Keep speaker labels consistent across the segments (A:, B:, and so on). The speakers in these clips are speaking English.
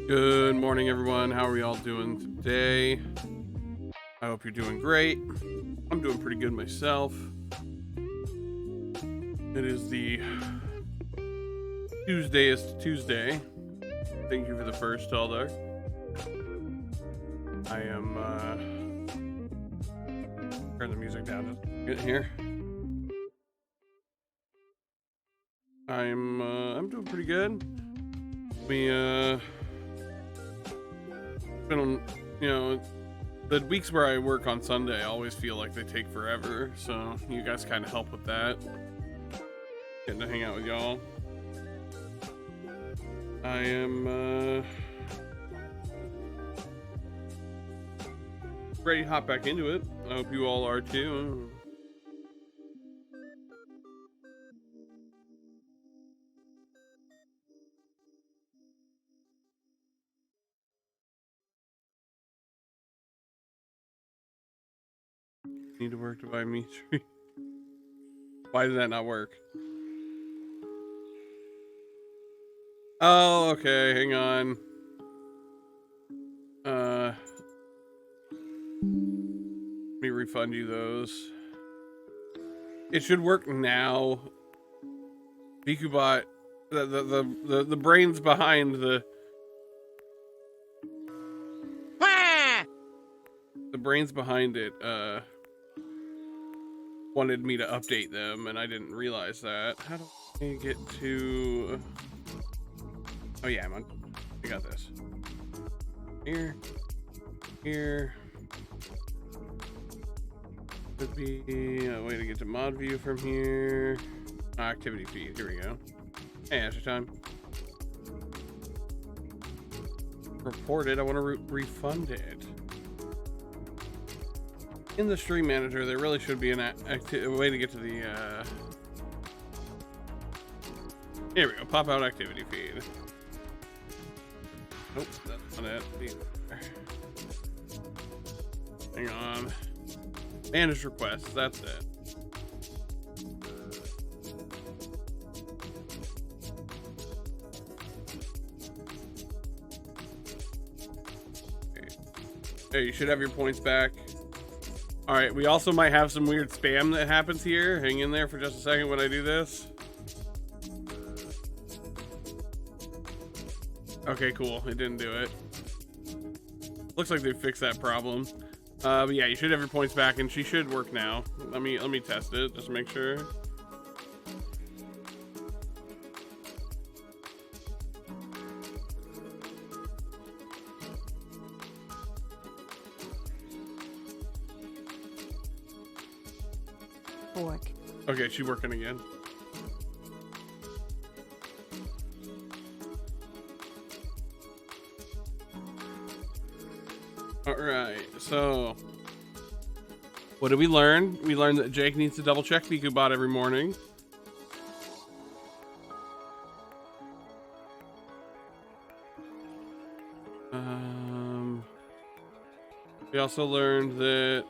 A: Good morning, everyone. How are we all doing today? I hope you're doing great. I'm doing pretty good myself. It is the Tuesdayest Tuesday. Thank you for the first dollar. I am turn the music down just a bit here. I'm doing pretty good. We been on, the weeks where I work on Sunday, I always feel like they take forever. So you guys kind of help with that. Getting to hang out with y'all. I am ready to hop back into it. I hope you all are too. Need to work to buy me tree. Why did that not work? Oh, okay. Hang on. Let me refund you those. It should work now. Bikubot, the brains behind the brains behind it wanted me to update them, and I didn't realize that. How do I get to? Oh yeah, I'm on. I got this. Here. Could be a way to get to mod view from here. Activity feed. Here we go. Hey, extra time. Reported. I want to refund it. In the stream manager, there really should be a way to get to the. Here we go. Pop out activity feed. Nope, that's not it. Hang on. Manage requests. That's it. Okay. Hey, you should have your points back. All right. We also might have some weird spam that happens here. Hang in there for just a second when I do this. Okay, cool. It didn't do it. Looks like they fixed that problem. But yeah, you should have your points back, and she should work now. Let me test it just to make sure.
B: Fork.
A: Okay, she's working again. All right, so what did we learn? We learned that Jake needs to double check Bikubot every morning. We also learned that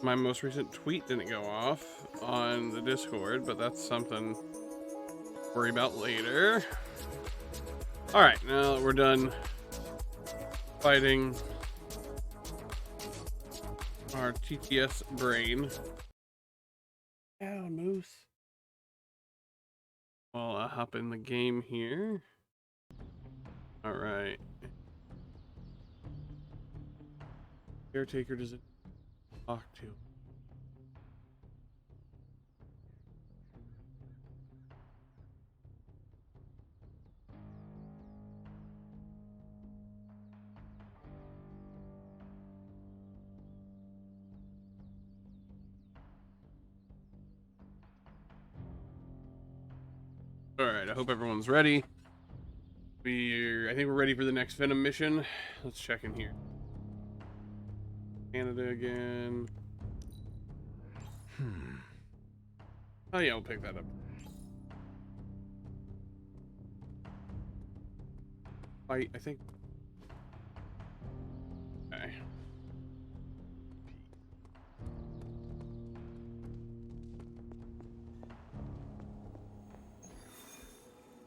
A: my most recent tweet didn't go off on the Discord, but that's something to worry about later. All right, now that we're done fighting our TTS brain. Down, moose. I'll hop in the game here. All right. Caretaker does it talk to? All right, I hope everyone's ready. I think we're ready for the next Venom mission. Let's check in here. Canada again. Oh yeah, we'll pick that up. I think. Okay.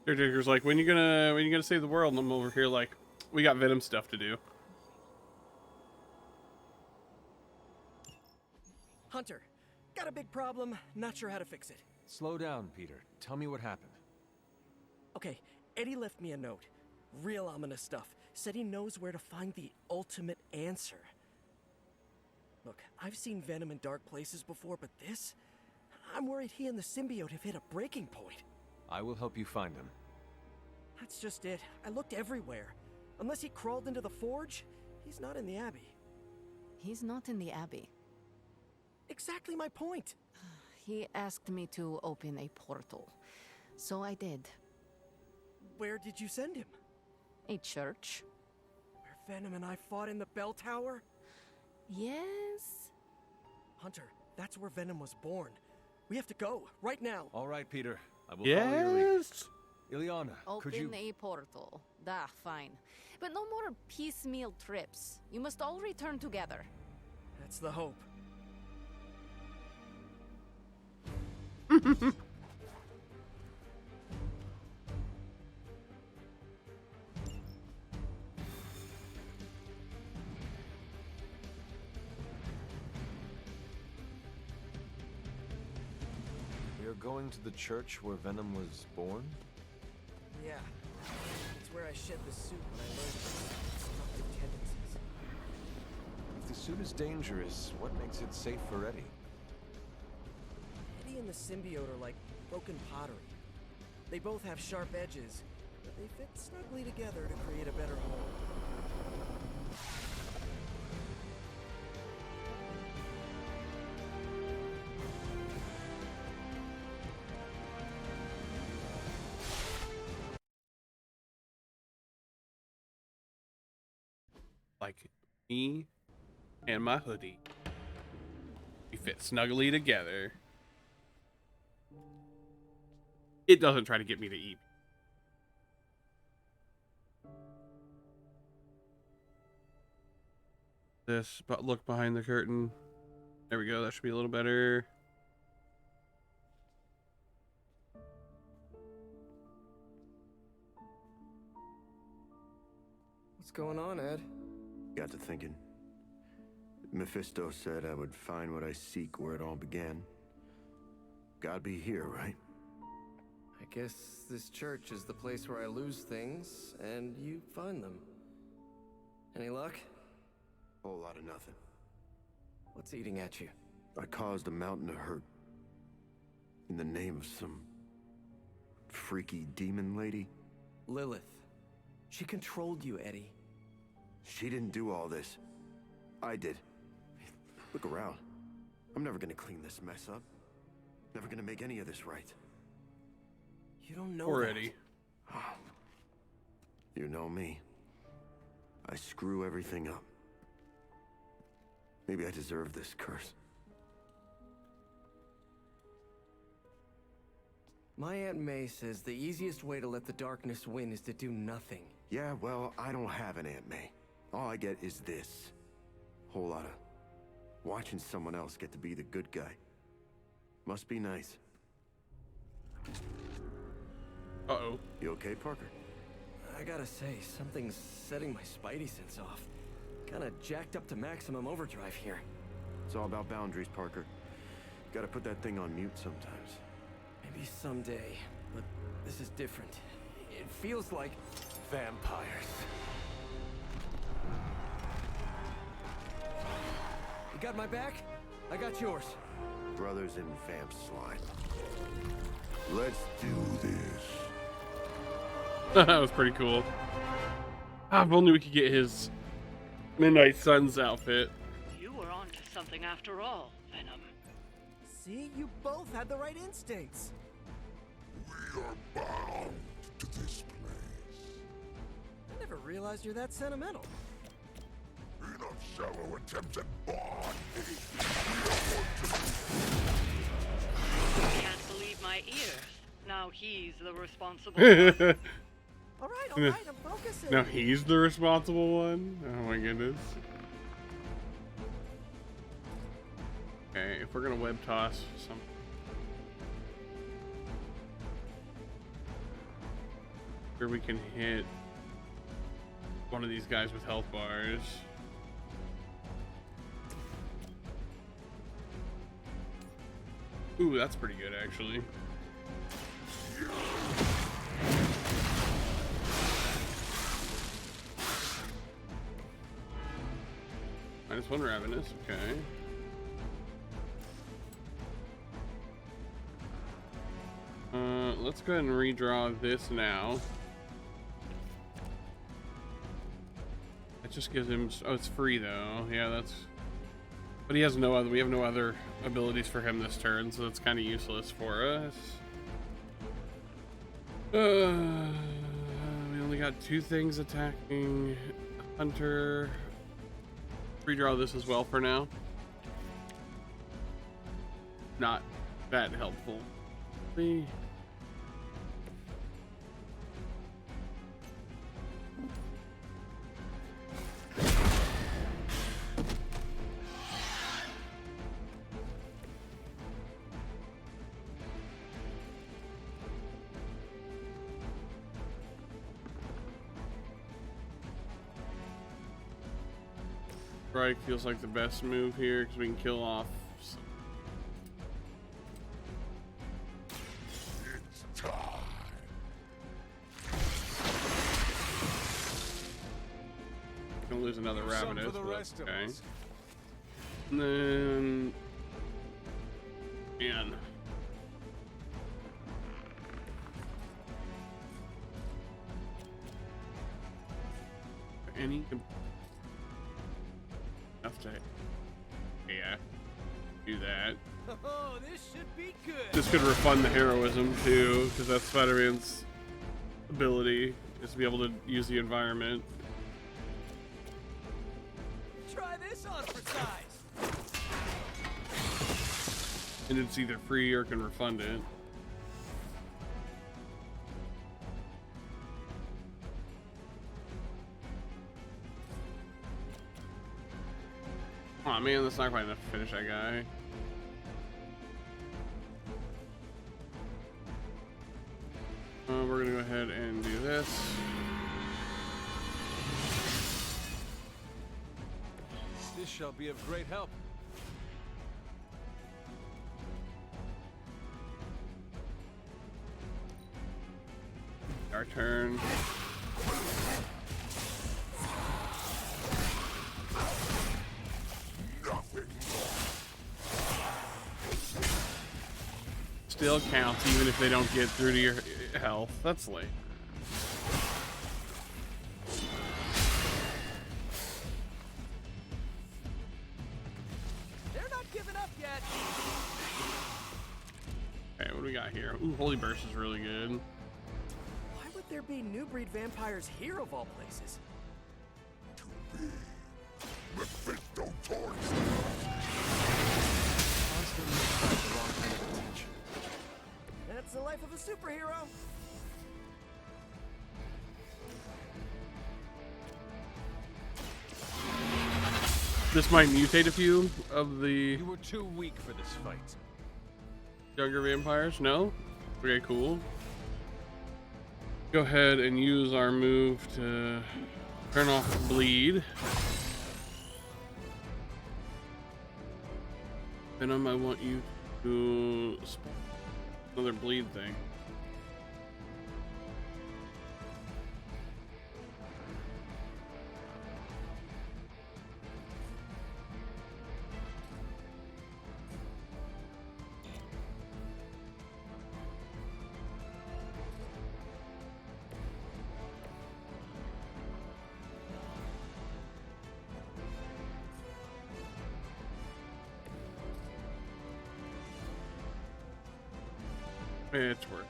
A: Caretaker's like, when you gonna save the world? And I'm over here like, we got Venom stuff to do.
B: Hunter, got a big problem, not sure how to fix it.
C: Slow down, Peter. Tell me what happened.
B: Okay, Eddie left me a note. Real ominous stuff. Said he knows where to find the ultimate answer. Look, I've seen Venom in dark places before, but this? I'm worried he and the symbiote have hit a breaking point.
C: I will help you find him.
B: That's just it. I looked everywhere. Unless he crawled into the forge, he's not in the Abbey.
D: He's not in the Abbey.
B: Exactly my point.
D: He asked me to open a portal, so I did.
B: Where did you send him?
D: A church?
B: Where Venom and I fought in the bell tower?
D: Yes?
B: Hunter, that's where Venom was born. We have to go, right now.
C: All right, Peter. I will follow your lead.
A: Yes.
C: Ileana, could you...
D: Open a portal. Fine. But no more piecemeal trips. You must all return together.
B: That's the hope.
C: We are going to the church where Venom was born?
B: Yeah. It's where I shed the suit when I learned its destructive tendencies.
C: If the suit is dangerous, what makes it safe for Eddie?
B: Eddie and the symbiote are like broken pottery. They both have sharp edges, but they fit snugly together to create a better whole.
A: Like me and my hoodie. We fit snugly together. It doesn't try to get me to eat. This, but look behind the curtain. There we go. That should be a little better.
B: What's going on, Ed?
E: Got to thinking. Mephisto said I would find what I seek where it all began. Gotta be here, right?
B: I guess this church is the place where I lose things, and you find them. Any luck?
E: Whole lot of nothing.
B: What's eating at you?
E: I caused a mountain to hurt. In the name of some... freaky demon lady.
B: Lilith. She controlled you, Eddie.
E: She didn't do all this. I did. Look around. I'm never gonna clean this mess up. Never gonna make any of this right.
B: You don't know
A: Already.
E: You know me. I screw everything up. Maybe I deserve this curse.
B: My Aunt May says the easiest way to let the darkness win is to do nothing.
E: Yeah, well, I don't have an Aunt May. All I get is this. Whole lot of watching someone else get to be the good guy. Must be nice.
A: Uh-oh.
E: You okay, Parker?
B: I gotta say, something's setting my spidey sense off. Kinda jacked up to maximum overdrive here.
E: It's all about boundaries, Parker. Gotta put that thing on mute sometimes.
B: Maybe someday, but this is different. It feels like vampires. You got my back? I got yours.
E: Brothers in vamp slime. Let's do this.
A: That was pretty cool. Ah, if only we could get his Midnight Suns outfit.
F: You were onto something after all, Venom.
B: See, you both had the right instincts.
G: We are bound to this place.
B: I never realized you're that sentimental.
G: Enough shallow attempts at bond.
F: Can't believe my ears. Now he's the responsible one.
B: All right, I'm focusing.
A: Now he's the responsible one? Oh my goodness. Okay, if we're gonna web toss some... Here we can hit one of these guys with health bars. Ooh, that's pretty good, actually. -1 Ravenous, okay. Let's go ahead and redraw this now. That just gives him, oh, it's free though. Yeah, that's, but he has no other, we have no other abilities for him this turn, so that's kind of useless for us. We only got 2 things attacking Hunter. Redraw this as well for now. Not that helpful. Strike feels like the best move here because we can kill off.
G: It's time.
A: Gonna lose another Ravenous,
C: for the
A: but
C: rest of
A: okay.
C: us.
A: And then, man, any enough to, yeah, do that.
B: Oh, this should be good.
A: This could refund the heroism too, because that's Spider-Man's ability, is to be able to use the environment.
B: Try this on for size.
A: And it's either free or can refund it. Aw, man, that's not quite enough to finish that guy. We're gonna go ahead and do this.
C: This shall be of great help.
A: Our turn. Still counts even if they don't get through to your health. That's late.
B: They're not giving up yet.
A: Okay, what do we got here? Ooh, Holy Burst is really good.
B: Why would there be new breed vampires here of all places?
G: Mephisto toys.
C: Constantly attract the wrong kind of attention.
B: That's the life of a superhero.
A: This might mutate a few of the
C: You were too weak for this fight.
A: younger vampires. No? Okay, cool. Go ahead and use our move to turn off bleed. Venom, I want you to spawn another bleed thing. It's worth.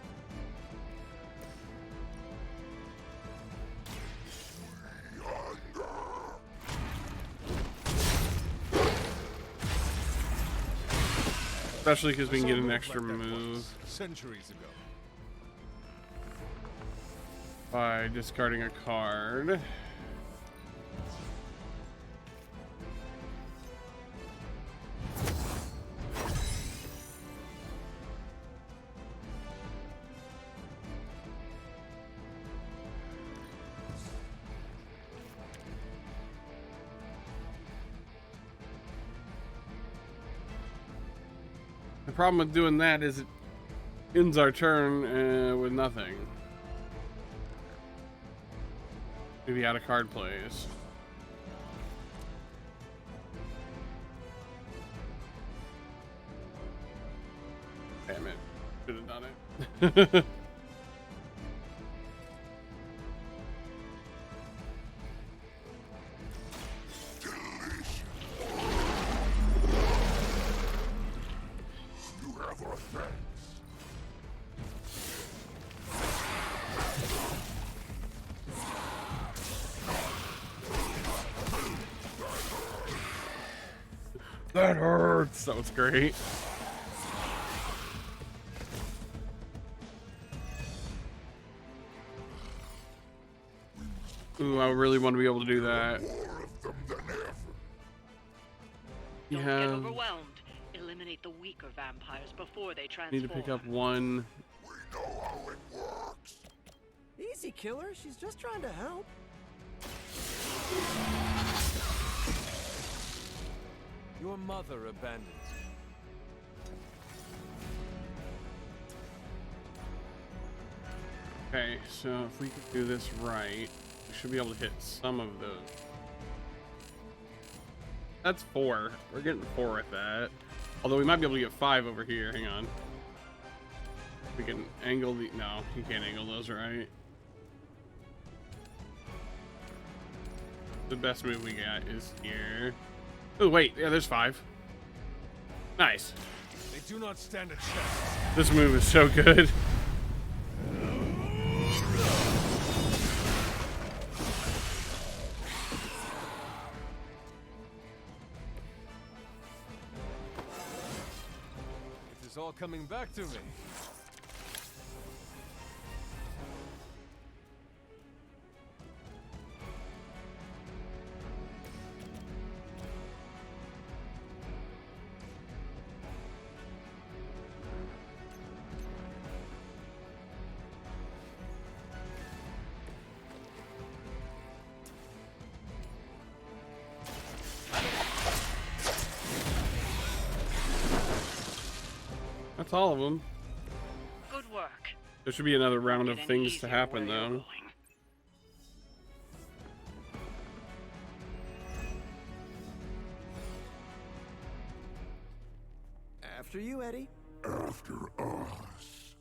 A: Especially because we can get an extra move
C: Centuries ago.
A: by discarding a card. The problem with doing that is it ends our turn with nothing. Maybe out of card plays. Damn it. Should have done it.
G: You have our thanks.
A: That hurts. That was great. Ooh, I really want to be able to do that.
G: More of them than ever.
A: You
F: Don't get
A: have
F: overwhelmed. Eliminate the weaker vampires before they transform.
A: need to pick up one.
G: We know how it works.
B: Easy, killer. She's just trying to help.
C: Your mother abandoned you.
A: Okay, so if we could do this right, we should be able to hit some of those. That's 4. We're getting 4 with that. Although we might be able to get 5 over here. Hang on. We can angle the... No, you can't angle those, right? The best move we got is here. Oh, wait. Yeah, there's 5. Nice.
C: They do not stand a chance.
A: This move is so good.
C: It is all coming back to me.
A: That's all of them.
F: Good work.
A: There should be another round of
F: Get an
A: things to
F: easier
A: happen,
F: warrior
A: though.
F: going.
B: After you, Eddie.
G: After us.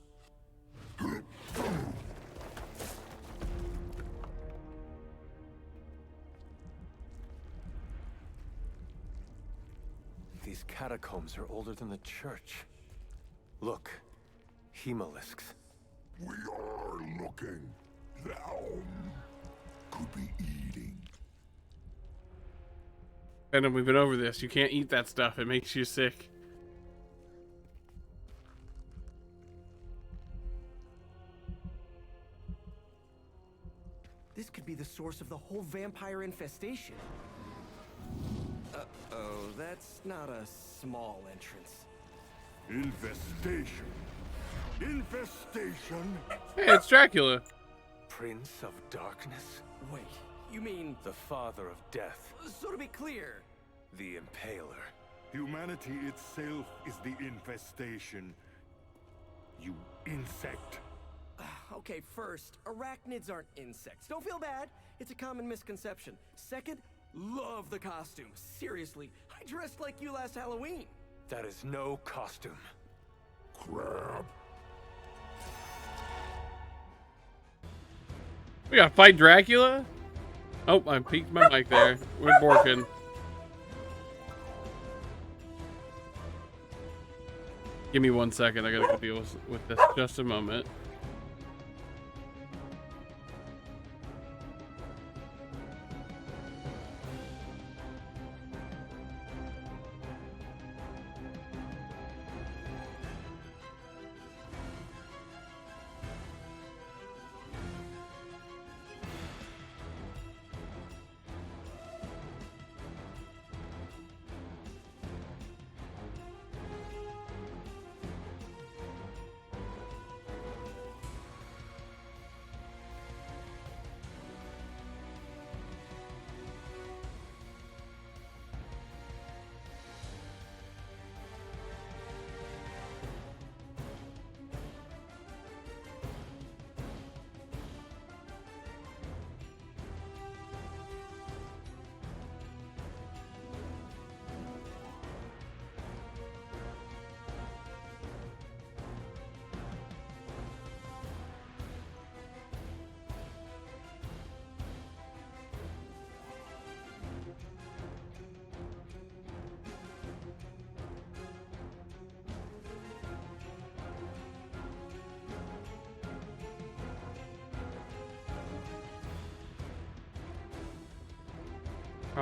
C: These catacombs are older than the church. Look, hemolisks.
G: We are looking. Down. Could be eating.
A: Venom, we've been over this. You can't eat that stuff. It makes you sick.
B: This could be the source of the whole vampire infestation. Uh-oh, that's not a small entrance.
G: Infestation. Infestation.
A: Hey, it's Dracula.
C: Prince of Darkness?
B: Wait, you mean...
C: The father of death.
B: So to be clear...
C: The Impaler.
G: Humanity itself is the infestation. You insect.
B: Okay, first, arachnids aren't insects. Don't feel bad. It's a common misconception. Second, love the costume. Seriously, I dressed like you last Halloween.
C: That is no costume.
G: Crab.
A: We gotta fight Dracula? Oh, I peeked my mic there. We're Borkin. Give me 1 second. I gotta go deal with this just a moment.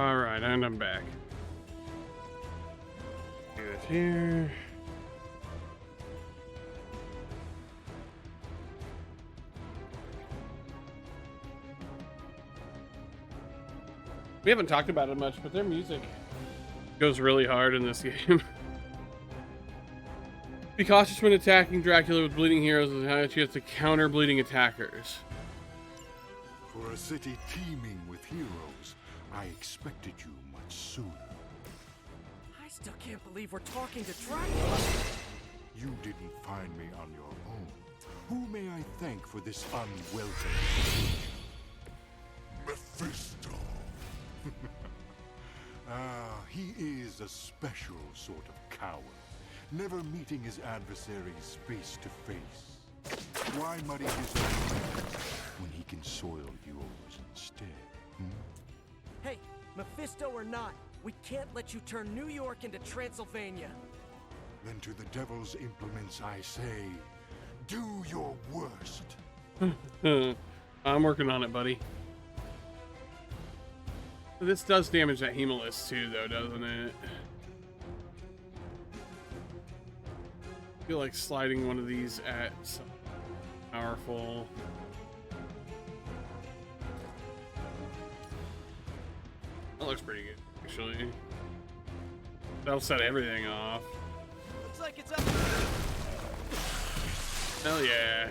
A: Alright, and I'm back. Do this here. We haven't talked about it much, but their music goes really hard in this game. Be cautious when attacking Dracula with bleeding heroes and how she has to counter bleeding attackers.
G: For a city teeming with heroes, I expected you much sooner.
B: I still can't believe we're talking to Dracula.
G: You didn't find me on your own. Who may I thank for this unwelcome Mephisto. He is a special sort of coward, never meeting his adversaries face to face. Why muddy his own hands when he can soil yours instead?
B: Hey, Mephisto or not, we can't let you turn New York into Transylvania.
G: Then to the devil's implements I say, do your worst.
A: I'm working on it, buddy. This does damage that Hemolis too, though, doesn't it? I feel like sliding one of these at some powerful. That looks pretty good, actually. That'll set everything off.
B: Looks like it's up.
A: Hell yeah.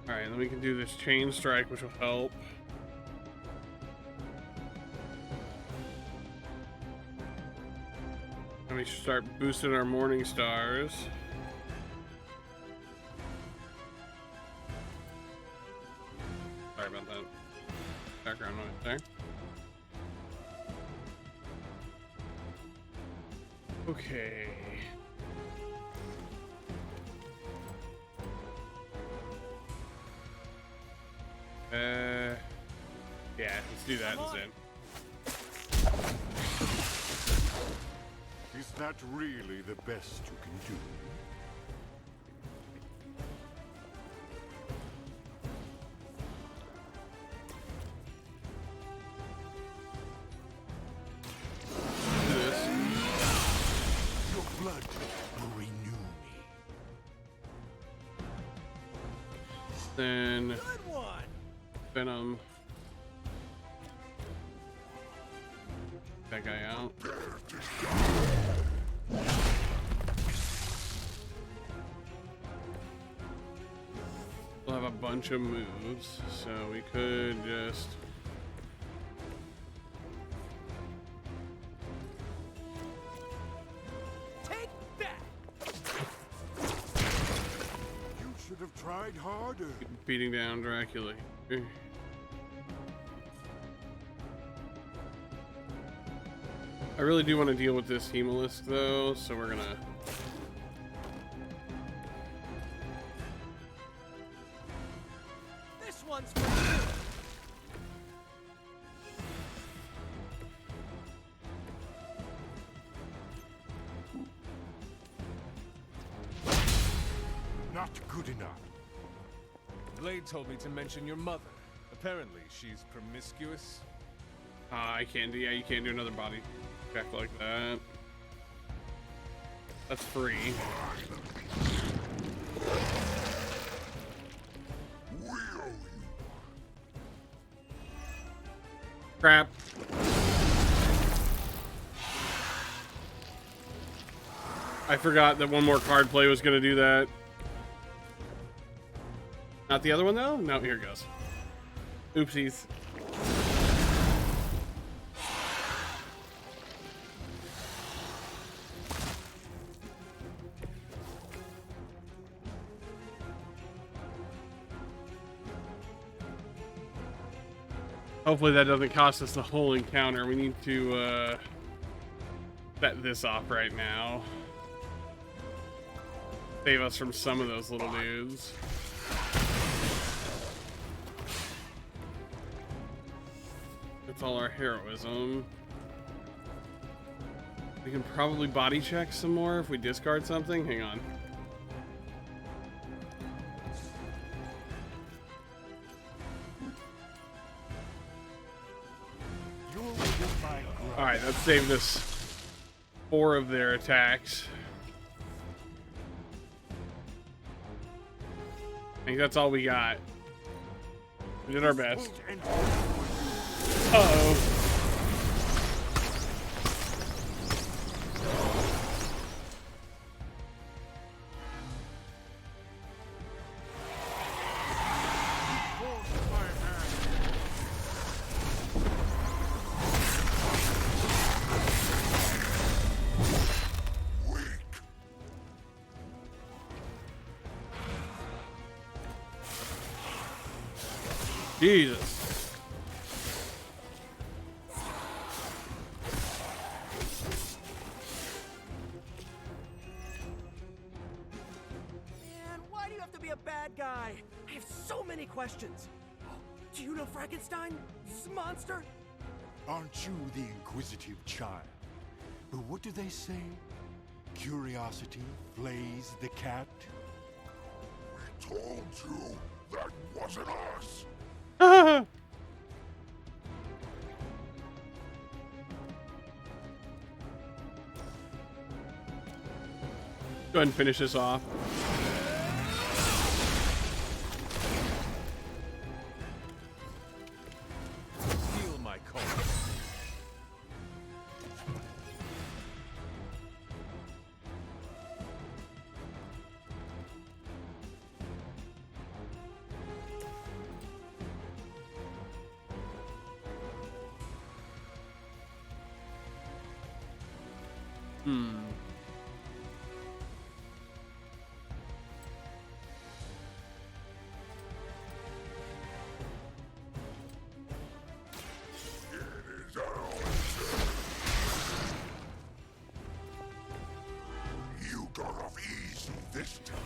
A: Alright, then we can do this chain strike, which will help. And we should start boosting our morning stars. Sorry about that background noise there. Okay. Yeah, let's do that instead.
G: Is that really the best you can do?
A: Do this.
G: Your blood will renew me.
A: Then
B: Good one.
A: Venom. That guy out. We'll have a bunch of moves, so we could just
B: Take that.
G: You should have tried harder.
A: keep beating down Dracula. I really do want to deal with this Hemolis though, so we're gonna
B: This one's for you.
G: Not good enough.
H: Blade told me to mention your mother. Apparently, she's promiscuous.
A: I can't do, yeah, you can't do another body check like that. That's free. Crap. I forgot that one more card play was gonna do that. Not the other one though? No, here it goes. Oopsies. Hopefully that doesn't cost us the whole encounter. We need to set this off right now. Save us from some of those little dudes. That's all our heroism. We can probably body check some more if we discard something. Hang on. save this 4 of their attacks. I think that's all we got. We did our best. Uh-oh. Jesus.
B: Man, why do you have to be a bad guy? I have so many questions. Do you know Frankenstein? This monster?
G: Aren't you the inquisitive child? But what do they say? Curiosity flays the cat? We told you that wasn't us.
A: Go ahead and finish this off.
H: Feel my call.
G: You got off easy this time.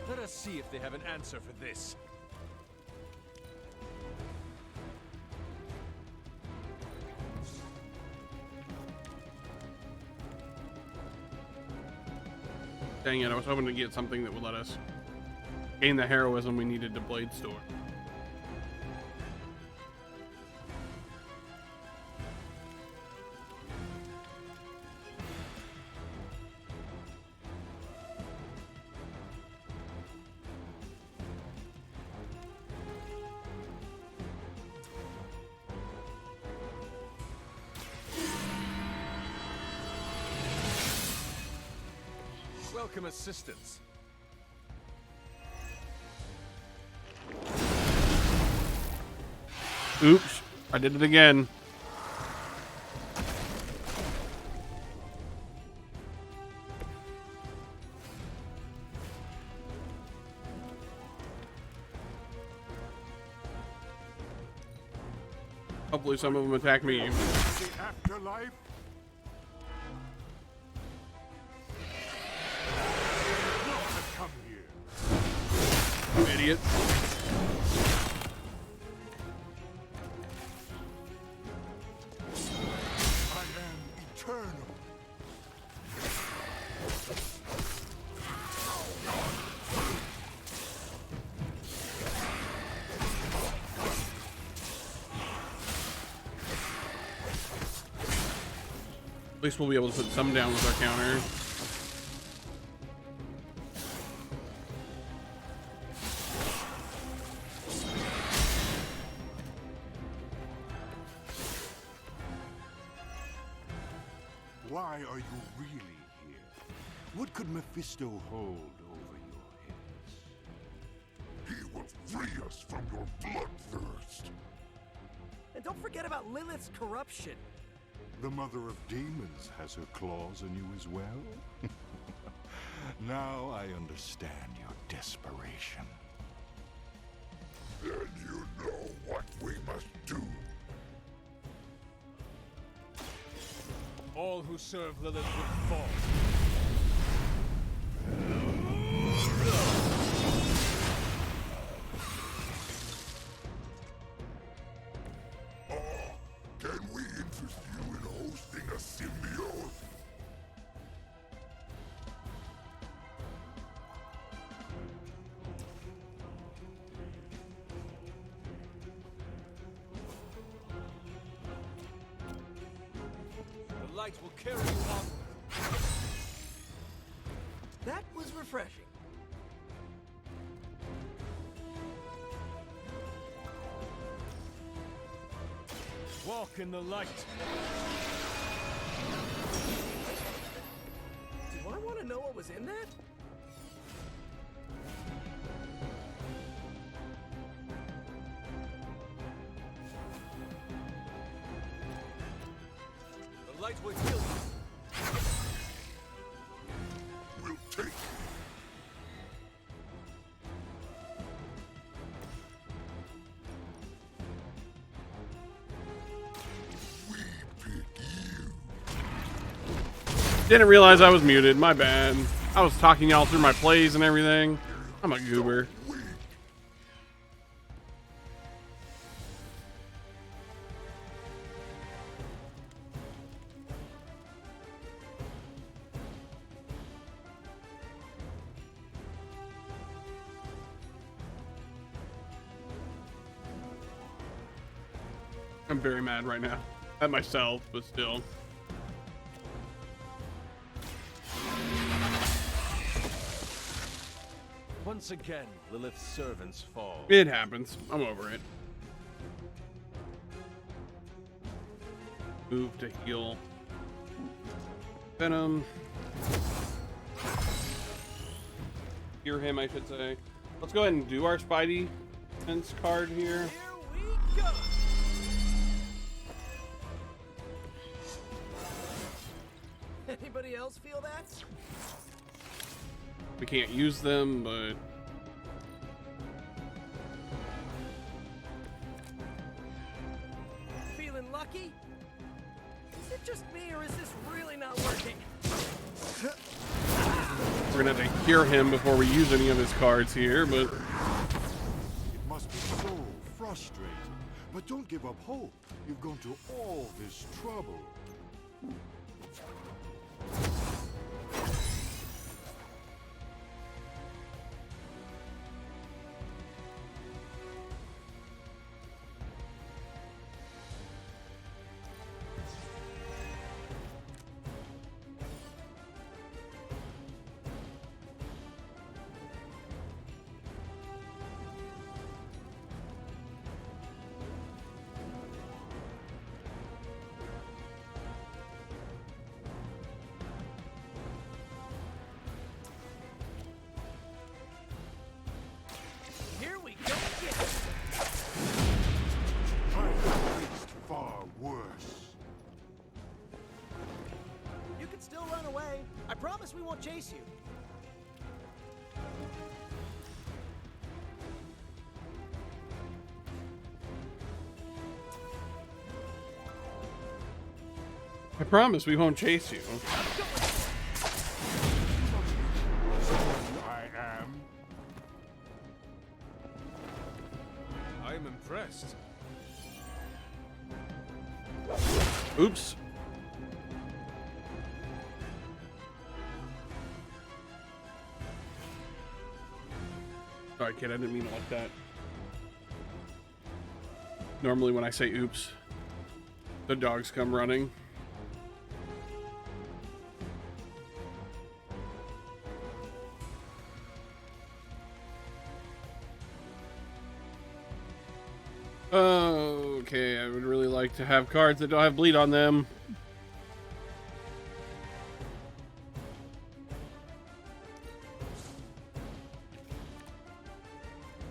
H: Let us see if they have an answer for this.
A: Dang it, I was hoping to get something that would let us gain the heroism we needed to Blade Store.
H: Welcome assistance.
A: Oops, I did it again. Hopefully some of them attack me.
G: The afterlife? Come here.
A: You idiot.
G: I am eternal.
A: At least we'll be able to put some down with our counter.
G: Why are you really here? What could Mephisto hold over your heads? He will free us from your bloodthirst.
B: And don't forget about Lilith's corruption.
G: The mother of demons has her claws in you as well. Now I understand your desperation. Then you know what we must do.
H: All who serve Lilith will fall.
G: Can we interest you in hosting a symbiote?
H: The light will carry you onward.
B: That was refreshing.
H: Walk in the light.
B: Do I want to know what was in that?
H: The light will heal you.
G: We'll take it. We pick you.
A: Didn't realize I was muted. My bad. I was talking y'all through my plays and everything. I'm a goober. I'm very mad right now at myself, but still.
H: Once again, Lilith's servants fall.
A: It happens. I'm over it. Move to heal Venom. Hear him, I should say. Let's go ahead and do our Spidey sense card here.
B: Here we go. Anybody else feel that?
A: We can't use them, but
B: Feeling lucky? Is it just me, or is this really not working?
A: we're gonna have to hear him before we use any of his cards here, but
G: It must be so frustrating. But don't give up hope. You've gone to all this trouble.
B: Here we go again.
G: I've faced far worse.
B: You can still run away. I promise we won't chase you.
A: I promise we won't chase you.
G: I am.
H: I am impressed.
A: Oops. Sorry, kid, I didn't mean it like that. Normally when I say oops, the dogs come running. Okay, I would really like to have cards that don't have bleed on them.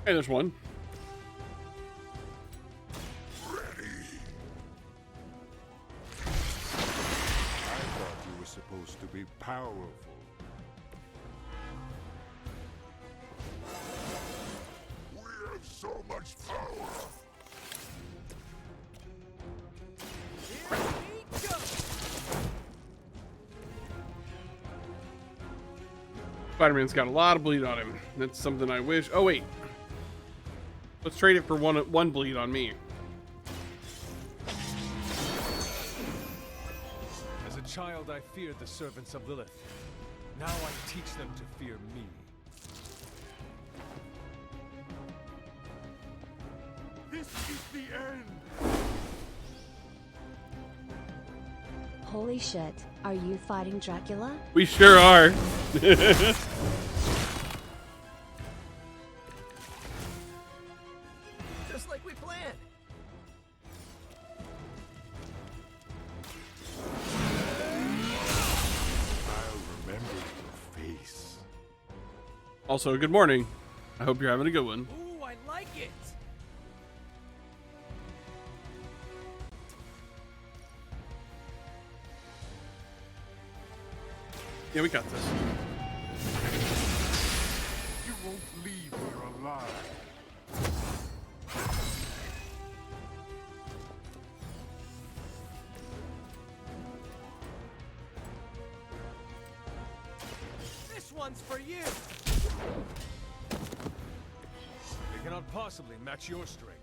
A: Hey, there's one.
G: I thought you were supposed to be powerful. We have so much power.
B: Here we go.
A: Spider-Man's got a lot of bleed on him. That's something I wish. Oh wait, let's trade it for one bleed on me.
H: As a child, I feared the servants of Lilith. Now I teach them to fear me.
G: This is the end!
I: Holy shit, are you fighting Dracula?
A: We sure are.
B: Just like we planned.
G: I'll remember your face.
A: Also, good morning. I hope you're having a good one.
B: Ooh, I like it.
A: Yeah, we got this.
G: You won't leave here alive.
B: This one's for you.
H: They cannot possibly match your strength.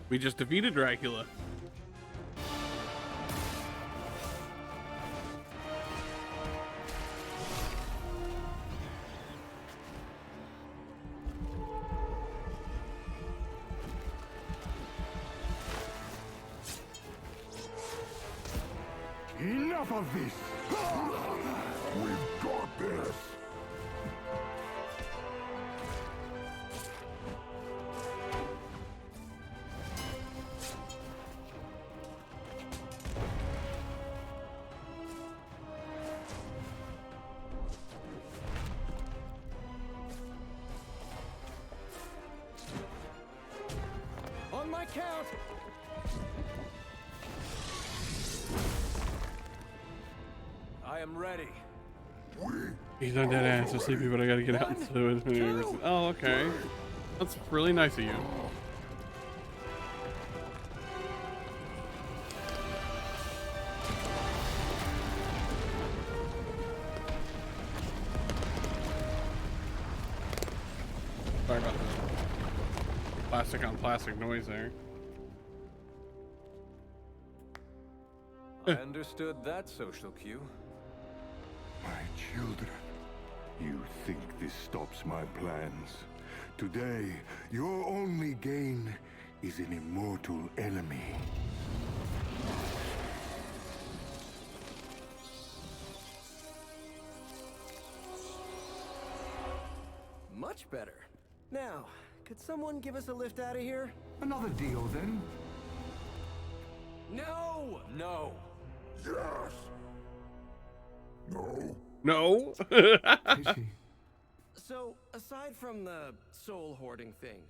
A: We just defeated Dracula.
G: Enough of this! We've got this!
B: On my count.
H: I am ready.
A: He's not dead ass, so sleepy, but I gotta get out into the universe. Oh, okay. That's really nice of you. Sorry about the plastic on plastic noise there.
C: I understood that social cue.
G: My children, you think this stops my plans? Today, your only gain is an immortal enemy.
B: Much better. Now, could someone give us a lift out of here?
E: Another deal, then?
B: No!
H: No.
G: Yes! No?
A: No.
E: Pity.
B: So, aside from the soul hoarding thing,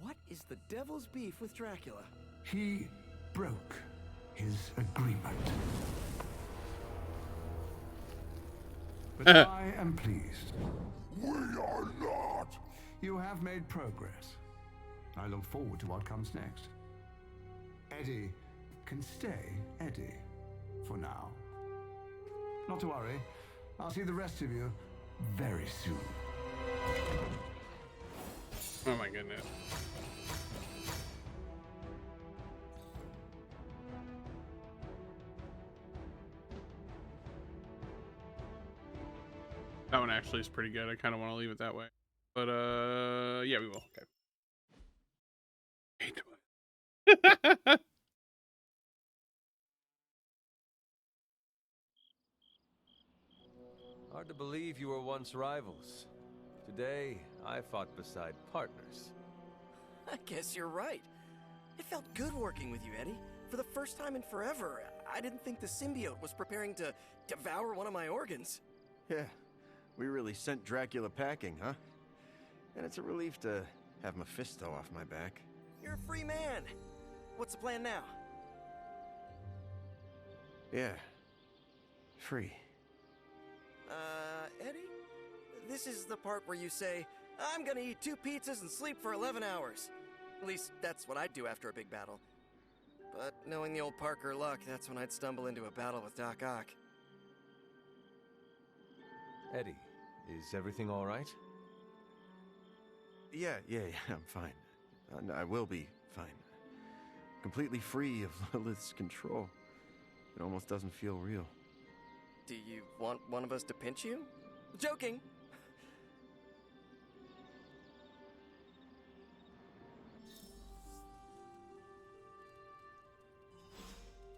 B: what is the devil's beef with Dracula?
E: He broke his agreement. But I am pleased.
G: We are not!
E: You have made progress. I look forward to what comes next. Eddie can stay Eddie for now. Not to worry. I'll see the rest of you very soon.
A: Oh my goodness. That one actually is pretty good. I kind of want to leave it that way. But, yeah, we will. Okay. Hate to-
C: Hard to believe you were once rivals. Today, I fought beside partners.
B: I guess you're right. It felt good working with you, Eddie. For the first time in forever, I didn't think the symbiote was preparing to devour one of my organs.
E: Yeah, we really sent Dracula packing, huh? And it's a relief to have Mephisto off my back.
B: You're a free man. What's the plan now?
E: Yeah, free.
B: Eddie? This is the part where you say, I'm gonna eat 2 pizzas and sleep for 11 hours. At least, that's what I'd do after a big battle. But knowing the old Parker luck, that's when I'd stumble into a battle with Doc Ock.
C: Eddie,
J: Is everything all right?
K: Yeah, I'm fine. I will be fine. Completely free of Lilith's control. It almost doesn't feel real.
B: Do you want one of us to pinch you? Joking!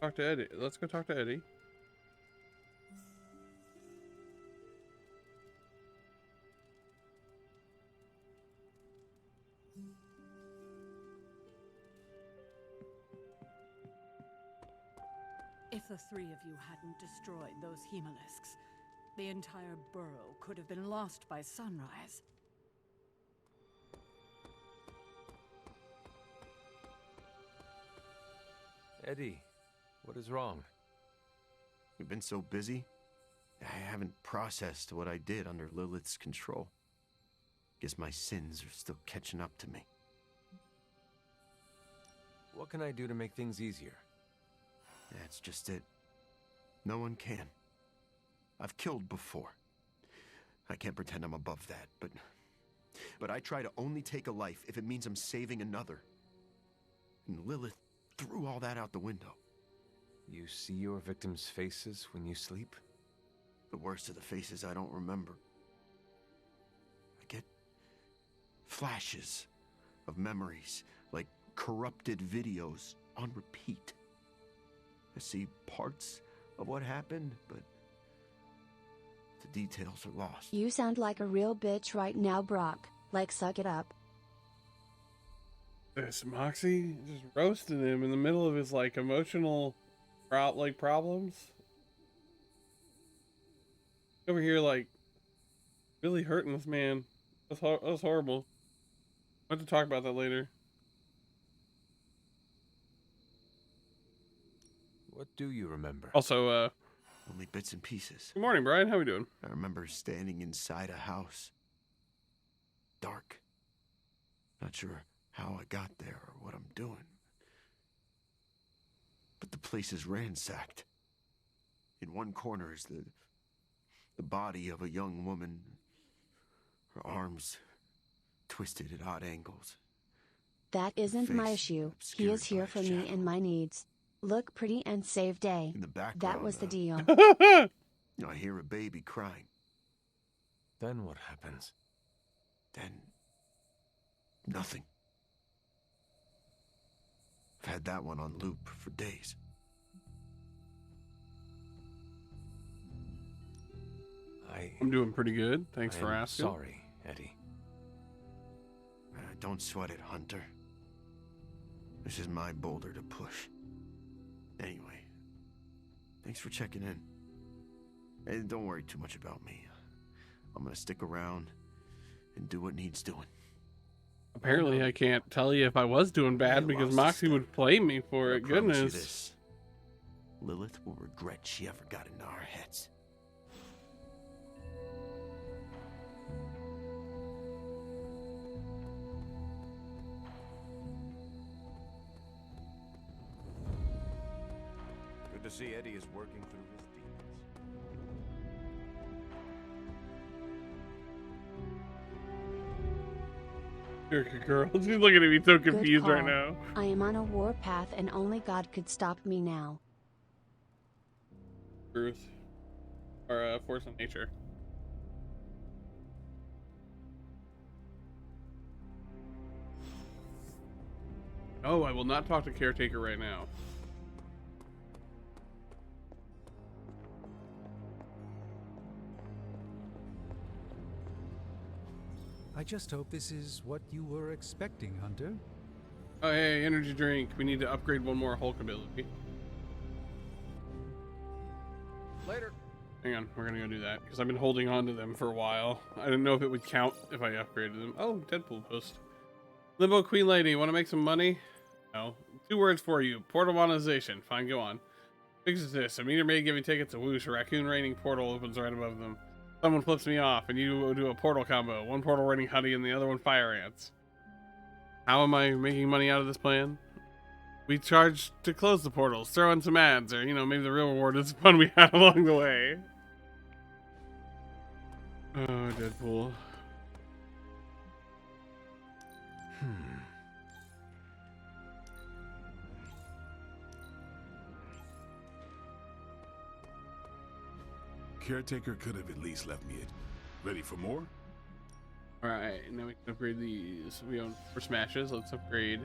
A: Talk to Eddie. Let's go talk to Eddie.
L: If the three of you hadn't destroyed those hemolisks, the entire burrow could have been lost by sunrise.
J: Eddie, what is wrong?
K: We've been so busy, I haven't processed what I did under Lilith's control. Guess my sins are still catching up to me.
J: What can I do to make things easier?
K: That's just it. No one can. I've killed before. I can't pretend I'm above that, but I try to only take a life if it means I'm saving another. And Lilith threw all that out the window.
J: You see your victims' faces when you sleep?
K: The worst of the faces I don't remember. I get flashes of memories, like corrupted videos on repeat. I see parts of what happened, but the details are lost.
I: You sound like a real bitch right now, Brock. Like, suck it up.
A: This Moxie just roasting him in the middle of his like emotional problems. Over here like really hurting this man. That was horrible. I'll have to talk about that later.
J: What do you remember?
A: Also,
K: only bits and pieces.
A: Good morning, Brian. How we doing?
K: I remember standing inside a house. Dark. Not sure how I got there or what I'm doing. But the place is ransacked. In one corner is the body of a young woman. Her arms twisted at odd angles.
I: That isn't my issue. He is here for me and my needs. Look pretty and save day.
K: In the background,
I: that was the deal.
K: I hear a baby crying.
J: Then what happens?
K: Then nothing. I've had that one on loop for days.
A: I'm doing pretty good. Thanks for asking.
J: Sorry, Eddie.
K: Don't sweat it, Hunter. This is my boulder to push. Anyway, thanks for checking in. And don't worry too much about me. I'm gonna stick around and do what needs doing.
A: Apparently, I can't tell you if I was doing bad because Moxie would play me for it.
K: Promise you
A: Goodness.
K: this. Lilith will regret she ever got into our heads.
M: Good to see Eddie is working through his demons.
A: You're a good girl. She's looking at me so
I: Good
A: confused right
I: call.
A: now.
I: I am on a war path and only God could stop me now.
A: Truth. Or force of nature. Oh, I will not talk to Caretaker right now.
N: I just hope this is what you were expecting, Hunter.
A: Oh, hey, energy drink. We need to upgrade one more Hulk ability.
B: Later.
A: Hang on, we're gonna go do that because I've been holding on to them for a while. I didn't know if it would count if I upgraded them. Oh, Deadpool post. Limbo Queen Lady, want to make some money? No. 2 words for you. Portal monetization. Fine, go on. Fixes this. A meter maid giving tickets to Whoosh. A raccoon raining portal opens right above them. Someone flips me off, and you do a portal combo. One portal raining honey, and the other one fire ants. How am I making money out of this plan? We charge to close the portals, throw in some ads, or, you know, maybe the real reward is the fun we had along the way. Oh, Deadpool.
O: Caretaker could have at least left me it. Ready for more?
A: Alright, now we can upgrade these. We own 4 smashes. Let's upgrade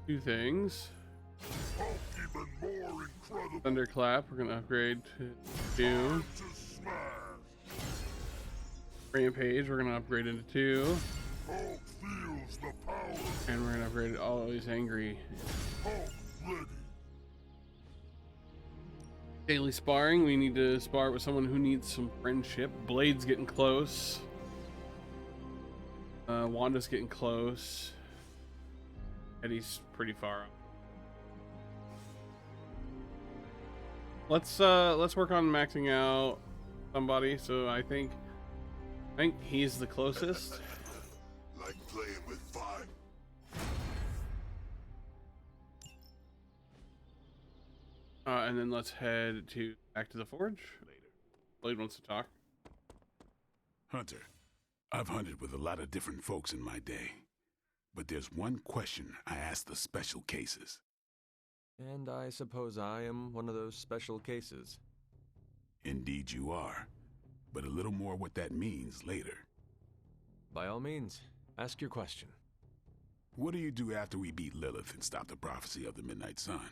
A: two things. Thunderclap, we're gonna upgrade to 2. Rampage, we're gonna upgrade into 2. And we're gonna upgrade Always Angry. Daily sparring, we need to spar with someone who needs some friendship. Blade's getting close. Wanda's getting close. Eddie's pretty far up. Let's work on maxing out somebody. So I think he's the closest.
G: Like playing with fire.
A: And then let's head back to the forge. Later. Blade wants to talk.
O: Hunter, I've hunted with a lot of different folks in my day, but there's one question I ask the special cases.
M: And I suppose I am one of those special cases.
O: Indeed you are, but a little more what that means later.
M: By all means, ask your question.
O: What do you do after we beat Lilith and stop the prophecy of the Midnight Sun?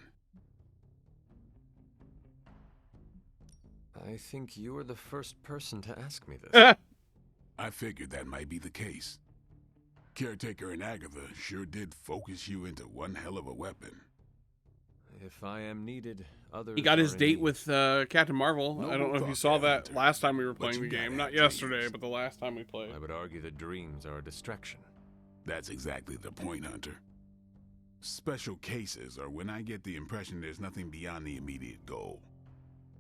M: I think you are the first person to ask me this.
O: I figured that might be the case. Caretaker and Agatha sure did focus you into one hell of a weapon.
M: If I am needed, others.
A: He got his
M: are in
A: date
M: need.
A: with Captain Marvel.
O: No
A: I don't know if you
O: thought
A: saw
O: there,
A: that
O: Hunter.
A: last time we were
O: But
A: playing the
O: you gotta
A: game.
O: have
A: Not
O: dreams.
A: yesterday, but the last time we played.
M: I would argue that dreams are a distraction.
O: That's exactly the point, Hunter. Special cases are when I get the impression there's nothing beyond the immediate goal.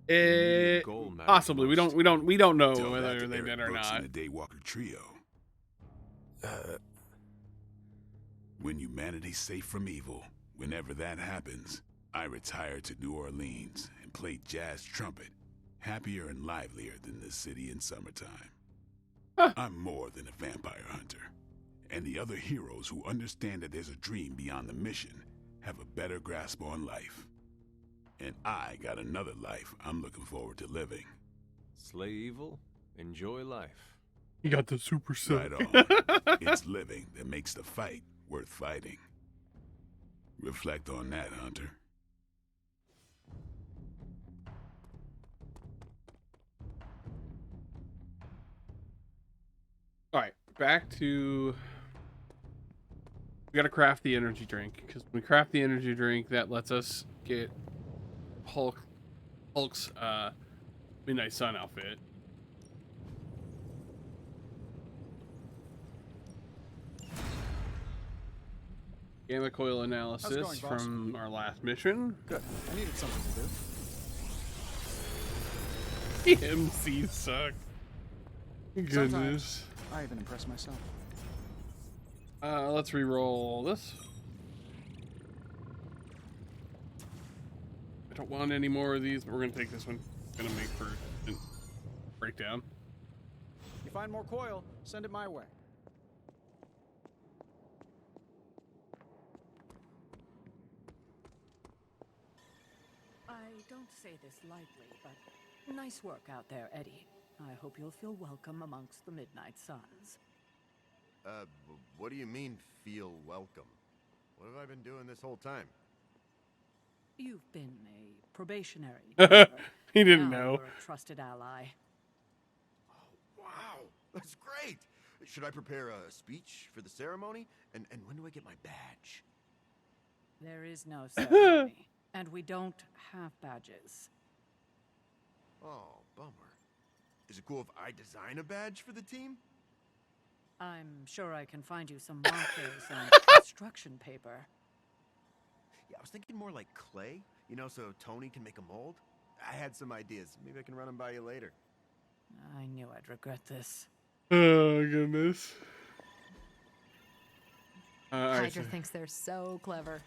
M: Goal matters
A: Possibly. We
M: most.
A: don't know
O: Tell that
A: whether
O: to
A: they
O: Eric
A: did or
O: Brooks
A: not.
O: and the Daywalker trio. When humanity's safe from evil, whenever that happens, I retire to New Orleans and play jazz trumpet, happier and livelier than the city in summertime. I'm more than a vampire hunter, and the other heroes who understand that there's a dream beyond the mission have a better grasp on life. And I got another life I'm looking forward to living.
M: Slay evil, enjoy life.
A: He got the super set.
O: Right on. It's living that makes the fight worth fighting. Reflect on that, Hunter.
A: All right, back to. We gotta craft the energy drink, because when we craft the energy drink, that lets us get Hulk's Midnight Sun outfit. Gamma coil analysis
P: going, boss?
A: from our last mission.
P: Good. I needed something to do.
A: The MCs suck. Goodness.
P: Sometimes I even impress myself.
A: Let's re-roll this. I don't want any more of these, but we're gonna take this one. Gonna make for a breakdown.
P: You find more coil, send it my way.
L: I don't say this lightly, but nice work out there, Eddie. I hope you'll feel welcome amongst the Midnight Suns.
K: What do you mean, feel welcome? What have I been doing this whole time?
L: You've been a probationary.
A: He didn't
L: Now
A: know.
L: you're a trusted ally.
K: Wow, that's great! Should I prepare a speech for the ceremony? And when do I get my badge?
L: There is no ceremony, and we don't have badges.
K: Oh, bummer. Is it cool if I design a badge for the team?
L: I'm sure I can find you some markers and construction paper.
K: Yeah, I was thinking more like clay, you know, so Tony can make a mold. I had some ideas. Maybe I can run them by you later.
L: I knew I'd regret this.
A: Oh, goodness.
Q: Hydra thinks they're so clever.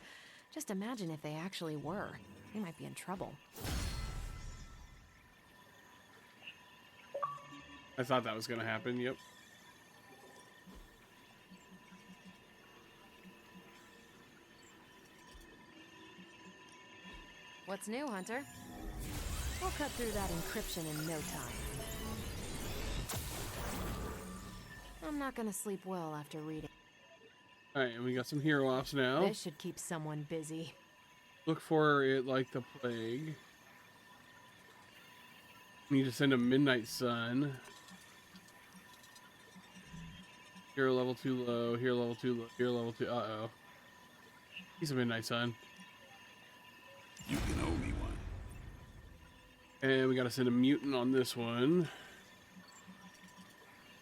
Q: Just imagine if they actually were. They might be in trouble.
A: I thought that was gonna happen, yep.
Q: What's new, Hunter? We'll cut through that encryption in no time. I'm not gonna sleep well after reading.
A: Alright, and we got some hero offs now.
Q: This should keep someone busy.
A: Look for it like the plague. Need to send a Midnight Sun. Hero level 2 low, hero level 2 low, hero level 2. Uh-oh. He's a Midnight Sun.
O: You can owe me one.
A: And we gotta send a mutant on this one.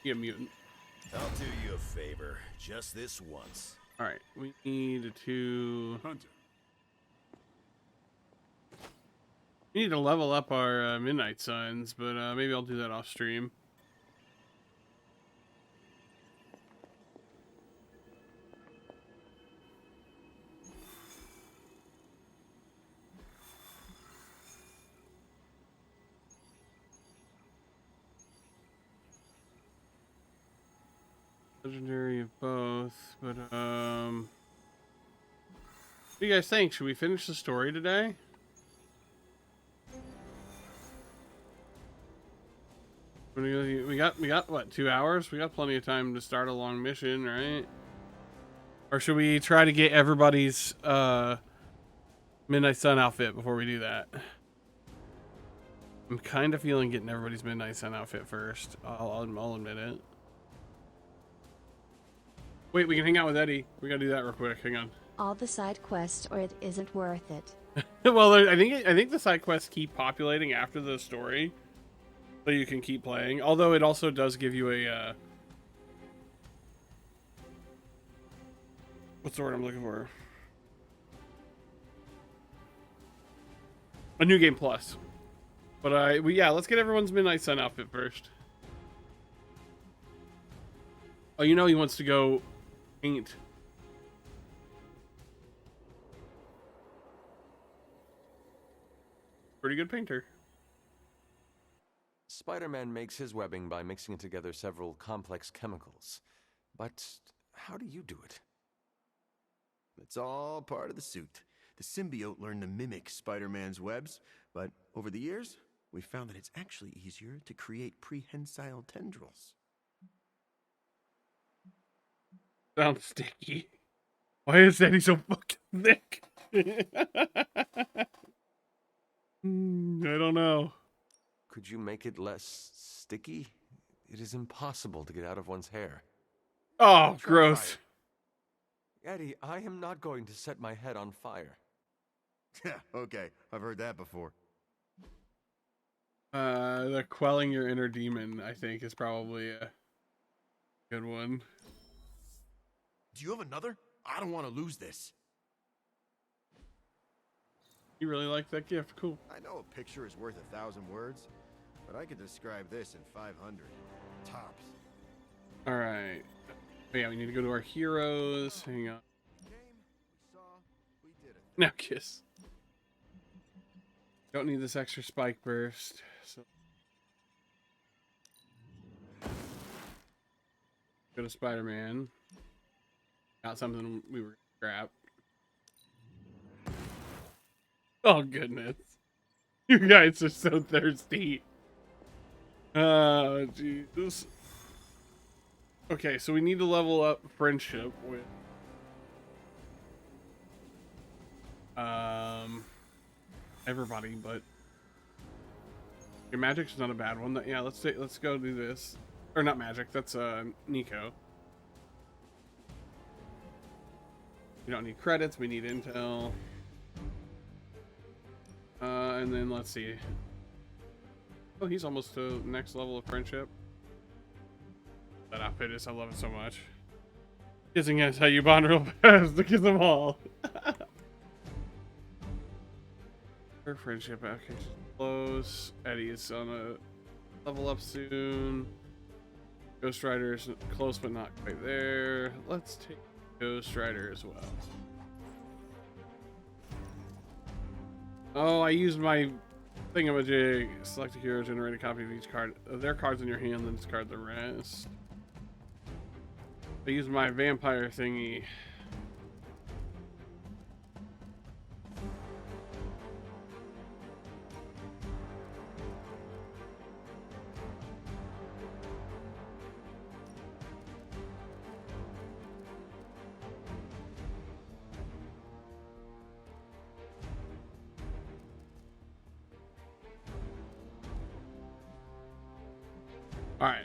A: Yeah, mutant.
R: I'll do you a favor, just this once.
A: Alright, we need to...
O: Hunter.
A: We need to level up our Midnight Suns, but maybe I'll do that off stream. Legendary of both, but what do you guys think? Should we finish the story today? We got what, 2 hours? We got plenty of time to start a long mission, right? Or should we try to get everybody's Midnight Sun outfit before we do that? I'm kind of feeling getting everybody's Midnight Sun outfit first. I'll admit it. Wait, we can hang out with Eddie. We gotta do that real quick. Hang on.
I: All the side quests, or it isn't worth it.
A: Well, I think the side quests keep populating after the story, so you can keep playing. Although it also does give you a what's the word I'm looking for? A new game plus. But yeah, let's get everyone's Midnight Sun outfit first. Oh, you know he wants to go paint. Pretty good painter.
M: Spider-Man makes his webbing by mixing together several complex chemicals. But how do you do it?
K: It's all part of the suit. The symbiote learned to mimic Spider-Man's webs, but over the years, we found that it's actually easier to create prehensile tendrils.
A: Sounds sticky. Why is Eddie so fucking thick? I don't know.
M: Could you make it less sticky? It is impossible to get out of one's hair.
A: Oh, gross.
M: Eddie, I am not going to set my head on fire.
K: Yeah, okay. I've heard that before.
A: The quelling your inner demon, I think, is probably a good one.
K: Do you have another? I don't want to lose this.
A: You really like that gift? Cool.
K: I know a picture is worth 1,000 words, but I could describe this in 500. Tops.
A: Alright. Oh, yeah, we need to go to our heroes. Hang on. Now kiss. Don't need this extra spike burst. So go to Spider-Man. Got something we were crap. Oh goodness. You guys are so thirsty. Oh Jesus. Okay, so we need to level up friendship with everybody, but your magic's not a bad one. Yeah, let's go do this. Or not magic, that's Nico. We don't need credits, we need intel. And then let's see. Oh, he's almost to next level of friendship. That outfit is, I love it so much. Kissing is how you bond real fast to kiss them all. Her friendship application is close. Eddie is on a level up soon. Ghost Rider is close but not quite there. Let's take Ghost Rider as well. Oh, I used my Thingamajig. Select a hero, generate a copy of each card. Their cards in your hand, then discard the rest. I use my vampire thingy. All right.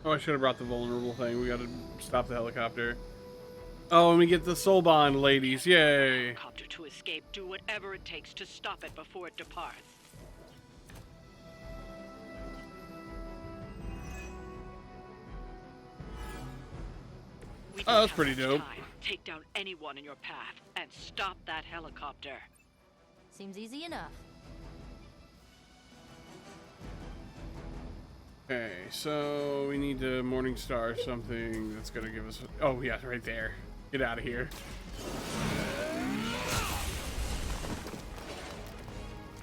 A: Oh, I should have brought the vulnerable thing. We gotta stop the helicopter. Oh, and we get the soul bond, ladies. Yay.
F: Helicopter to escape. Do whatever it takes to stop it before it departs. We
A: Oh,
F: don't
A: that's
F: have
A: pretty
F: much
A: dope.
F: time. Take down anyone in your path and stop that helicopter.
D: Seems easy enough.
A: Okay, so we need to Morningstar something that's gonna give us. Oh yeah, right there. Get out of here.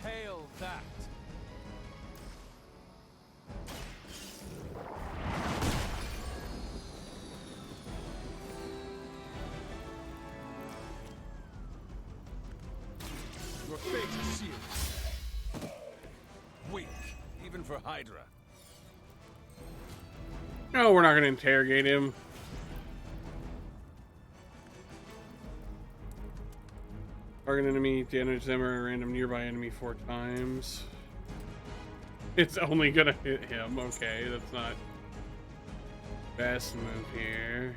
H: Hail that. Your fate is sealed. Weak, even for Hydra.
A: No, we're not gonna interrogate him. Target enemy, damage them or a random nearby enemy 4 times. It's only gonna hit him. Okay, that's not best move here.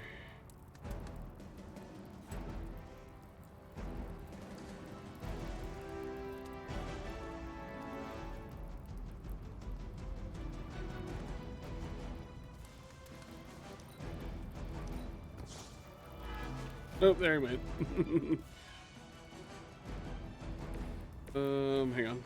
A: Oh, there he went. Hang on.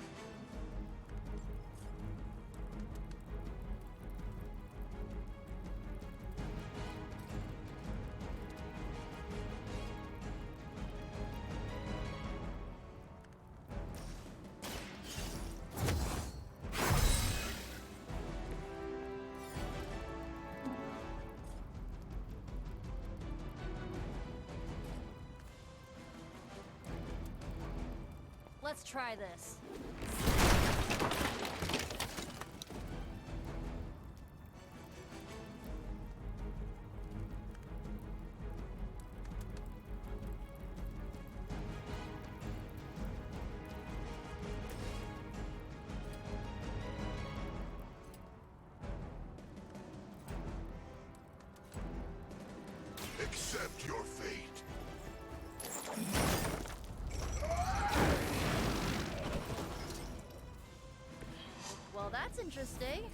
D: Let's try this.
G: Accept your fate.
D: Well, that's interesting.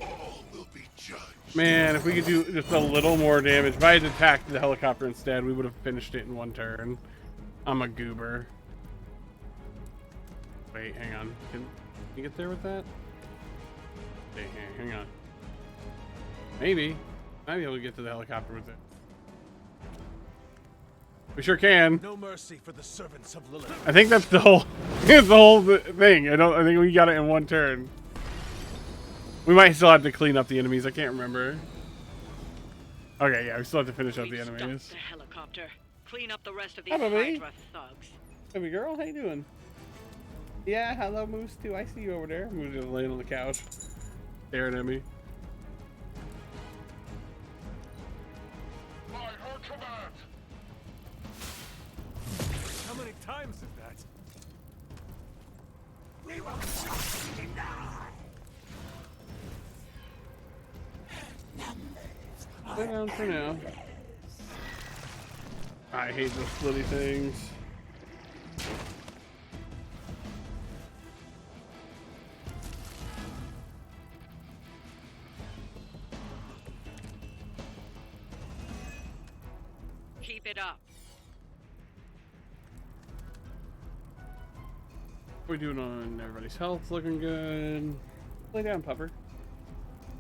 G: All will be judged.
A: Man, if we could do just a little more damage. If I had attacked the helicopter instead, we would have finished it in 1 turn. I'm a goober. Wait, hang on. Can you get there with that? Okay, hang on. Maybe. Might be able to get to the helicopter with it. We sure can.
H: No mercy for the servants of Lilith.
A: I think that's the whole it's the whole thing. I think we got it in 1 turn. We might still have to clean up the enemies. I can't remember. Okay, yeah, we still have to finish up the enemies.
F: Stop the helicopter. Clean up the rest of
A: Hi,
F: these
A: baby.
F: Hydra thugs.
A: Baby girl, how you doing? Yeah, hello, Moose too. I see you over there. Moose just laying on the couch, staring at me.
G: By her command.
H: How many times is that?
G: We will not deny.
A: Lay down for now. I hate those splitty things.
F: Keep it up.
A: What are we doing on everybody's health? Looking good. Lay down, pupper.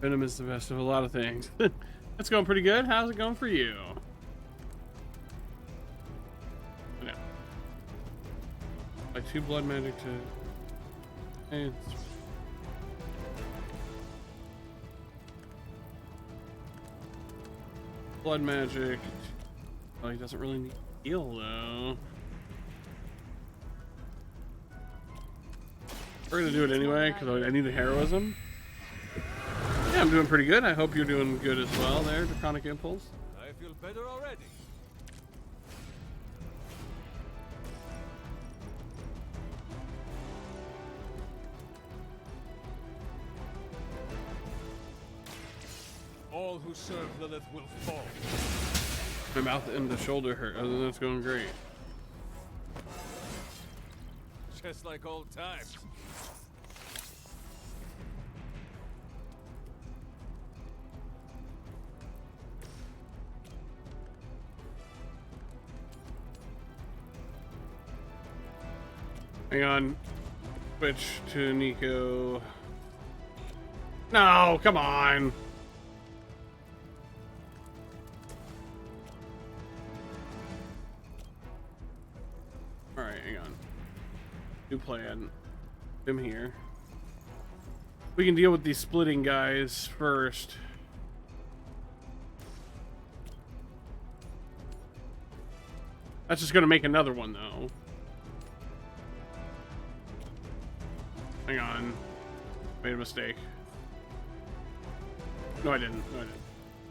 A: Venom is the best of a lot of things. That's going pretty good. How's it going for you? No. By 2 blood magic to... Hey, blood magic. Oh, he doesn't really need heal though. We're gonna do it anyway because I need the heroism. Yeah, I'm doing pretty good. I hope you're doing good as well there, Draconic Impulse.
H: I feel better already. All who serve Lilith will fall.
A: My mouth and the shoulder hurt. Other than that's going great.
H: Just like old times.
A: Hang on. Switch to Nico. No, come on. Alright, hang on. New plan. Him here. We can deal with these splitting guys first. That's just gonna make another one though. Hang on. Made a mistake. No, I didn't. No, I didn't.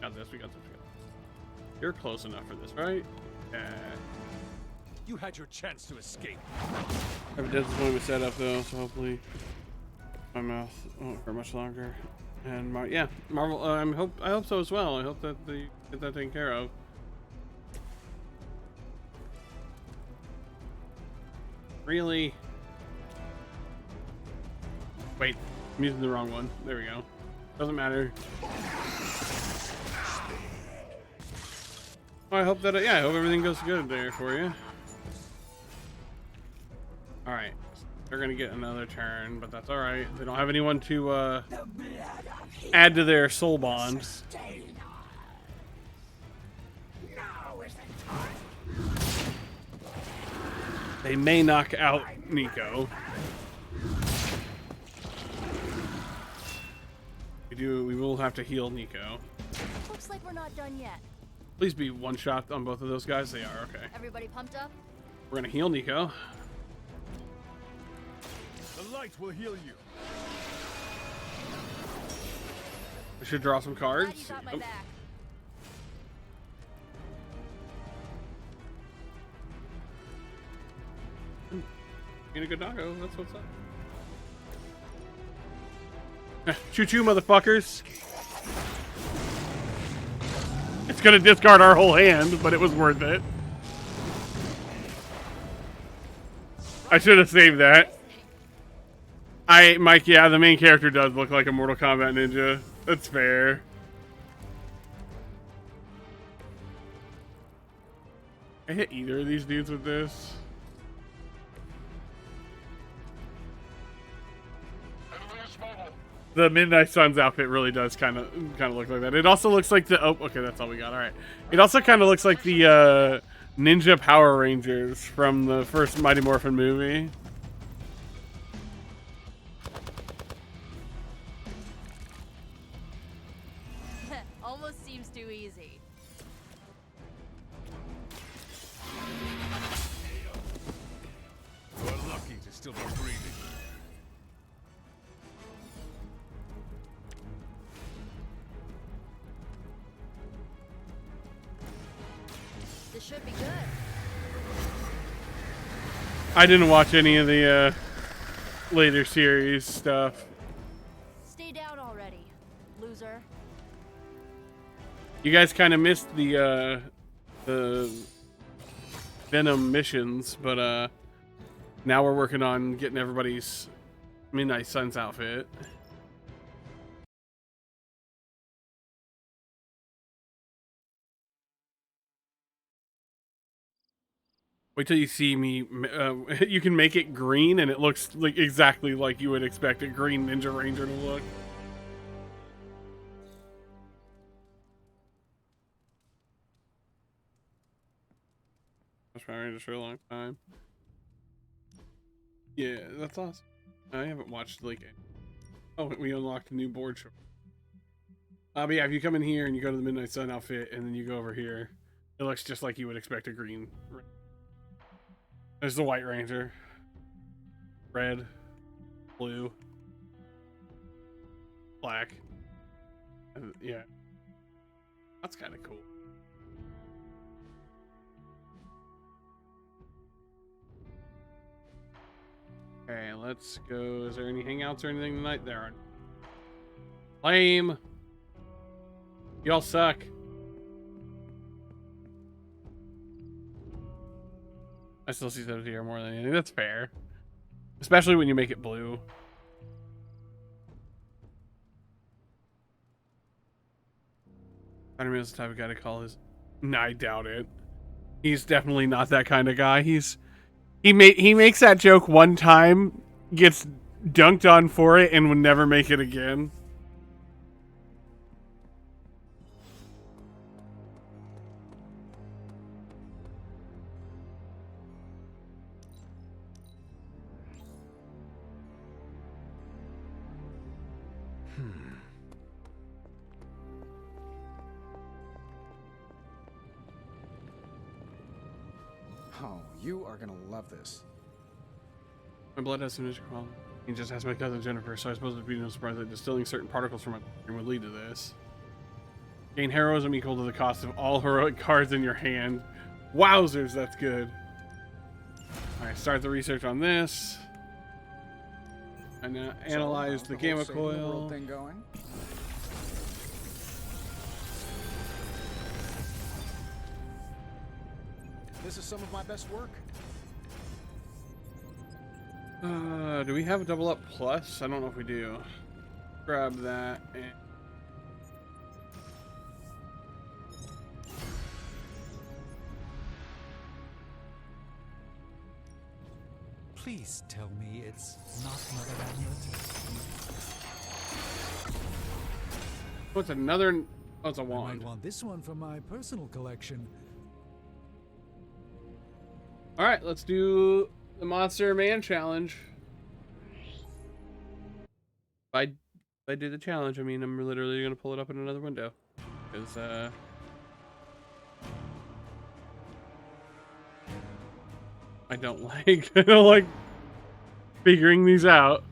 A: Got this. We got this. You're close enough for this, right?
H: You had your chance to escape.
A: I have a disappointment set up though, so hopefully my mouth won't for much longer. And yeah, Marvel. I hope so as well. I hope that they get that taken care of. Really? Wait, I'm using the wrong one. There we go. Doesn't matter. Well, I hope that yeah, I hope everything goes good there for you. All right, they're gonna get another turn, but that's all right. They don't have anyone to add to their soul bond. They may knock out Nico. We will have to heal Nico.
D: Looks like we're not done yet.
A: Please be one shot on both of those guys. They are, okay.
D: Everybody pumped up?
A: We're gonna heal Nico.
H: The light will heal you.
A: We should draw some cards.
D: Glad you got my back.
A: Being a good doggo, that's what's up. Choo-choo, motherfuckers. It's gonna discard our whole hand, but it was worth it. I should have saved that. Mike, yeah, the main character does look like a Mortal Kombat ninja. That's fair. I hit either of these dudes with this. The Midnight Suns outfit really does kind of look like that. It also looks like the okay, that's all we got. All right. It also kind of looks like the Ninja Power Rangers from the first Mighty Morphin movie.
D: Almost seems too easy.
H: You're lucky to still be breathing.
D: This should be good.
A: I didn't watch any of the later series stuff.
D: Stay down already, loser.
A: You guys kind of missed the Venom missions, but now we're working on getting everybody's Midnight Suns outfit. Wait till you see me. You can make it green, and it looks like exactly like you would expect a green Ninja Ranger to look. I've been Rangers for a long time. Yeah, that's awesome. I haven't watched like. Oh, we unlocked a new board show. But yeah, if you come in here and you go to the Midnight Sun outfit, and then you go over here, it looks just like you would expect a green. There's the White Ranger. Red, blue, black. Yeah, that's kind of cool. Okay, let's go. Is there any hangouts or anything tonight? There aren't. Lame. Y'all suck. I still see those here more than anything. That's fair. Especially when you make it blue. Spider-Man is the type of guy to call his... No, I doubt it. He's definitely not that kind of guy. He makes that joke one time, gets dunked on for it, and would never make it again.
P: Oh, you are gonna love this.
A: My blood has some ninja quality. He just asked my cousin Jennifer, so I suppose it'd be no surprise that distilling certain particles from my brain would lead to this. Gain heroism equal to the cost of all heroic cards in your hand. Wowzers, that's good. Alright, start the research on this. And now analyze the gamma coil.
P: Thing going. This is some of my best work.
A: Do we have a double up plus? I don't know if we do. Grab that and...
N: Please tell me it's not another amulet.
A: Oh, it's another... Oh, it's a
N: I
A: wand.
N: might want this one for my personal collection.
A: Alright, let's do the Monster Man challenge. If I do the challenge, I mean, I'm literally going to pull it up in another window. Because, I don't like figuring these out.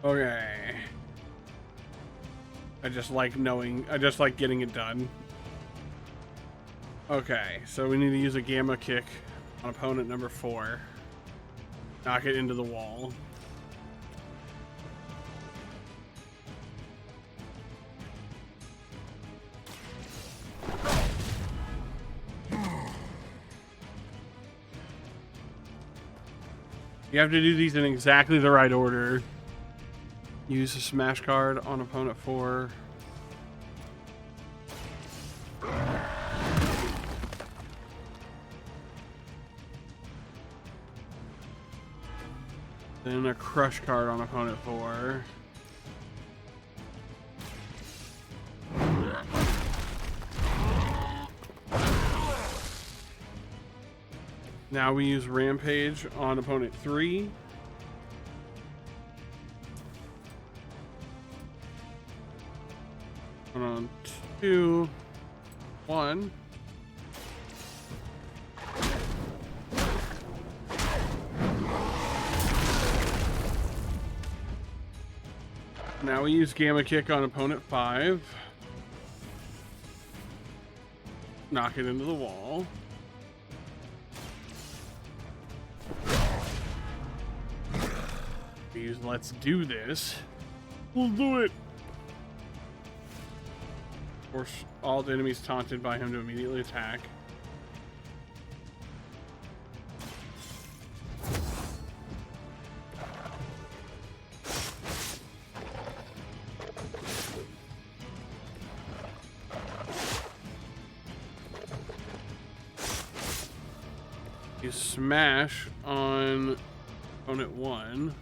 A: Okay. I just like getting it done. Okay, so we need to use a gamma kick on opponent number 4. Knock it into the wall. You have to do these in exactly the right order. Use a smash card on opponent 4. Then a crush card on opponent 4. Now we use Rampage on opponent 3. On 2, 1. Now we use Gamma Kick on opponent 5. Knock it into the wall. We use Let's Do This. We'll do it! Force all the enemies taunted by him to immediately attack. You smash on opponent 1.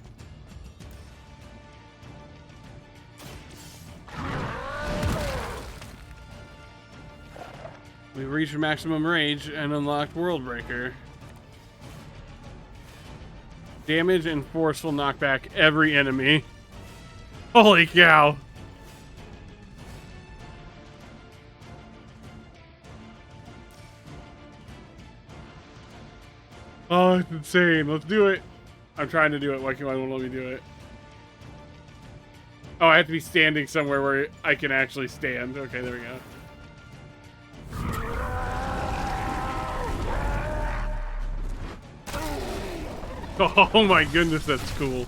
A: We reached maximum range and unlocked World Breaker. Damage and force will knock back every enemy. Holy cow! Oh, it's insane. Let's do it. I'm trying to do it. Why won't let me do it? Oh, I have to be standing somewhere where I can actually stand. Okay, there we go. Oh my goodness, that's cool.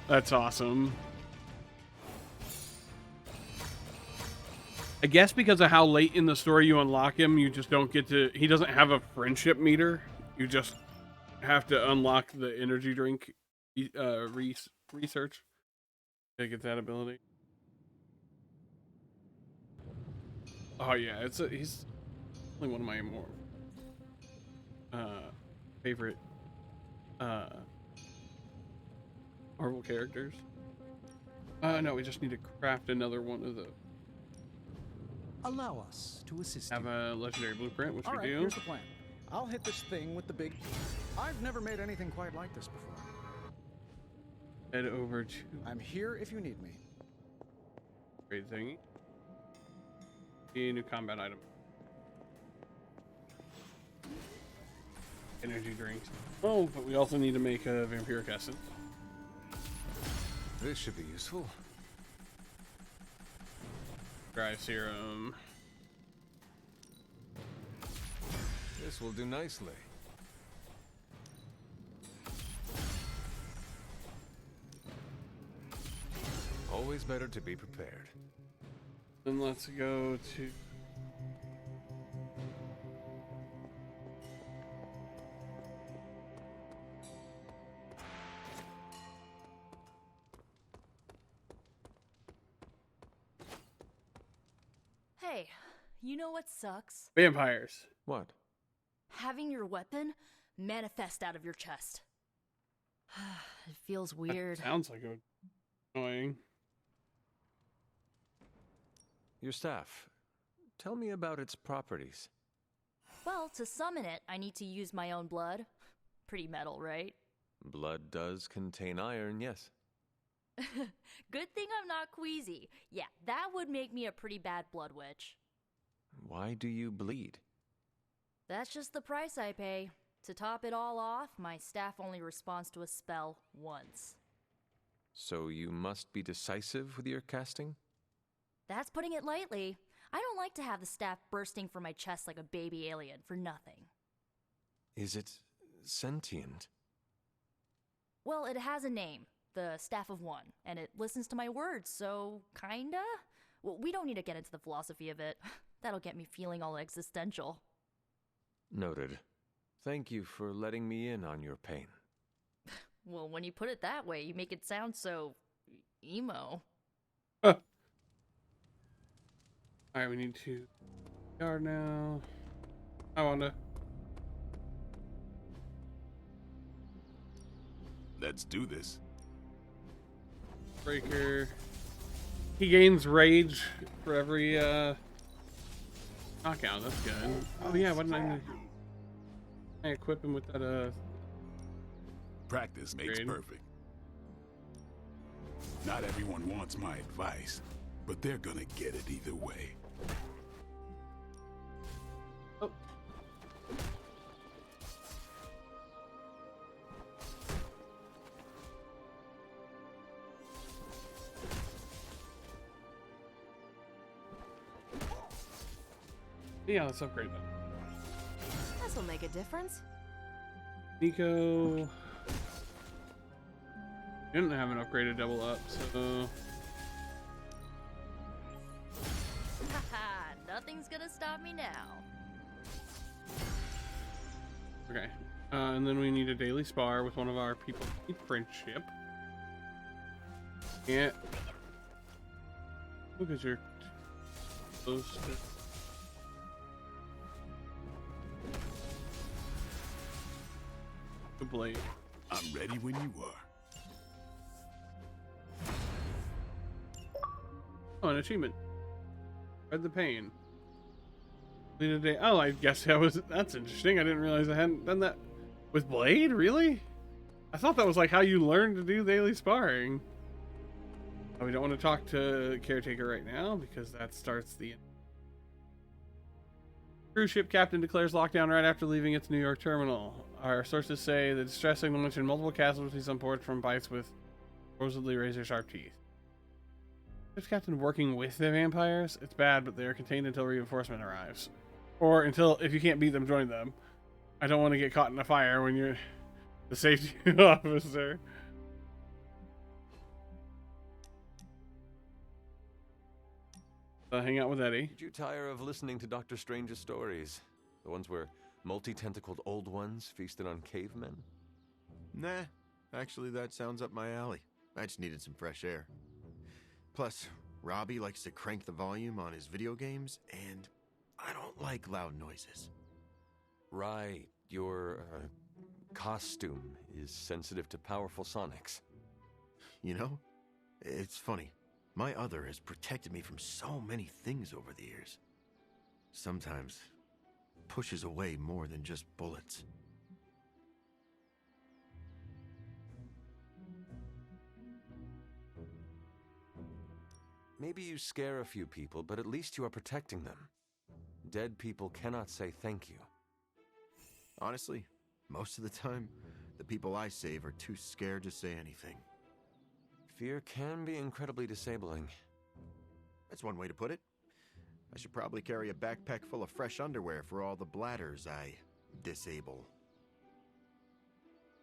A: That's awesome. I guess because of how late in the story you unlock him, you just don't get to... He doesn't have a friendship meter. You just have to unlock the energy drink research to get that ability. Oh yeah, he's only one of my more favorite Marvel characters. No, we just need to craft another one of the...
P: Allow us to assist
A: Have
P: you.
A: a legendary blueprint, which
P: All
A: we
P: right,
A: do.
P: here's the plan. I'll hit this thing with the big... I've never made anything quite like this before.
A: Head over to...
P: I'm here if you need me.
A: Great thingy. A new combat item. Energy drinks. Oh, but we also need to make a vampiric essence.
M: This should be useful.
A: Dry serum.
M: This will do nicely. Always better to be prepared.
A: Then let's go to...
S: Hey, you know what sucks?
A: Vampires.
M: What?
S: Having your weapon manifest out of your chest. It feels weird.
A: That sounds like annoying.
M: Your staff. Tell me about its properties.
S: Well, to summon it, I need to use my own blood. Pretty metal, right?
M: Blood does contain iron, yes.
S: Good thing I'm not queasy. Yeah, that would make me a pretty bad blood witch.
M: Why do you bleed?
S: That's just the price I pay. To top it all off, my staff only responds to a spell once.
M: So you must be decisive with your casting?
S: That's putting it lightly. I don't like to have the staff bursting from my chest like a baby alien for nothing.
M: Is it sentient?
S: Well, it has a name, the Staff of One, and it listens to my words, so kinda? Well, we don't need to get into the philosophy of it. That'll get me feeling all existential.
M: Noted. Thank you for letting me in on your pain.
S: Well, when you put it that way, you make it sound so... emo.
A: Alright, we need to... Yard now. I wanna...
O: Let's do this.
A: Breaker. He gains rage for every knockout. That's good. Oh yeah, why didn't I equip him with that
O: Practice makes perfect. Not everyone wants my advice, but they're gonna get it either way.
A: Oh. Yeah, let's upgrade them.
Q: This'll make a difference.
A: Nico didn't have an upgraded double up, so
S: Haha, nothing's gonna stop me now.
A: okay. And then we need a daily spar with one of our people in friendship. Yeah. Look at your close to... the blade.
O: I'm ready when you are.
A: Oh, an achievement. Read the pain. Lead a day. Oh, I guess that was... That's interesting. I didn't realize I hadn't done that with Blade. Really? I thought that was like how you learn to do daily sparring. Oh, we don't want to talk to Caretaker right now because that starts the... Cruise ship captain declares lockdown right after leaving its New York terminal. Our sources say the distress signal mentioned multiple casualties on board from bites with supposedly razor-sharp teeth. Ship's captain working with the vampires? It's bad, but they are contained until reinforcement arrives. Or until, if you can't beat them, join them. I don't want to get caught in a fire when you're the safety officer. Hang out with Eddie.
M: Did you tire of listening to Dr. Strange's stories? The ones where multi-tentacled old ones feasted on cavemen?
K: Nah, actually that sounds up my alley. I just needed some fresh air. Plus, Robbie likes to crank the volume on his video games, and I don't like loud noises.
M: Right, your costume is sensitive to powerful sonics.
K: You know, it's funny. My other has protected me from so many things over the years. Sometimes pushes away more than just bullets.
M: Maybe you scare a few people, but at least you are protecting them. Dead people cannot say thank you.
K: Honestly, most of the time, the people I save are too scared to say anything.
M: Fear can be incredibly disabling.
K: That's one way to put it. I should probably carry a backpack full of fresh underwear for all the bladders I disable.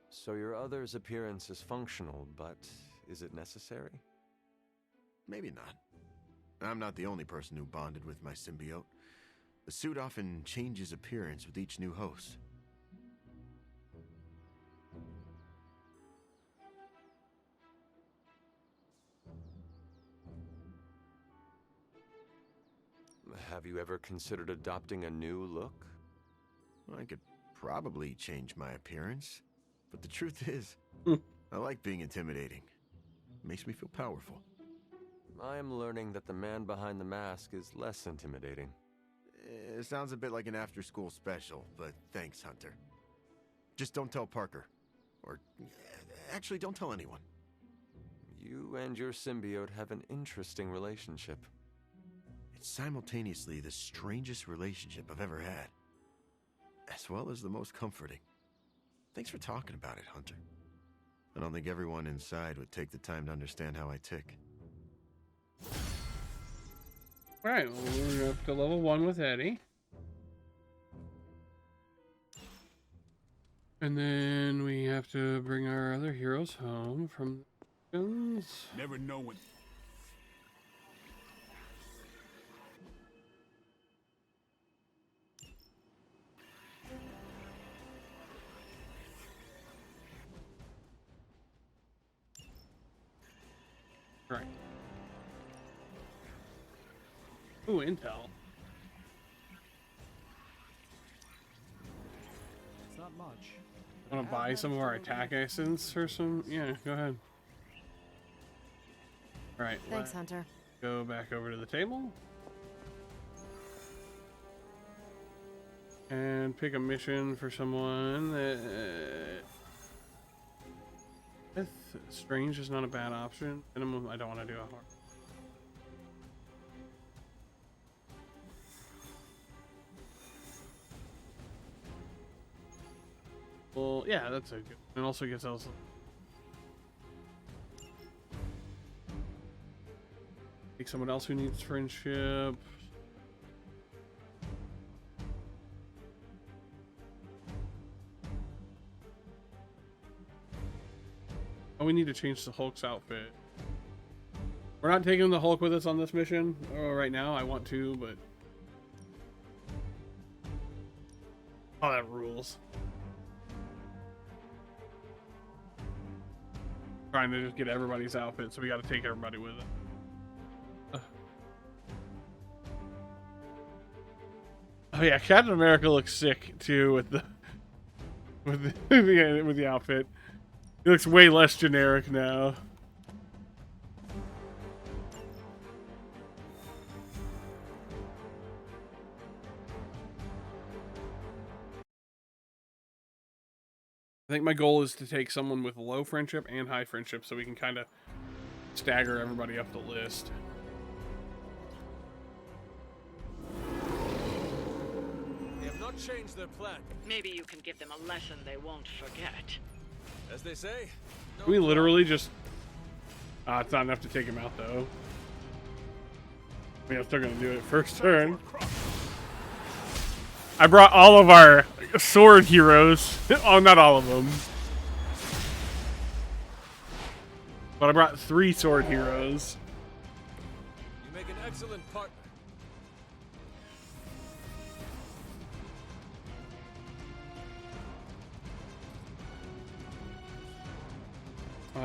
M: So your other's appearance is functional, but is it necessary?
K: Maybe not. I'm not the only person who bonded with my symbiote. The suit often changes appearance with each new host.
M: Have you ever considered adopting a new look?
K: I could probably change my appearance, but the truth is, I like being intimidating. It makes me feel powerful.
M: I am learning that the man behind the mask is less intimidating.
K: It sounds a bit like an after-school special, but thanks, Hunter. Just don't tell Parker. Or, actually, don't tell anyone.
M: You and your symbiote have an interesting relationship.
K: It's simultaneously the strangest relationship I've ever had, as well as the most comforting. Thanks for talking about it, Hunter. I don't think everyone inside would take the time to understand how I tick.
A: Alright, well, we're up to level 1 with Eddie. And then we have to bring our other heroes home from the guns.
O: Never know when...
A: Right. Ooh, intel.
P: It's not much.
A: Want to buy some of our attack essence or some? Yeah, go ahead. All right.
Q: Thanks, Hunter.
A: Go back over to the table. And pick a mission for someone that... Strange is not a bad option. Minimum, I don't want to do a hard. Well, yeah, that's a good. And also gets us. Take someone else who needs friendship. Oh, we need to change the Hulk's outfit. We're not taking the Hulk with us on this mission right now. I want to, but... Oh, that rules. trying to just get everybody's outfit, so we got to take everybody with it. Oh yeah, Captain America looks sick too with the with the outfit. He looks way less generic now. I think my goal is to take someone with low friendship and high friendship so we can kind of stagger everybody up the list.
H: They have not changed their plan.
F: Maybe you can give them a lesson they won't forget.
H: As they say, no
A: We literally just... it's not enough to take him out, though. I mean, I'm still going to do it first turn. I brought all of our sword heroes. Oh, not all of them. But I brought 3 sword heroes.
H: You make an excellent partner.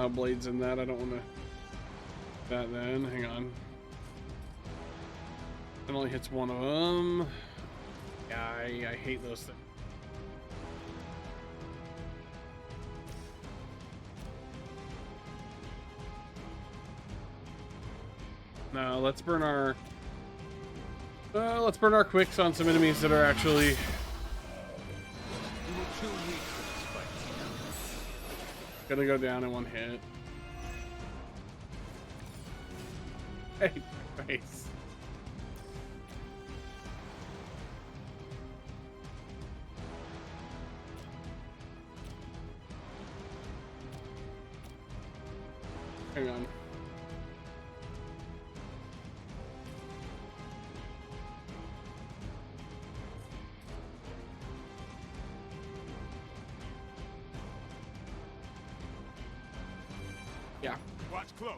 A: Blades in that. I don't want to... That then. Hang on. It only hits one of them. Yeah, I hate those things. No, let's burn our... let's burn our quicks on some enemies that are actually... Gonna go down in one hit. Hey, face. Hang on. Yeah.
G: Watch close.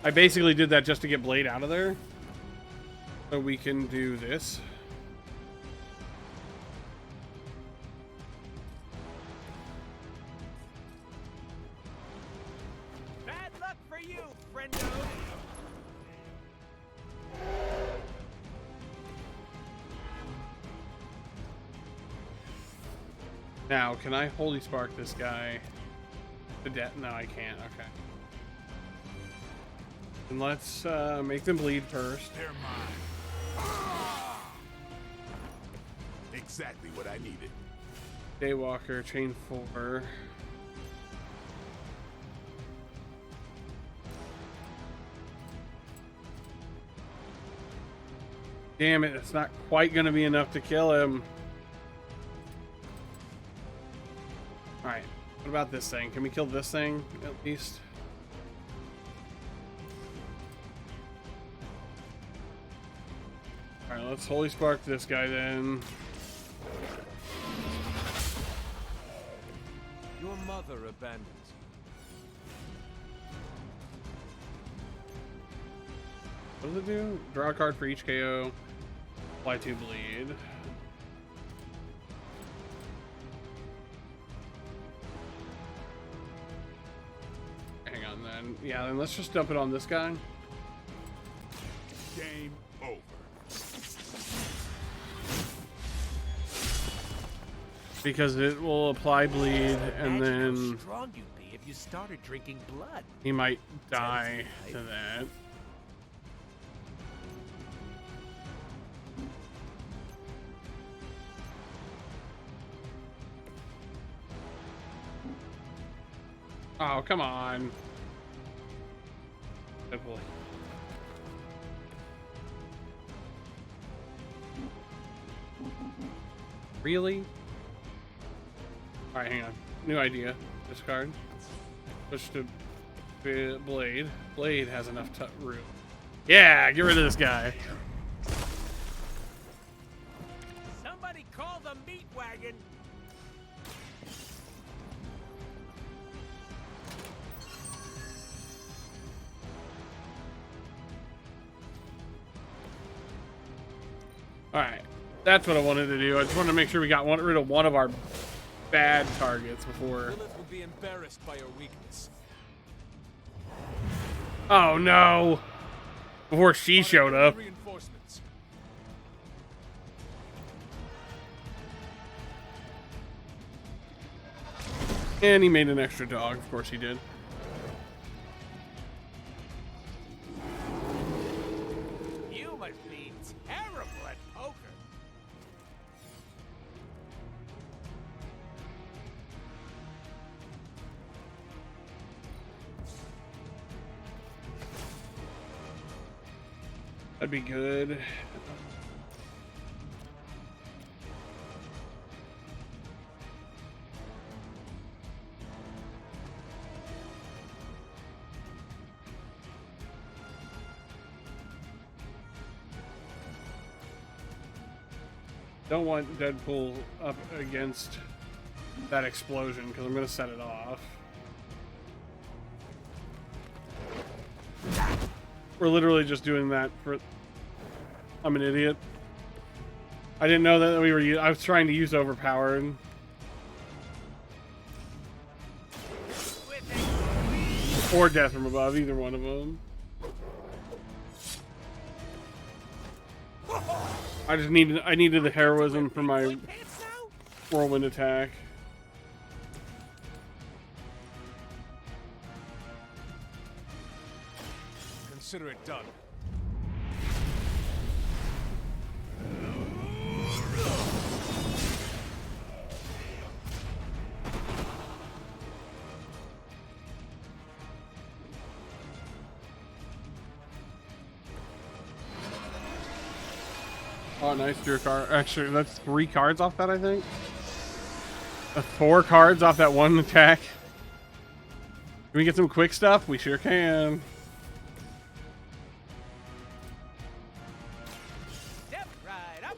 A: I basically did that just to get Blade out of there. So we can do this.
T: Bad luck for you, friendo.
A: Now, can I Holy Spark this guy to death? No, I can't. Okay. And let's make them bleed first.
G: They're mine. Exactly what I needed.
A: Daywalker, chain 4. Damn it, it's not quite going to be enough to kill him. Alright, what about this thing? Can we kill this thing, at least? Alright, let's Holy Spark this guy then.
H: Your mother abandons you.
A: What does it do? Draw a card for each KO. Apply 2 bleed. Hang on then. Yeah, then let's just dump it on this guy.
G: Game over.
A: Because it will apply bleed and then
T: How strong you'd be if you started drinking blood.
A: he might die to that. Oh, come on. Good boy. Really? Alright, hang on. New idea. Discard. Push to Blade. Blade has enough room. Yeah, get rid of this guy.
T: Somebody call the meat wagon.
A: Alright. That's what I wanted to do. I just wanted to make sure we got rid of one of our bad targets before.
H: Lilith would be embarrassed by your weakness.
A: Oh no! Before she showed up.
H: Reinforcements.
A: And he made an extra dog, of course he did.
T: You must be terrible at poker.
A: That'd be good. Don't want Deadpool up against that explosion because I'm going to set it off. We're literally just doing that for... I'm an idiot. I didn't know that we were... I was trying to use overpowered. Or death from above, either one of them. I needed the heroism for my whirlwind attack.
H: Consider it done.
A: Oh, nice. Drew a card. Actually, that's 3 cards off that, I think. 4 cards off that one attack. Can we get some quick stuff? We sure can.
T: Step right up.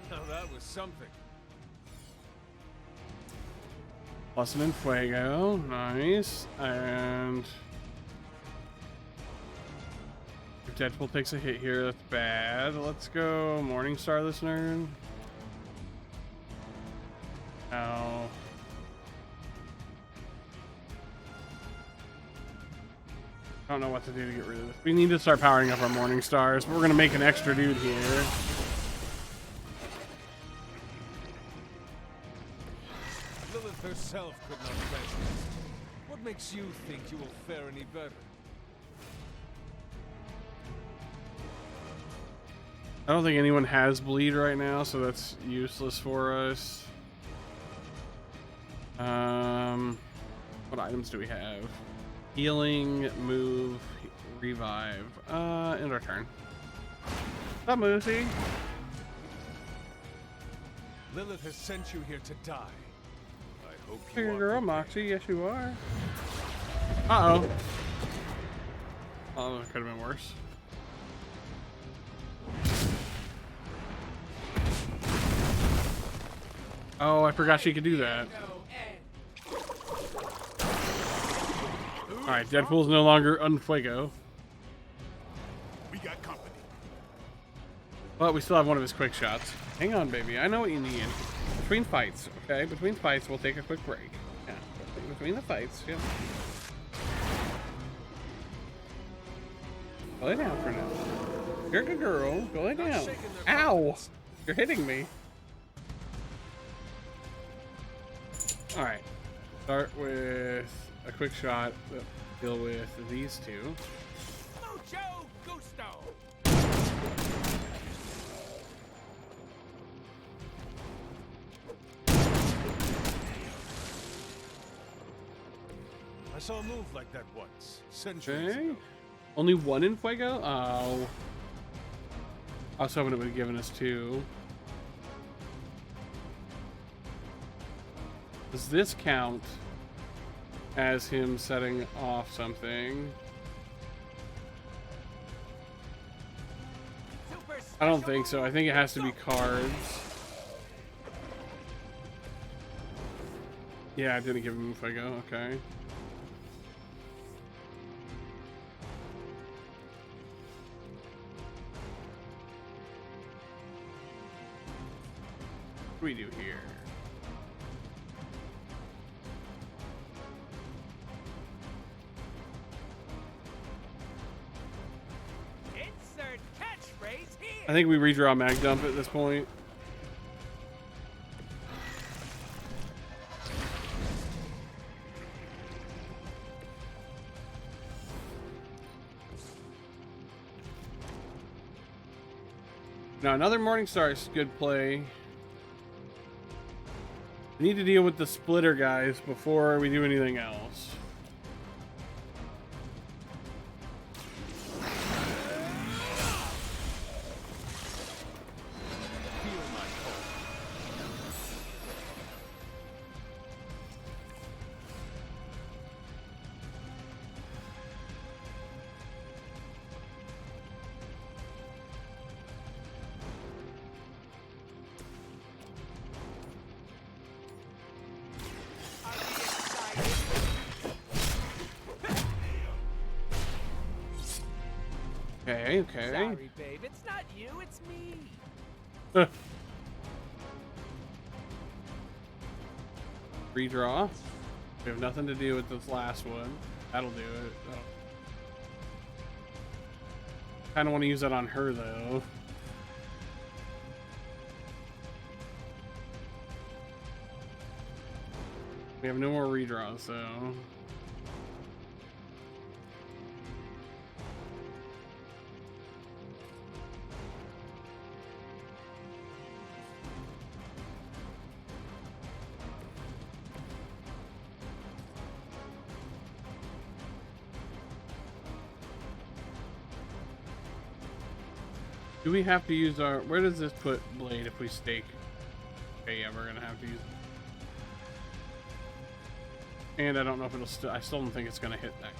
H: Now that was something.
A: Plus an Fuego. Nice. And... if Deadpool takes a hit here, that's bad. Let's go Morningstar this turn. Ow. I don't know what to do to get rid of this. We need to start powering up our Morningstars, but we're gonna make an extra dude here.
H: Lilith herself could not measure it. What makes you think you will fare any better?
A: I don't think anyone has bleed right now, so that's useless for us. What items do we have? Healing, move, revive. End our turn. Stop, Moosey.
H: Lilith has sent you here to die. I hope you
A: Here,
H: are
A: girl,
H: prepared.
A: Moxie. Yes, you are. Uh-oh. Oh, that could have been worse. Oh, I forgot she could do that. Alright, Deadpool's no longer unfuego.
G: We got company.
A: But we still have one of his quick shots. Hang on, baby. I know what you need. Between fights, okay? Between fights, we'll take a quick break. Yeah. Between the fights, yeah. Go lay down for now. You're a good girl. Go lay down. Ow! You're hitting me. Alright. Start with a quick shot. Deal with these two.
T: Mucho gusto.
H: I saw a move like that once, centuries
A: Okay.
H: ago.
A: Only one in Fuego? Oh. I was hoping it would have given us 2. Does this count as him setting off something? I don't think so. I think it has to be cards. Yeah, I didn't give him Fuego. Okay. do we do here?
T: Insert catchphrase here.
A: I think we redraw mag dump at this point. Now another Morning Star is good play. We need to deal with the splitter guys before we do anything else. Okay.
T: Sorry, babe. It's not you, it's me.
A: Redraw. We have nothing to do with this last one. That'll do it. Kind of want to use that on her though. We have no more redraws, so. Do we have to use our... Where does this put Blade if we stake? Okay, yeah, we're gonna have to use... And I don't know if it'll still... I still don't think it's gonna hit that.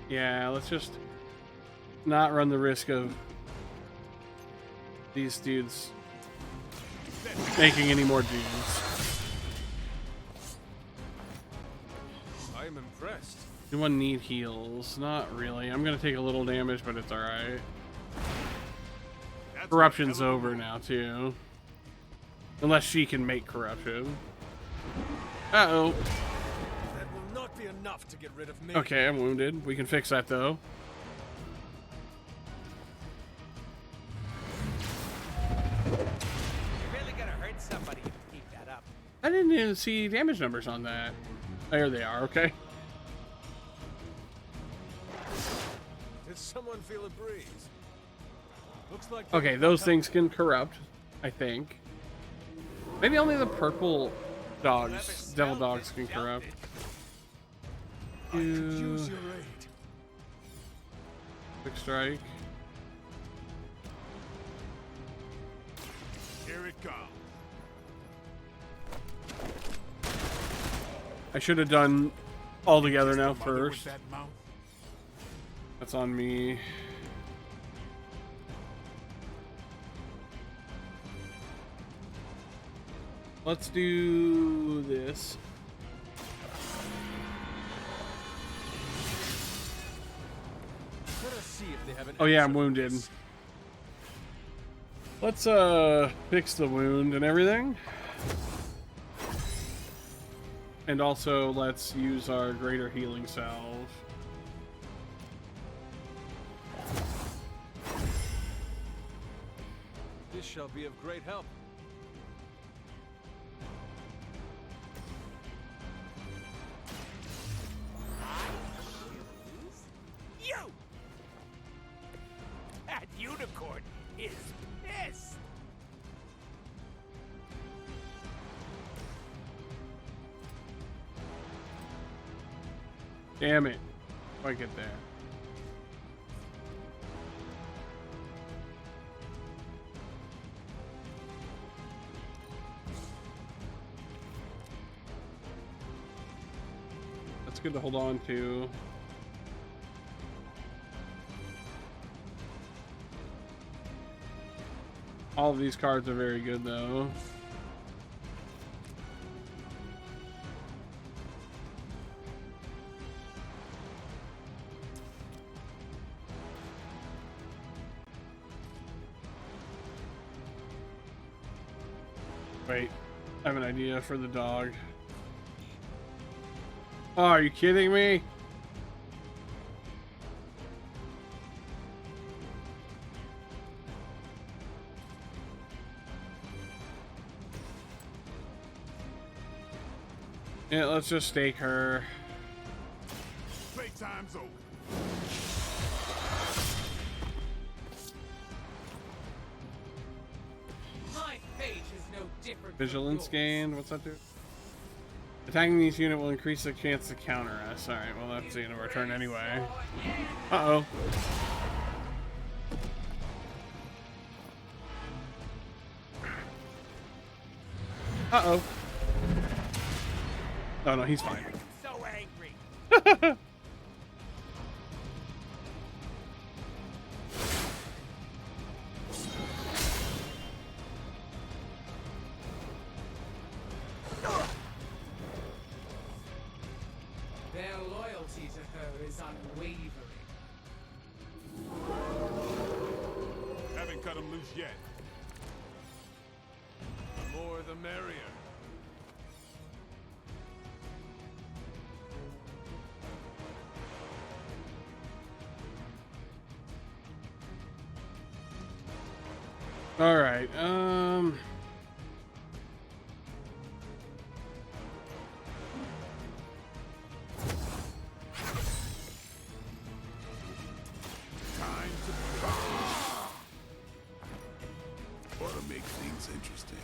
A: Yeah, let's just not run the risk of these dudes making any more dudes.
H: I'm impressed.
A: Anyone need heals? Not really. I'm gonna take a little damage, but it's alright. Corruption's over now, too. Unless she can make corruption. Uh-oh.
H: That will not be enough to get rid of me.
A: Okay, I'm wounded. We can fix that, though.
T: You're really gonna hurt somebody if you keep that up.
A: I didn't even see damage numbers on that. There they are, okay.
H: Did someone feel a breeze? Looks like
A: Okay, those things can corrupt, I think. Maybe only the purple dogs, devil dogs, can corrupt.
H: I could use your aid.
A: Quick strike.
G: Here it comes.
A: I should have done all together now first. That's on me. Let's do this.
H: Let us see if they have an
A: Oh yeah, I'm
H: answer.
A: wounded. Let's fix the wound and everything. And also let's use our greater healing salve.
H: This shall be of great help.
T: You! That unicorn is pissed.
A: Damn it. If I get there. That's good to hold on to. All of these cards are very good though. Wait, I have an idea for the dog. Oh, are you kidding me? Yeah, let's just stake her.
G: Playtime's over.
T: My fate is no different.
A: Vigilance gained. What's that do? Attacking these unit will increase the chance to counter us. Alright, well that's the end of our turn anyway. Uh-oh. Uh-oh. Oh no, he's fine.
T: So angry. Their loyalty to her is unwavering.
G: Haven't cut him loose yet.
H: The more the merrier.
A: All right.
G: Time to
O: Ought to make things interesting.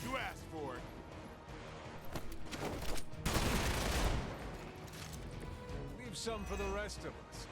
G: You asked for it.
H: Leave some for the rest of us.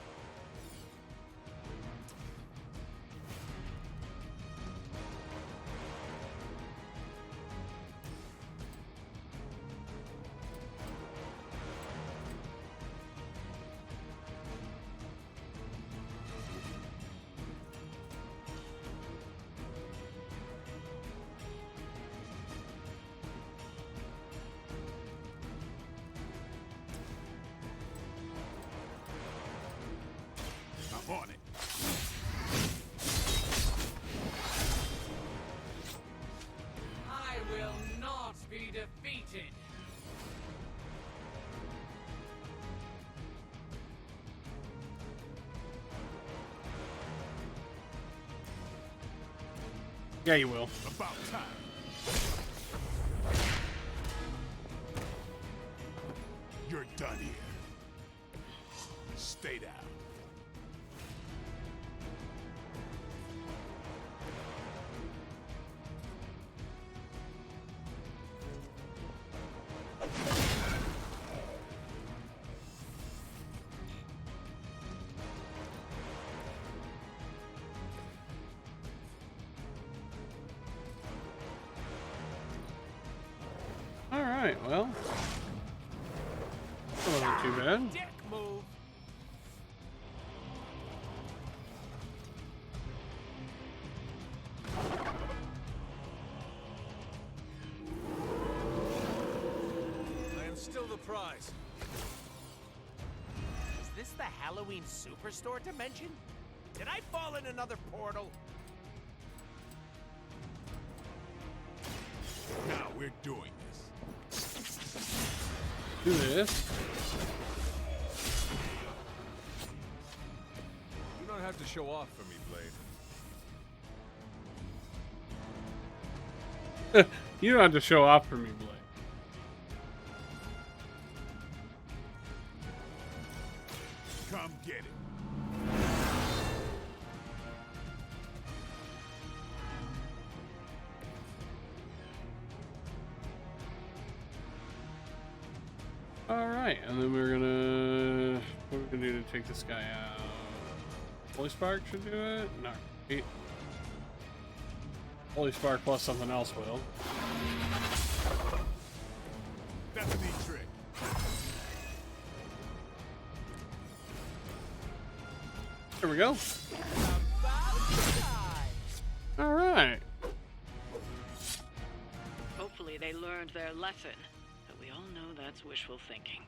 G: I'm on it.
T: I will not be defeated.
A: Yeah, you will.
G: About time. You're done here. Stay down.
A: All right. Well, that wasn't too bad.
T: Dick move.
H: I am still the prize.
T: Is this the Halloween Superstore dimension? Did I fall in another portal?
G: Now we're doing this.
A: Do this.
H: You don't have to show off for me, Blade.
A: You don't have to show off for me, Blade.
G: Come get it.
A: All right, and then we're gonna. What are we gonna do to take this guy out? Holy Spark should do it. Not great. Holy Spark plus something else will.
G: That's a neat trick.
A: There we go. All right.
F: Hopefully they learned their lesson, but we all know that's wishful thinking.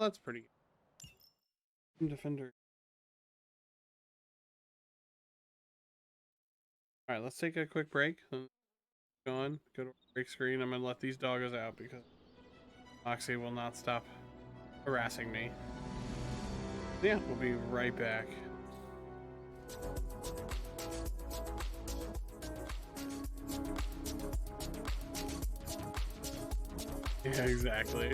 A: That's pretty good. Defender. All right, let's take a quick break. Go on, go to break screen. I'm gonna let these doggos out because Moxie will not stop harassing me. Yeah, we'll be right back. Yeah, exactly.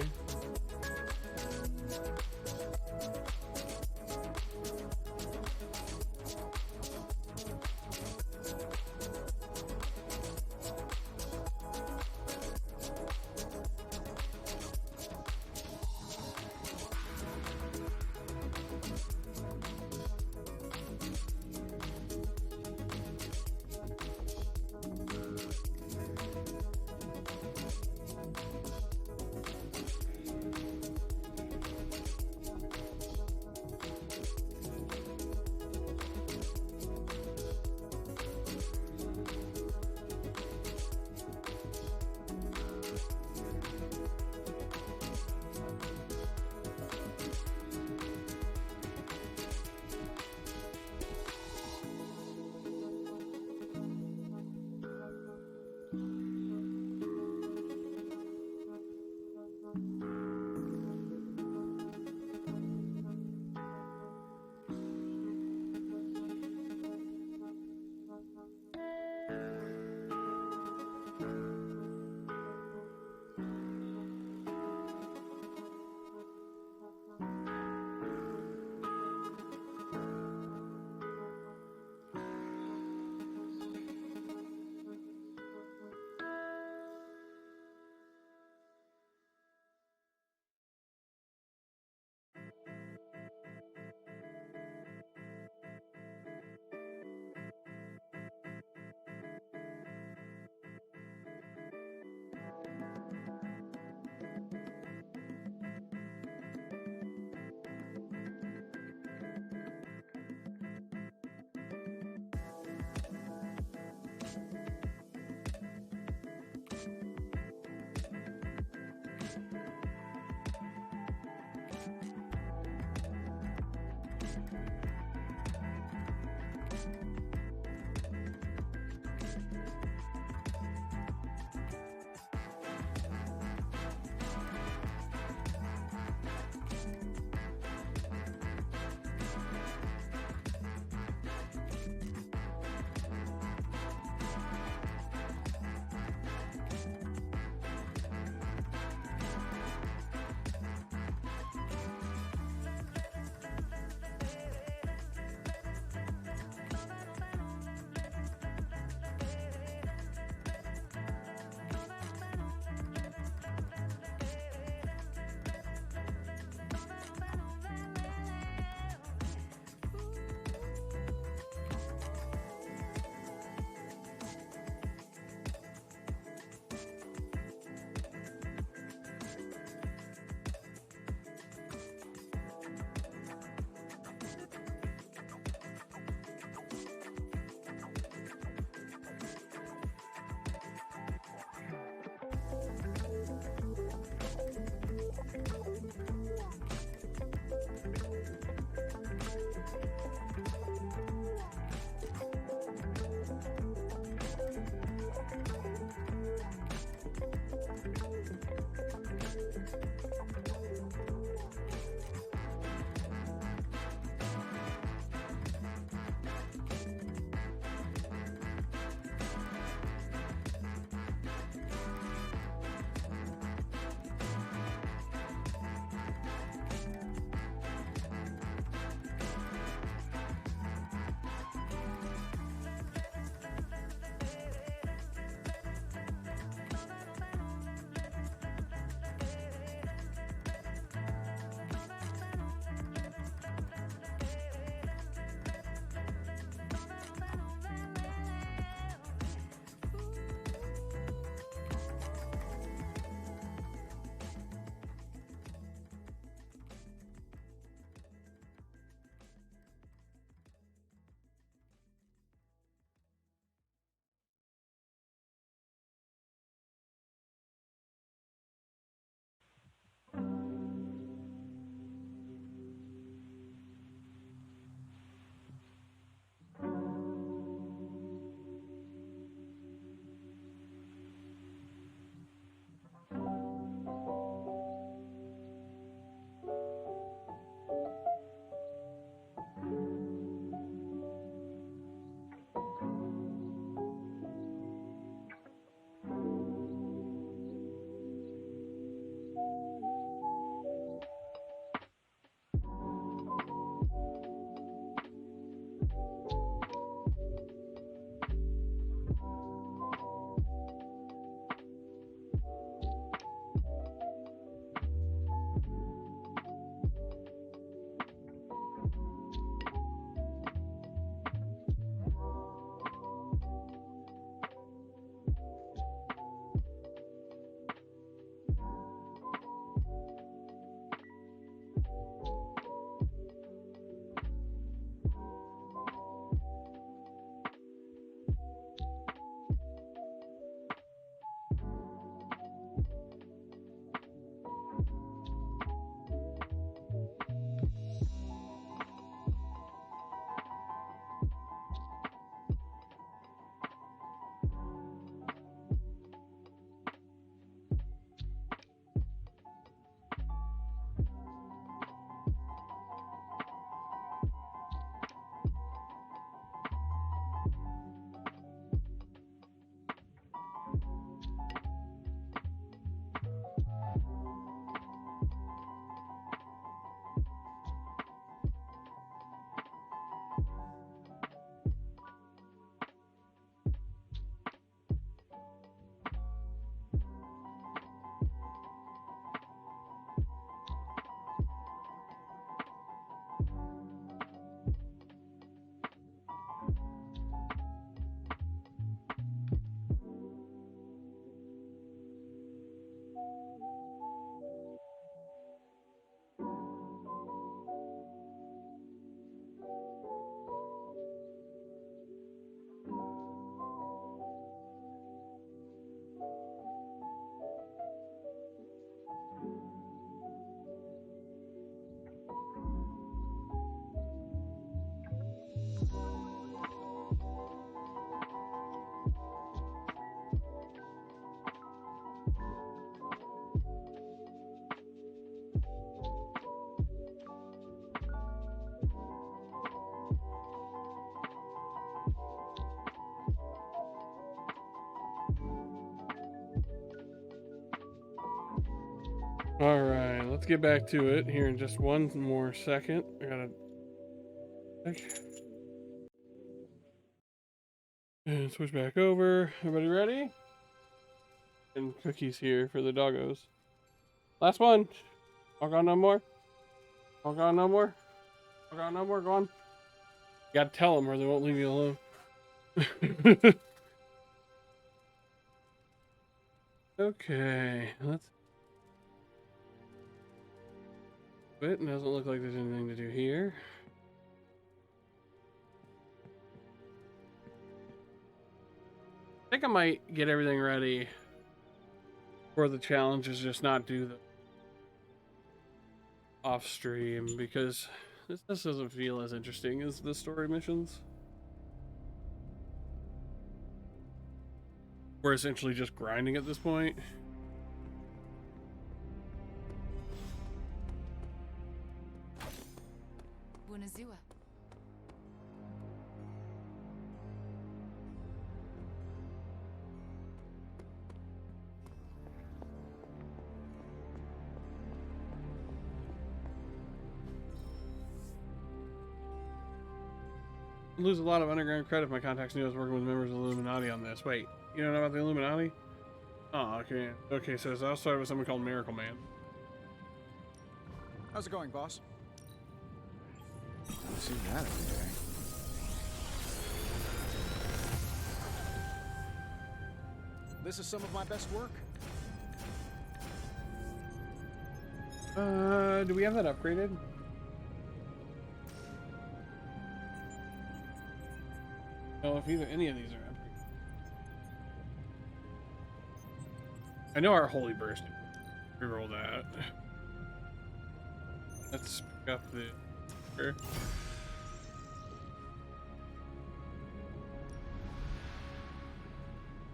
A: All right, let's get back to it here in just one more second. I gotta. And switch back over. Everybody ready? And cookies here for the doggos. Last one. Walk on no more. Walk on no more. Walk on no more. Go on. You gotta tell them or they won't leave you alone. Okay, let's. It doesn't look like there's anything to do here. I think I might get everything ready for the challenges, just not do the off stream because this doesn't feel as interesting as the story missions. We're essentially just grinding at this point.
Q: Bunazua.
A: Lose a lot of underground credit if my contacts knew I was working with members of the Illuminati on this. Wait, you don't know about the Illuminati? Oh, okay. Okay, so it all started with someone called Miracle Man.
P: How's it going, boss?
U: I see that every day.
P: This is some of my best work.
A: Do we have that upgraded? Well, if either any of these are upgraded. I know our Holy Burst. Reroll that. Let's pick up the. Sure.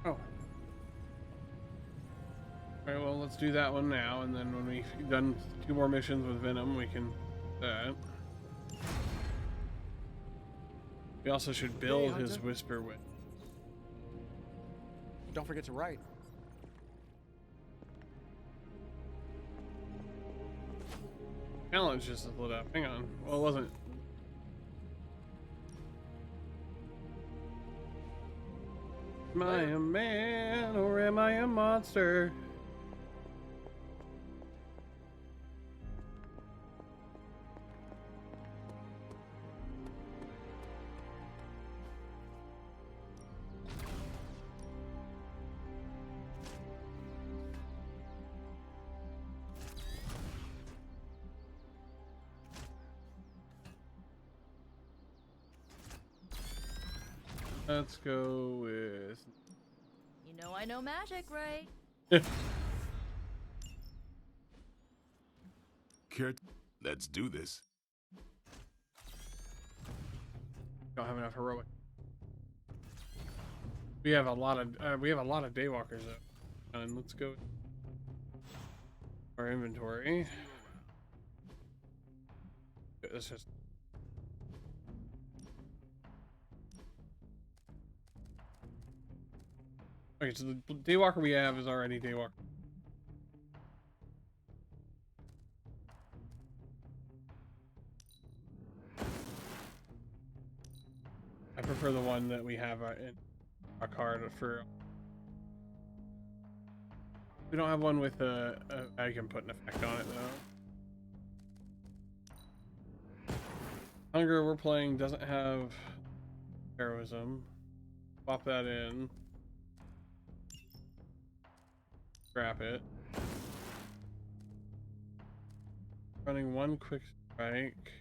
A: Oh. Alright, well, let's do that one now, and then when we've done 2 more missions with Venom, we can do that. We also should build his Whisper Wit.
P: Don't forget to write.
A: Challenge just lit up. Hang on. Well, it wasn't. Am I a man or am I a monster? Let's go with.
S: You know I know magic, right?
O: Kurt, let's do this.
A: Don't have enough heroic. We have a lot of daywalkers though. And let's go. Our inventory. Let's just. Okay, so the daywalker we have is already daywalker. I prefer the one that we have in our card for. We don't have one with I can put an effect on it though. Hunger we're playing doesn't have heroism. Swap that in. Scrap it. Running 1 quick strike.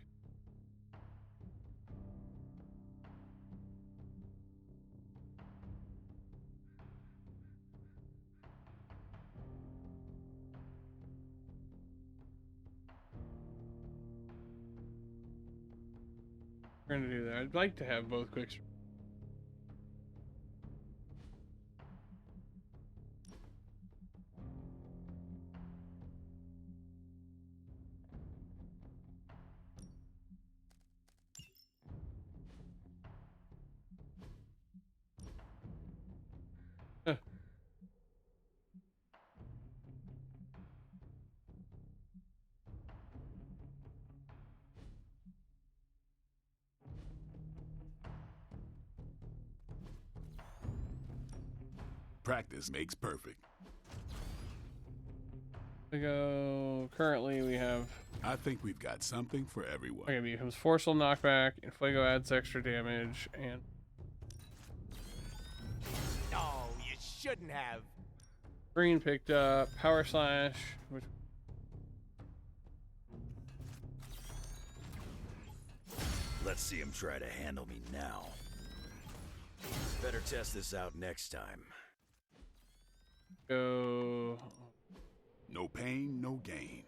A: We're gonna do that. I'd like to have both quick strikes.
O: Practice makes perfect.
A: We go. Currently, we have.
O: I think we've got something for everyone.
A: Okay, becomes forceful knockback, and Fuego adds extra damage, and.
T: No, you shouldn't have.
A: Green picked up Power Slash, which.
R: Let's see him try to handle me now. Better test this out next time.
A: Go.
O: No pain, no gain.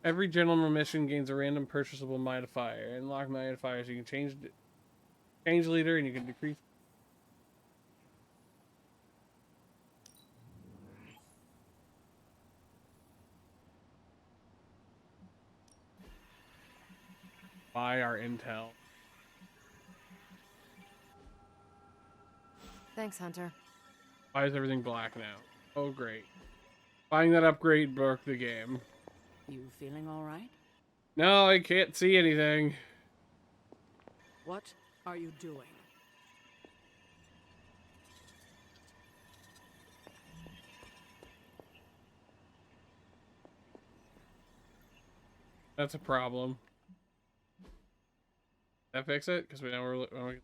A: Every gentleman mission gains a random purchasable modifier. Unlock modifiers. You can change leader, and you can decrease. Buy our intel.
Q: Thanks, Hunter.
A: Why is everything black now? Oh, great. Buying that upgrade broke the game.
L: You feeling all right?
A: No, I can't see anything.
L: What are you doing?
A: That's a problem. That fix it? Because we know we're...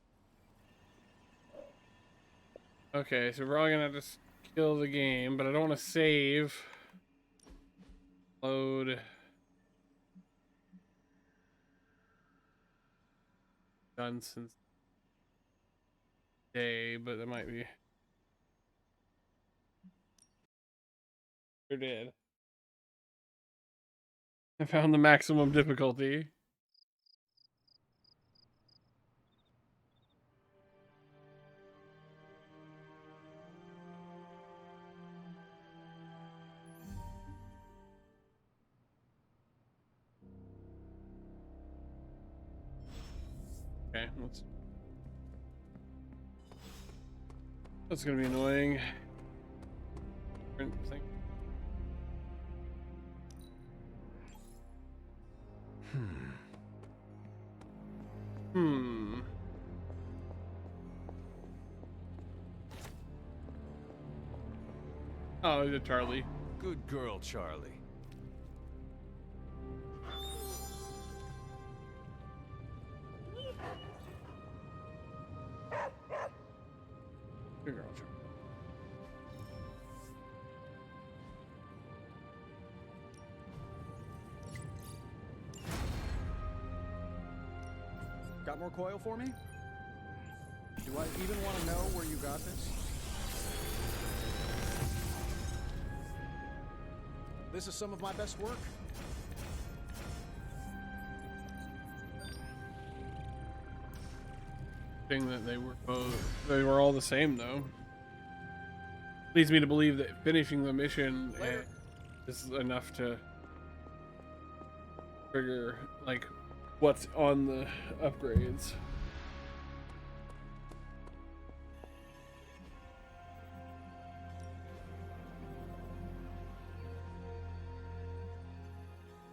A: Okay, so we're probably gonna have to kill the game, but I don't want to save. Load. Done since day, but that might be. Sure did. I found the maximum difficulty. Okay, that's gonna be annoying. Oh, is it Charlie?
J: Good girl, Charlie.
A: Good girl, Charlie.
P: Got more coil for me? Do I even want to know where you got this? This is some of my best work.
A: Thing that they were all the same though. Leads me to believe that finishing the mission is enough to trigger like what's on the upgrades.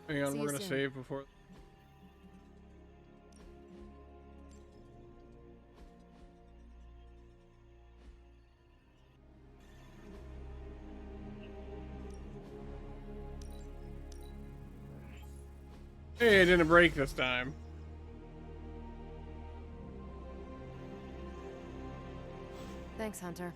A: Hang on, we're gonna save before. Hey, it didn't break this time.
Q: Thanks, Hunter.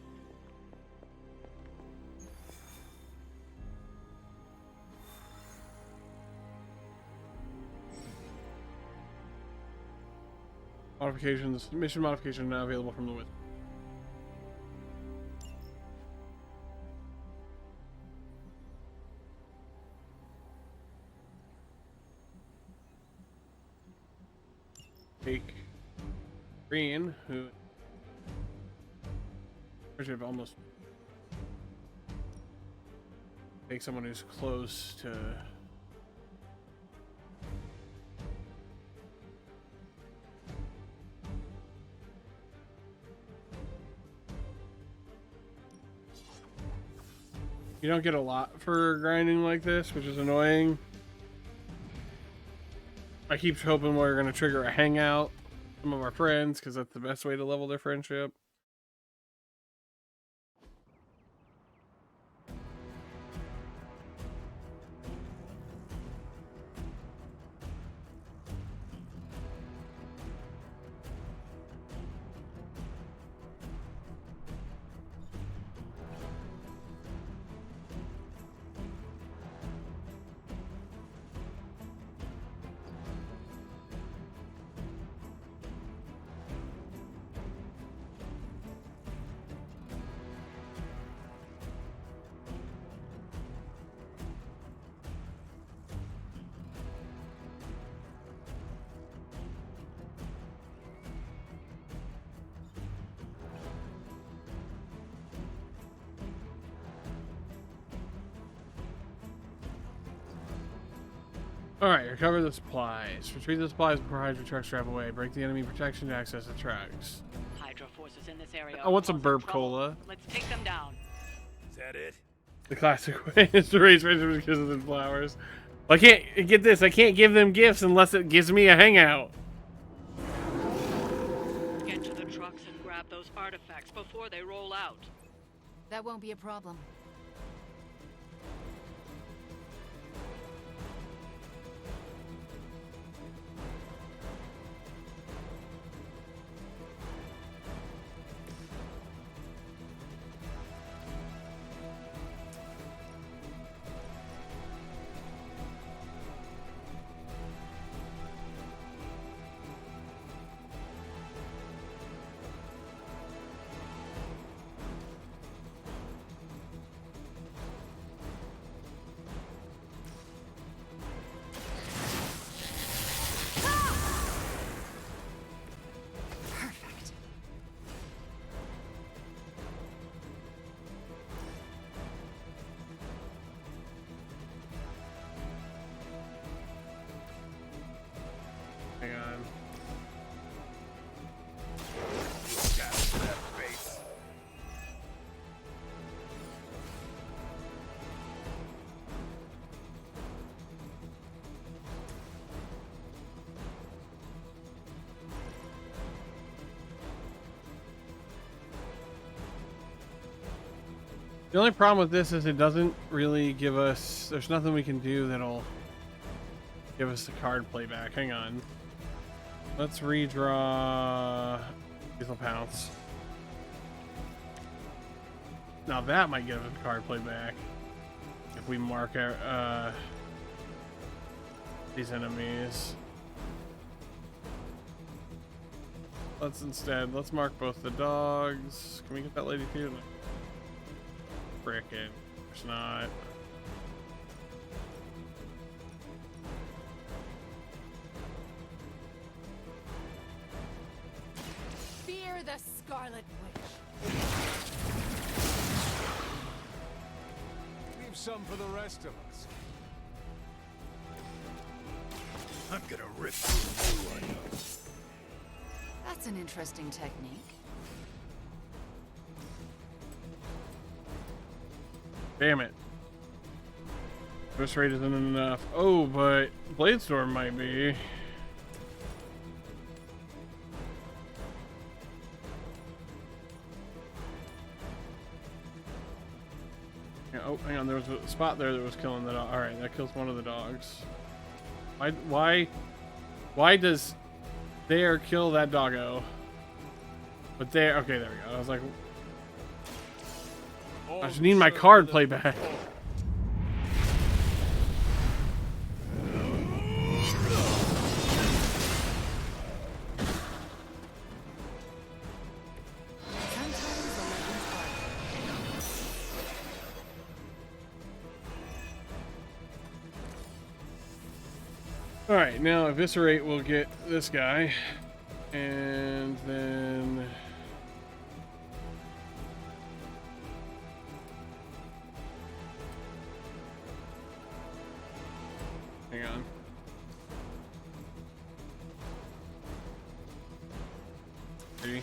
A: Modifications, mission modification now available from the wizard. Take Green, who I should almost take someone who's close to. You don't get a lot for grinding like this, which is annoying. I keep hoping we're going to trigger a hangout with some of our friends, because that's the best way to level their friendship. Alright, recover the supplies. Retrieve the supplies before Hydra trucks drive away. Break the enemy protection to access the trucks.
F: Hydra forces in this area.
A: I want some burp cola.
F: Let's take them down.
R: Is that it?
A: The classic way is to raise friendships with kisses and flowers. Well, I can't get this. I can't give them gifts unless it gives me a hangout.
F: Get to the trucks and grab those artifacts before they roll out.
D: That won't be a problem.
A: Hang on. The only problem with this is it doesn't really give us, there's nothing we can do that'll give us the card playback. Hang on. Let's redraw Lethal Pounce. Now that might give us the card playback if we mark our these enemies. Let's mark both the dogs. Can we get that lady too? Frickin', there's not.
D: Fear the Scarlet Witch.
H: Leave some for the rest of us.
R: I'm gonna rip through you, I know.
D: That's an interesting technique.
A: Damn it. This rate isn't enough. Oh, but Bladestorm might be. Yeah, oh, hang on. There was a spot there that was killing the dog. Alright, that kills one of the dogs. Why does there kill that doggo? But there, okay, there we go. I was like, I just need my card playback. Alright, now Eviscerate will get this guy. And then... hang on. Maybe.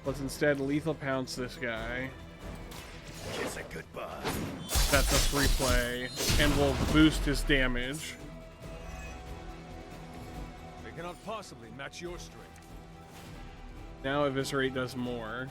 A: Let's instead lethal pounce this guy.
R: Kiss it goodbye.
A: That's a free play, and we'll boost his damage.
H: They cannot possibly match your strength.
A: Now Eviscerate does more.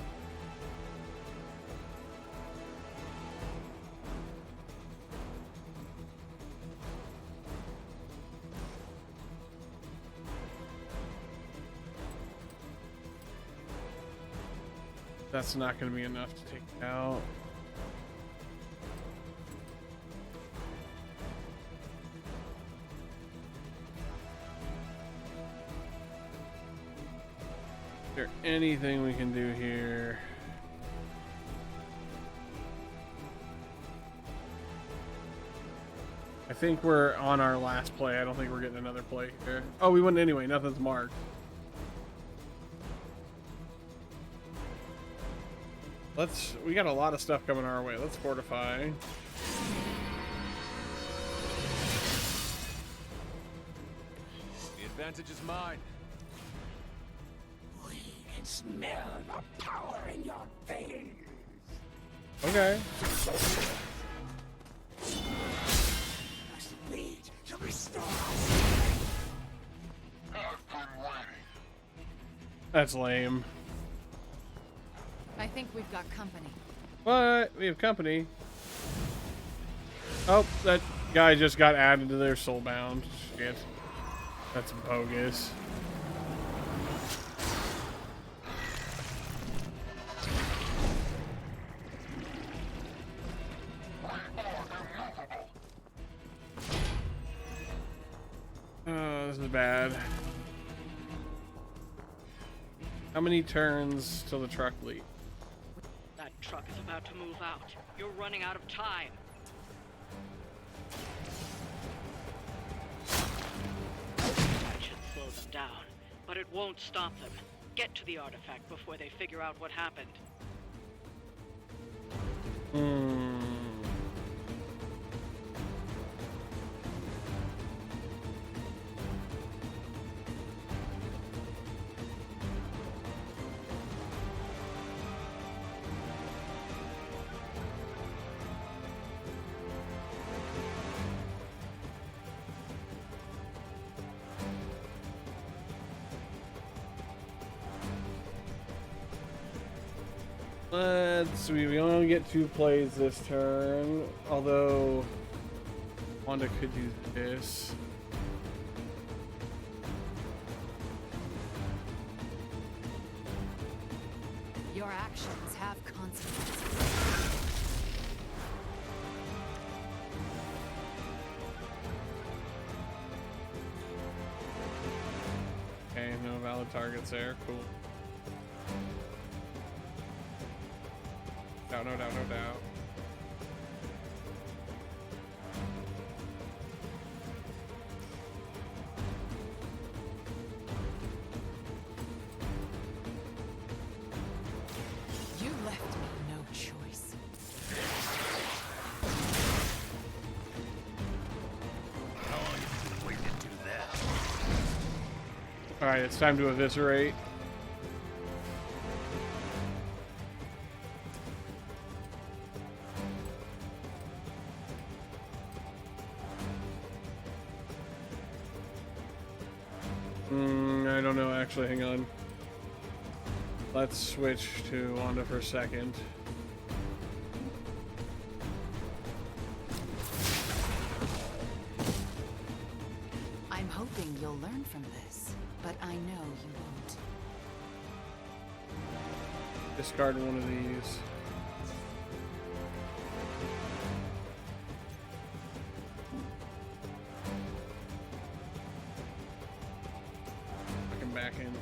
A: That's not going to be enough to take it out. Is there anything we can do here? I think we're on our last play. I don't think we're getting another play here. Oh, we wouldn't anyway. Nothing's marked. We got a lot of stuff coming our way. Let's fortify.
H: The advantage is mine.
E: We can smell the power in your veins.
A: Okay.
E: Must need to restore us.
A: That's lame.
Q: I think we've got company.
A: What? We have company. Oh, that guy just got added to their soulbound. Shit. That's bogus. Oh, this is bad. How many turns till the truck leaves?
F: That truck is about to move out. You're running out of time. That should slow them down, but it won't stop them. Get to the artifact before they figure out what happened.
A: We only get 2 plays this turn, although Wanda could do this.
Q: Your actions have consequences.
A: Okay, no valid targets there. Cool. No doubt, no doubt.
Q: You left me no choice.
R: How long have you waited to do that?
A: Alright, it's time to eviscerate. I don't know, actually, hang on. Let's switch to Wanda for a second.
Q: I'm hoping you'll learn from this, but I know you won't.
A: Discard one of these. Back in.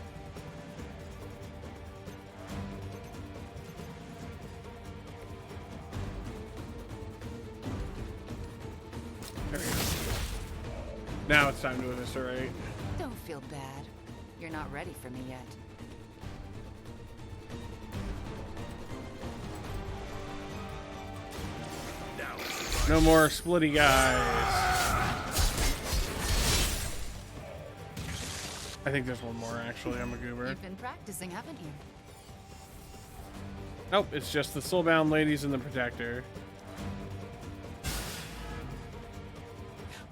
A: There we go. Now it's time to eviscerate.
Q: Don't feel bad. You're not ready for me yet.
A: No more splitty guys. I think there's one more, actually. I'm a goober.
Q: You've been practicing, haven't you?
A: Nope, it's just the soulbound ladies and the protector.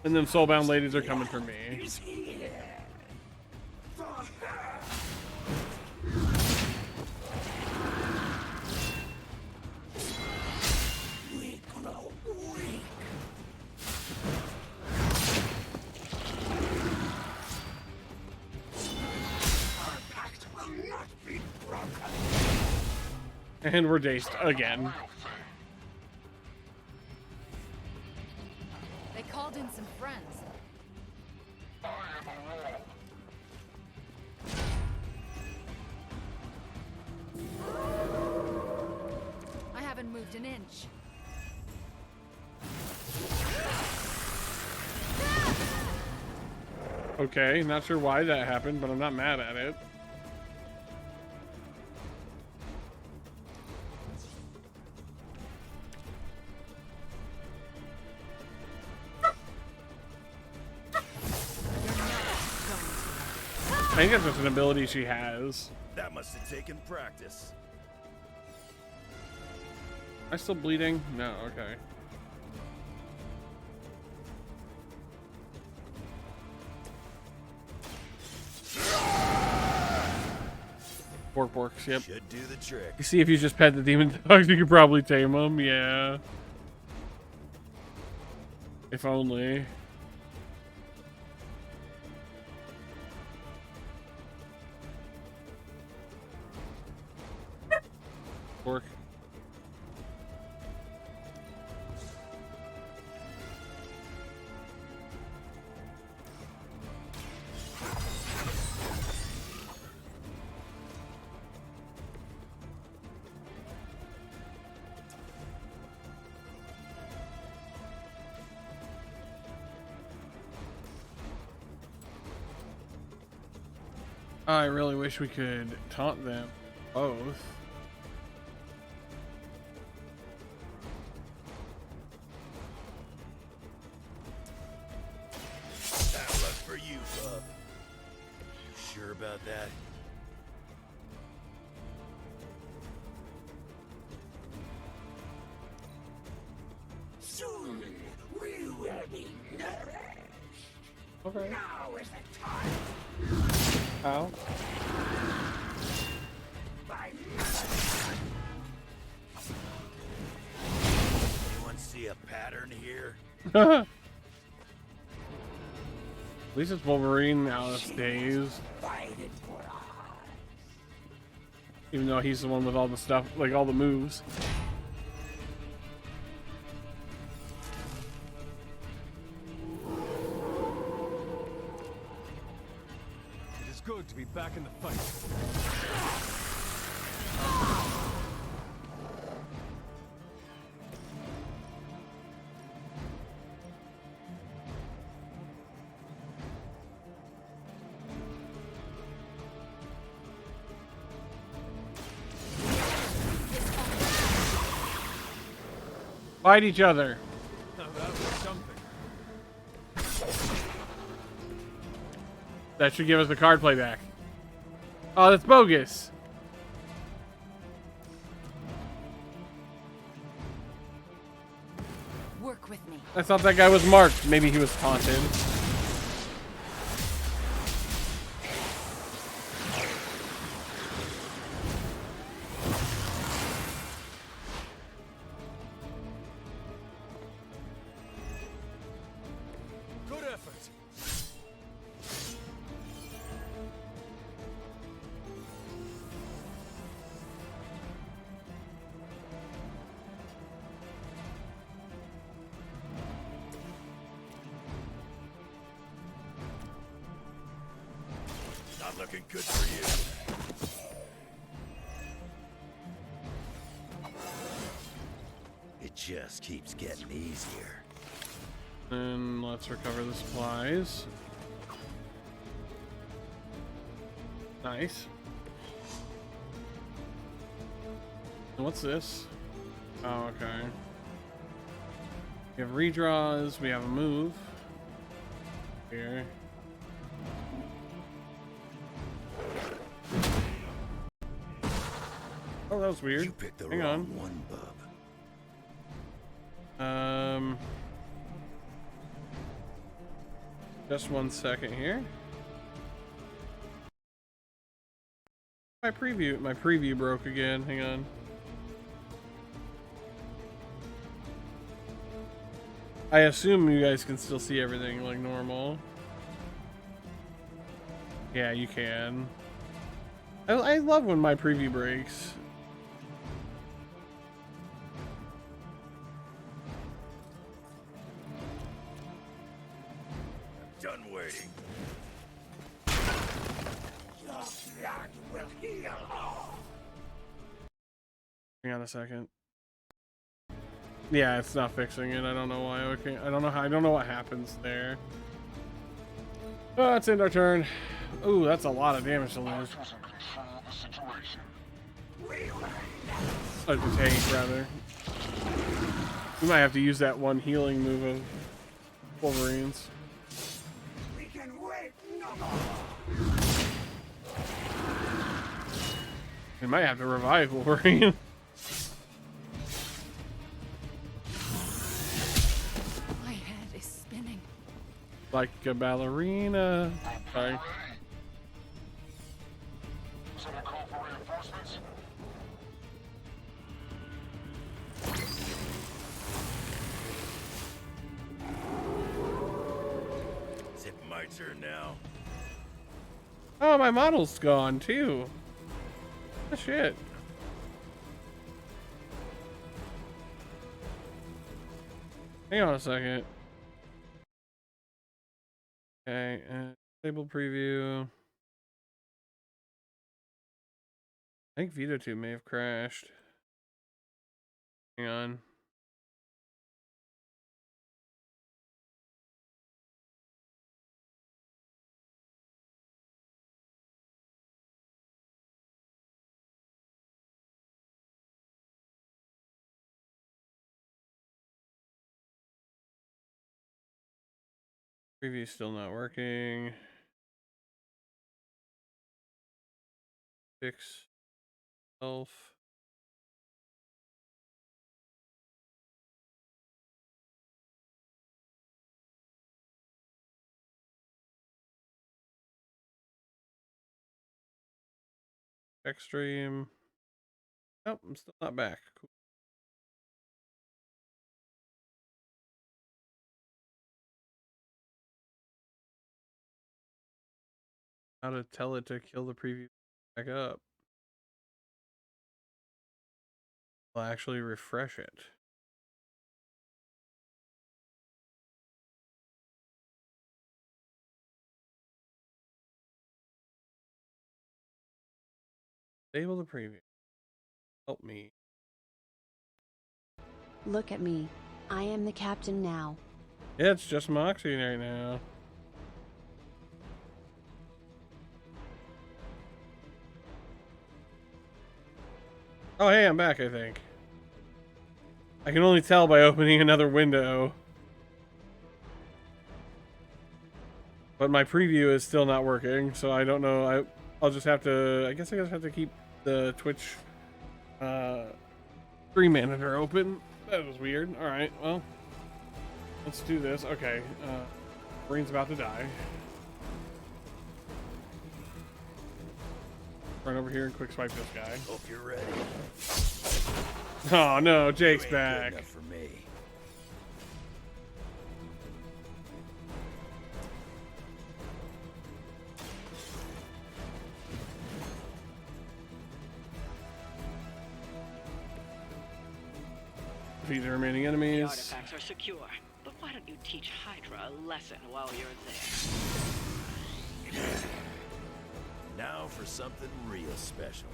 A: And them soulbound ladies are coming for me. And we're dazed again.
Q: They called in some friends. I haven't moved an inch.
A: Okay, not sure why that happened, but I'm not mad at it. I think that's just an ability she has.
R: That must have taken practice.
A: Am I still bleeding? No, okay. Borks, yep.
R: Should do the trick.
A: You see, if you just pet the demon dogs, you could probably tame them, yeah. If only. Pork. I really wish we could taunt them both.
R: That luck for you, bub. You sure about that?
E: Soon we will be nourished.
A: Okay.
E: Now is the time.
A: How?
R: Anyone see a pattern here?
A: At least it's Wolverine out of days. Even though he's the one with all the stuff, like all the moves.
H: It is good to be back in the fight.
A: Fight each other.
H: Now that was something.
A: That should give us the card play back. Oh, that's bogus.
Q: Work with me.
A: I thought that guy was marked. Maybe he was taunted.
H: Good effort.
R: Not looking good for you. It just keeps getting easier.
A: And let's recover the supplies. Nice. And what's this? Oh, okay. We have redraws. We have a move. Here. Oh, that was weird.
R: You picked the
A: Hang
R: wrong
A: on.
R: one, bub.
A: Just 1 second here. My preview broke again. Hang on. I assume you guys can still see everything like normal. Yeah, you can. I love when my preview breaks.
R: Done waiting.
E: Your blood will heal all.
A: Hang on a second. Yeah, it's not fixing it. I don't know why. Okay, I don't know what happens there. Oh, let's end our turn. Ooh, that's a lot of damage to lose. To take, rather. We might have to use that one healing move of Wolverine's.
E: We can wait no more.
A: We might have to revive Wolverine.
Q: My head is spinning.
A: Like a ballerina. Sorry.
E: Someone call for reinforcements?
R: Is it my turn now?
A: Oh, my model's gone too. Oh, shit. Hang on a second. Okay, table preview. I think Vito 2 may have crashed. Hang on. Preview's still not working. Fix self. Extreme. Nope, I'm still not back. Cool. How to tell it to kill the preview back up. I'll actually refresh it. Disable the preview. Help me.
I: Look at me. I am the captain now.
A: Yeah, it's just Moxie right now. Oh, hey, I'm back, I think. I can only tell by opening another window. But my preview is still not working, so I don't know. I'll just have to... I guess I just have to keep the Twitch stream manager open. That was weird. Alright, well. Let's do this. Okay. Brain's about to die. Run over here and quick swipe this guy.
R: Hope you're ready.
A: Oh no, Jake's
R: You ain't
A: back.
R: good enough for me.
A: Defeat the remaining
F: The
A: enemies.
F: artifacts are secure, but why don't you teach Hydra a lesson while you're there?
R: Now for something real special.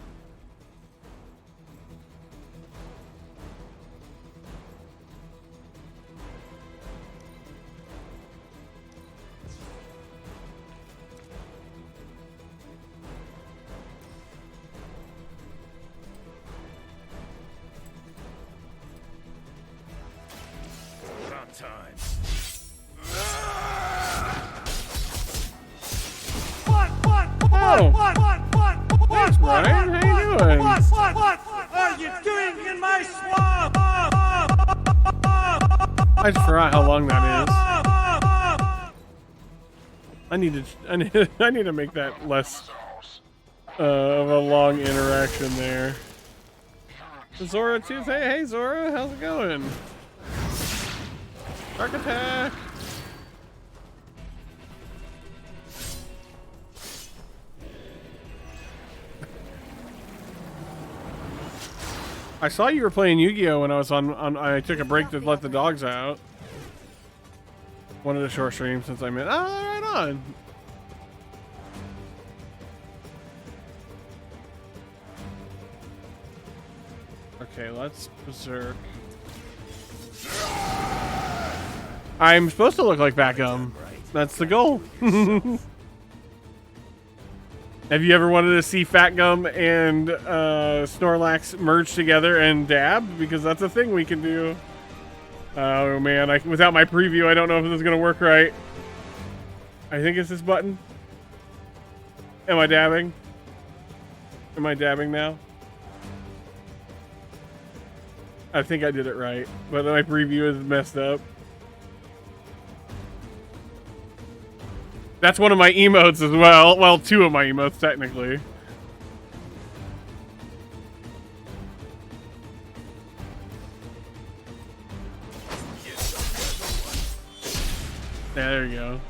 R: About time.
A: Oh, thanks, Brian. How you doing? I just forgot how long that is. I need to make that less of a long interaction there. Zora too. Hey Zora, how's it going? Shark attack. I saw you were playing Yu-Gi-Oh when I was on. I took a break to let the dogs out. Wanted a short stream since I'm in. Oh, right on. Okay, let's berserk. I'm supposed to look like Batgum. That's the goal. Have you ever wanted to see Fat Gum and Snorlax merge together and dab? Because that's a thing we can do. Oh man, without my preview, I don't know if this is gonna work right. I think it's this button. Am I dabbing? Am I dabbing now? I think I did it right, but my preview is messed up. That's one of my emotes as well. Well, two of my emotes, technically. Yeah, there you go.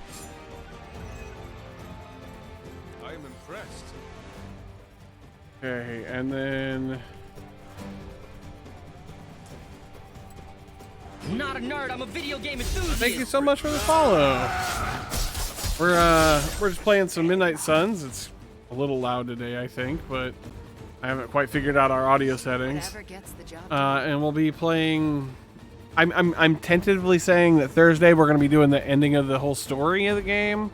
H: I am impressed.
A: Okay, and then...
C: Not a nerd, I'm a video game enthusiast.
A: Thank you so much for the follow. We're just playing some Midnight Suns. It's a little loud today, I think, but I haven't quite figured out our audio settings. And we'll be playing. I'm tentatively saying that Thursday we're going to be doing the ending of the whole story of the game,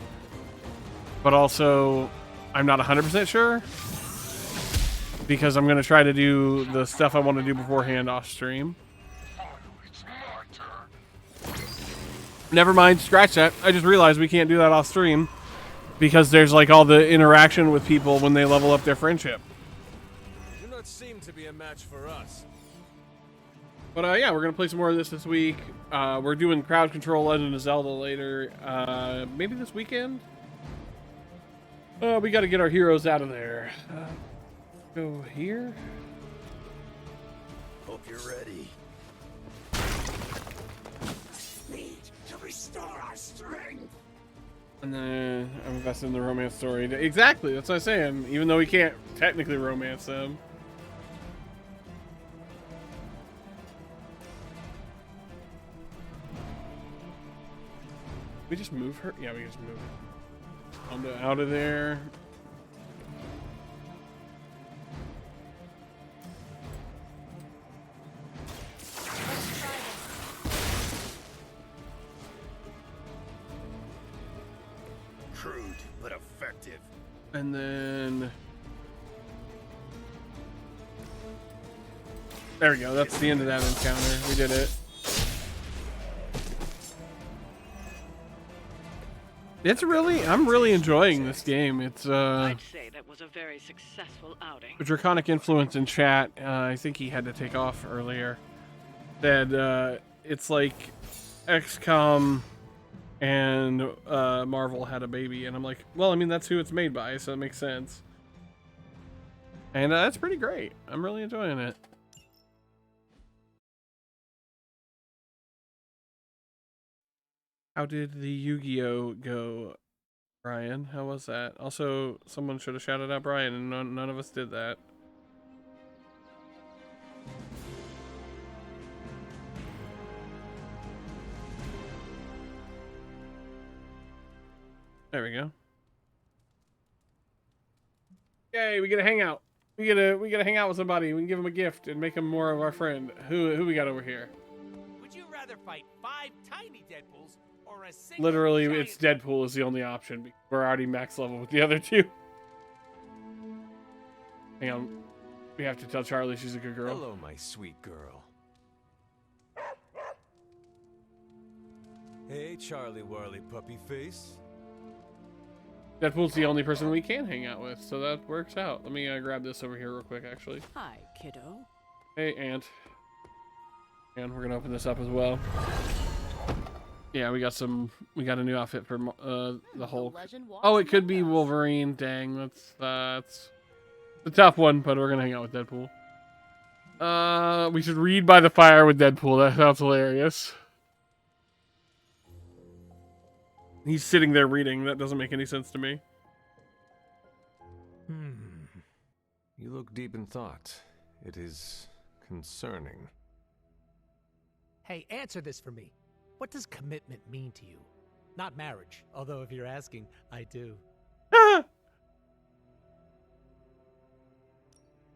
A: but also I'm not 100% sure because I'm going to try to do the stuff I want to do beforehand off stream. Never mind, scratch that. I just realized we can't do that off stream because there's like all the interaction with people when they level up their friendship.
H: Do not seem to be a match for us.
A: But yeah, we're gonna play some more of this week. We're doing Crowd Control Legend of Zelda later. Maybe this weekend. We got to get our heroes out of there. Go here.
R: Hope you're ready. Restore our strength.
A: And then I'm invested in the romance story. Exactly, that's what I'm saying. Even though we can't technically romance them. We just move her? Yeah, we just move her. Out of there.
R: Crude, but effective.
A: And then... There we go, that's the end of that encounter. We did it. I'm really enjoying this game. It's
F: I'd say that was a very successful outing.
A: Draconic Influence in chat, I think he had to take off earlier, said it's like XCOM and Marvel had a baby, and I'm like, well, I mean, that's who it's made by, so it makes sense. And that's pretty great. I'm really enjoying it. How did the Yu-Gi-Oh go, Brian? How was that? Also, someone should have shouted out Brian, and none of us did that. There we go. Yay, we get to hang out. We get to hang out with somebody. We can give them a gift and make them more of our friend. Who we got over here?
T: Would you rather fight 5 tiny Deadpools or a single
A: Literally,
T: giant...
A: it's Deadpool is the only option. We're already max level with the other two. Hang on. We have to tell Charlie she's a good girl.
J: Hello, my sweet girl. Hey, Charlie Warley puppy face.
A: Deadpool's the only person we can hang out with, so that works out. Let me grab this over here real quick, actually.
L: Hi, kiddo.
A: Hey, Ant. And we're gonna open this up as well. Yeah, we got a new outfit for the Hulk.
S: legend walks
A: Oh, it could be
S: among us.
A: Wolverine. Dang, that's a tough one, but we're gonna hang out with Deadpool. We should read by the fire with Deadpool. That sounds hilarious. He's sitting there reading. That doesn't make any sense to me.
J: You look deep in thought. It is concerning.
T: Hey, answer this for me. What does commitment mean to you? Not marriage, although if you're asking, I do.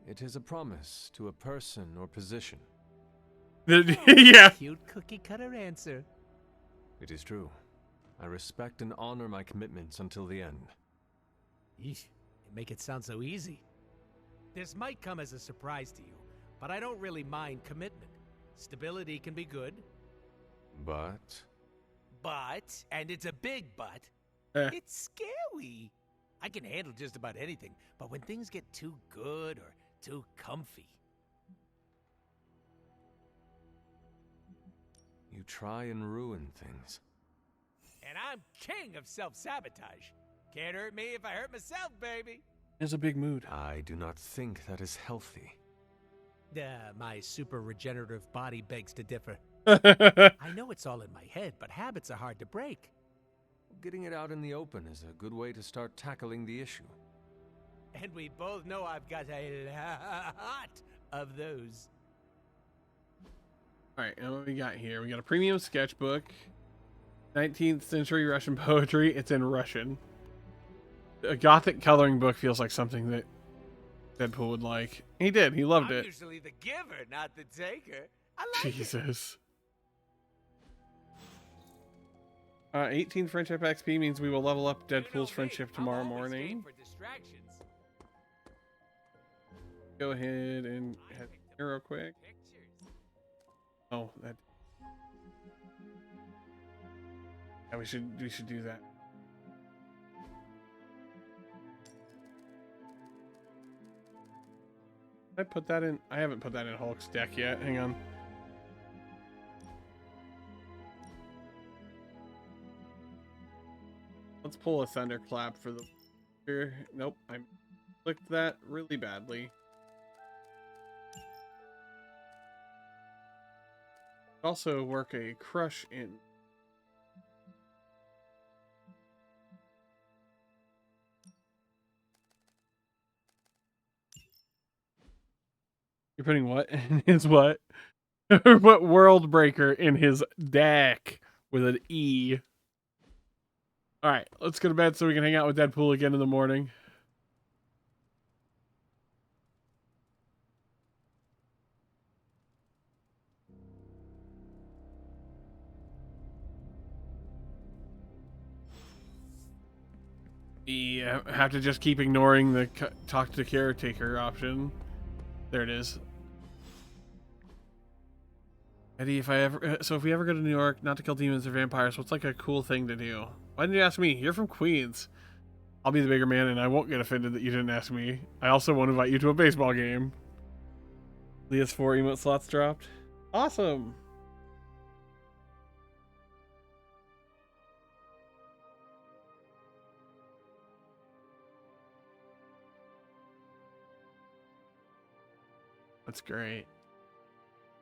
J: It is a promise to a person or position.
A: Yeah.
T: Cute cookie cutter answer.
J: It is true. I respect and honor my commitments until the end.
T: Yeesh, you make it sound so easy. This might come as a surprise to you, but I don't really mind commitment. Stability can be good.
J: But,
T: and it's a big but, it's scary. I can handle just about anything, but when things get too good or too comfy.
J: you try and ruin things.
T: And I'm king of self-sabotage. Can't hurt me if I hurt myself, baby.
A: It's a big mood.
J: I do not think that is healthy.
T: My super regenerative body begs to differ. I know it's all in my head, but habits are hard to break.
J: Getting it out in the open is a good way to start tackling the issue.
T: And we both know I've got a lot of those.
A: All right, and what we got here? We got a premium sketchbook, 19th century Russian poetry. It's in Russian. A gothic coloring book feels like something that Deadpool would like. He did. He loved
T: I'm
A: it.
T: usually the giver, not the taker. I like
A: Jesus. 18 friendship XP means we will level up Deadpool's friendship tomorrow morning.
T: For distractions.
A: Go ahead and head here real quick. Oh, that. Yeah, we should do that. Did I put that in? I haven't put that in Hulk's deck yet. Hang on. Let's pull a thunderclap for the. Nope, I clicked that really badly. Also work a crush in. You're putting what in his what? What World Breaker in his deck with an E. All right, let's go to bed so we can hang out with Deadpool again in the morning. Yeah, have to just keep ignoring the talk to caretaker option. There it is. Eddie, if we ever go to New York, not to kill demons or vampires, what's like a cool thing to do? Why didn't you ask me? You're from Queens. I'll be the bigger man and I won't get offended that you didn't ask me. I also won't invite you to a baseball game. Leah's 4 emote slots dropped. Awesome. That's great.